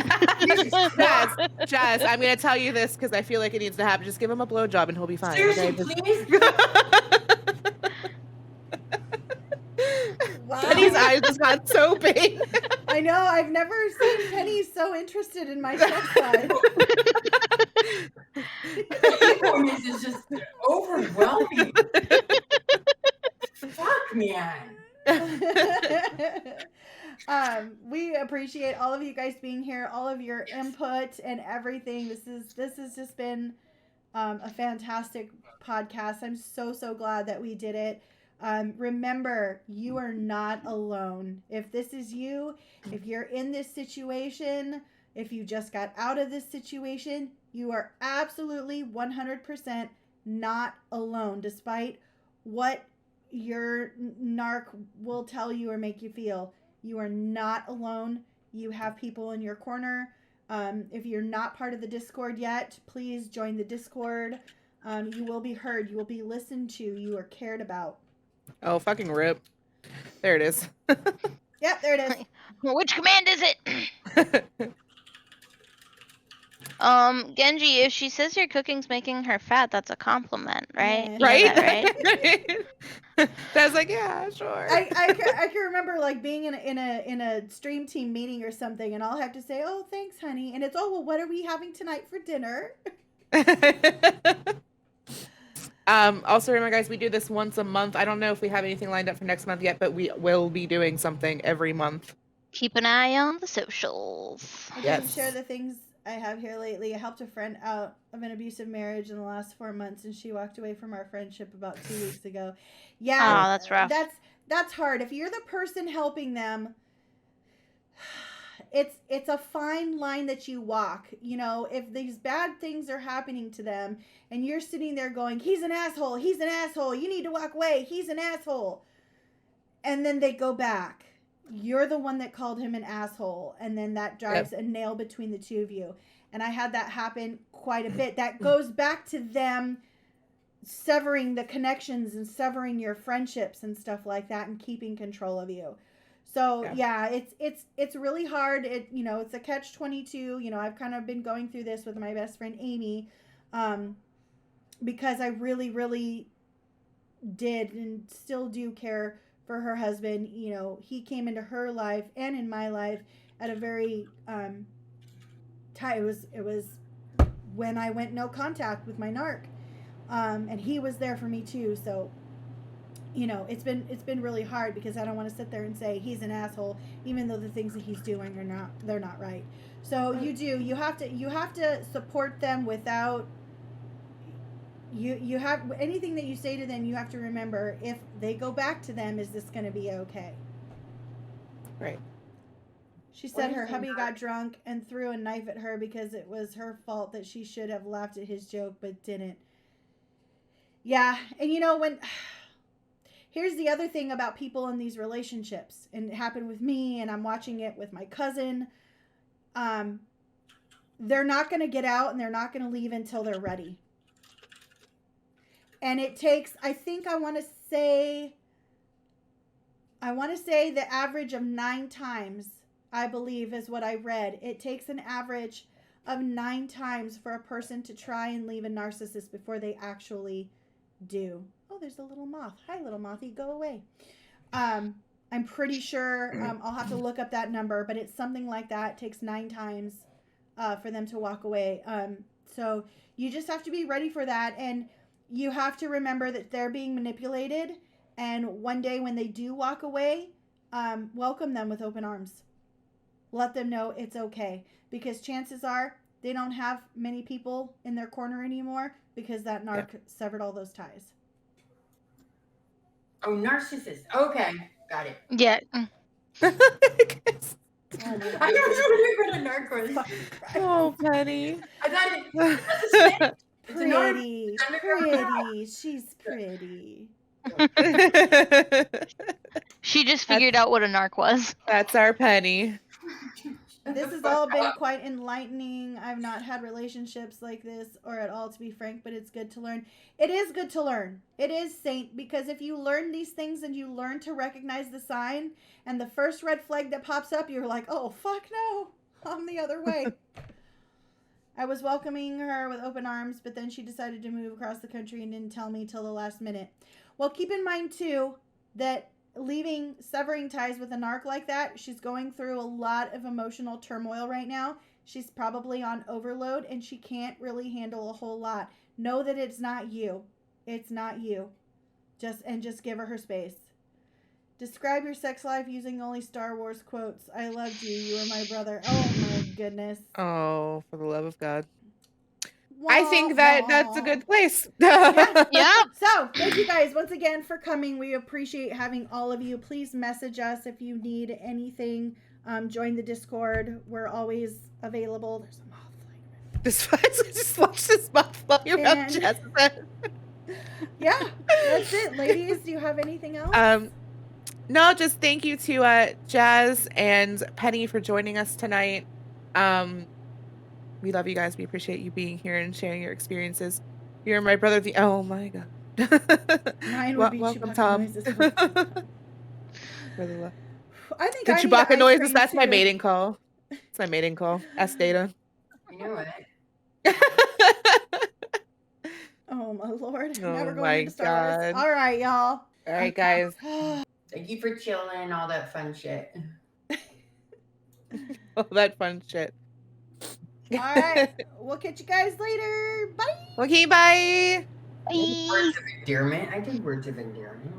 Jazz, I'm gonna tell you this because I feel like it needs to happen. Just give him a blowjob and he'll be fine. Seriously, okay? please. Wow. Penny's eyes just got so big. I know. I've never seen Penny so interested in my sex life. This is just overwhelming. Fuck, man. We appreciate all of you guys being here, all of your input and everything. This has just been a fantastic podcast. I'm so glad that we did it. Remember, you are not alone. If this is you, if you're in this situation, if you just got out of this situation, you are absolutely 100% not alone, despite what your narc will tell you or make you feel. You are not alone. You have people in your corner. If you're not part of the Discord yet, please join the Discord. You will be heard. You will be listened to. You are cared about. Oh, fucking rip. There it is. Yep, there it is. Which command is it? Genji, if she says your cooking's making her fat, that's a compliment, right? Yeah. Right? Right? I was like, yeah, sure. I can remember like being in a stream team meeting or something, and I'll have to say, "Oh, thanks, honey," and it's, "Oh, well, what are we having tonight for dinner?" Also remember, guys, we do this once a month. I don't know if we have anything lined up for next month yet, but we will be doing something every month. Keep an eye on the socials. I can share the things I have here lately. I helped a friend out of an abusive marriage in the last 4 months, and she walked away from our friendship about 2 weeks ago. Yeah, oh, that's rough. That's hard. If you're the person helping them, it's a fine line that you walk. You know, if these bad things are happening to them, and you're sitting there going, "He's an asshole. He's an asshole. You need to walk away. He's an asshole," and then they go back. You're the one that called him an asshole, and then that drives a nail between the two of you. And I had that happen quite a bit. That goes back to them severing the connections and severing your friendships and stuff like that, and keeping control of you. So yeah, it's really hard. It's a catch-22. I've kind of been going through this with my best friend Amy, because I really, really did and still do care for her husband. He came into her life and in my life at a very time. It was when I went no contact with my narc, and he was there for me too. So it's been really hard, because I don't want to sit there and say he's an asshole, even though the things that he's doing they're not right. So you have to support them without. You have anything that you say to them, you have to remember, if they go back to them, is this going to be okay? Right. She said her hubby got drunk and threw a knife at her because it was her fault, that she should have laughed at his joke but didn't. Yeah, and here's the other thing about people in these relationships, and it happened with me, and I'm watching it with my cousin. They're not going to get out, and they're not going to leave until they're ready. And it takes, I want to say the average of 9 times, I believe is what I read. It takes an average of 9 times for a person to try and leave a narcissist before they actually do. Oh, there's a little moth. Hi, little mothy, go away. I'm pretty sure, I'll have to look up that number, but it's something like that. It takes 9 times for them to walk away. So you just have to be ready for that, and you have to remember that they're being manipulated, and one day when they do walk away, welcome them with open arms. Let them know it's okay, because chances are they don't have many people in their corner anymore because that narc severed all those ties. Oh, narcissist. Okay, got it. Yeah. I don't know what a narc was. Oh, Penny. I thought it. Pretty. She's pretty. She just figured out what a narc was. That's our Penny. This has all been quite enlightening. I've not had relationships like this or at all, to be frank, but it's good to learn. It is good to learn. It is, Saint, because if you learn these things and you learn to recognize the sign, and the first red flag that pops up, you're like, oh, fuck no, I'm the other way. I was welcoming her with open arms, but then she decided to move across the country and didn't tell me till the last minute. Well, keep in mind, too, that severing ties with a narc like that, she's going through a lot of emotional turmoil right now. She's probably on overload, and she can't really handle a whole lot. Know that it's not you. It's not you. Just give her space. Describe your sex life using only Star Wars quotes. I loved you. You were my brother. Oh my goodness. Oh, for the love of God. Wah, I think that's a good place. Yeah. So, thank you guys once again for coming. We appreciate having all of you. Please message us if you need anything. Join the Discord. We're always available. There's a moth flying. Just watch this moth fly around Jazmmine. Yeah, that's it. Ladies, do you have anything else? No, just thank you to Jazz and Penny for joining us tonight. We love you guys. We appreciate you being here and sharing your experiences. You're my brother. Oh my God. Mine would be welcome, Chewbacca Tom. noises. I think the I Chewbacca need noises. ice That's cream my too. mating call. That's my mating call. Ask Data. You know what? Oh my Lord. Oh Never my going into Star Wars. God. All right, y'all. All right, guys. Thank you for chilling, all that fun shit. All that fun shit. All right. We'll catch you guys later. Bye. Okay, bye. Words of endearment. I did words of endearment.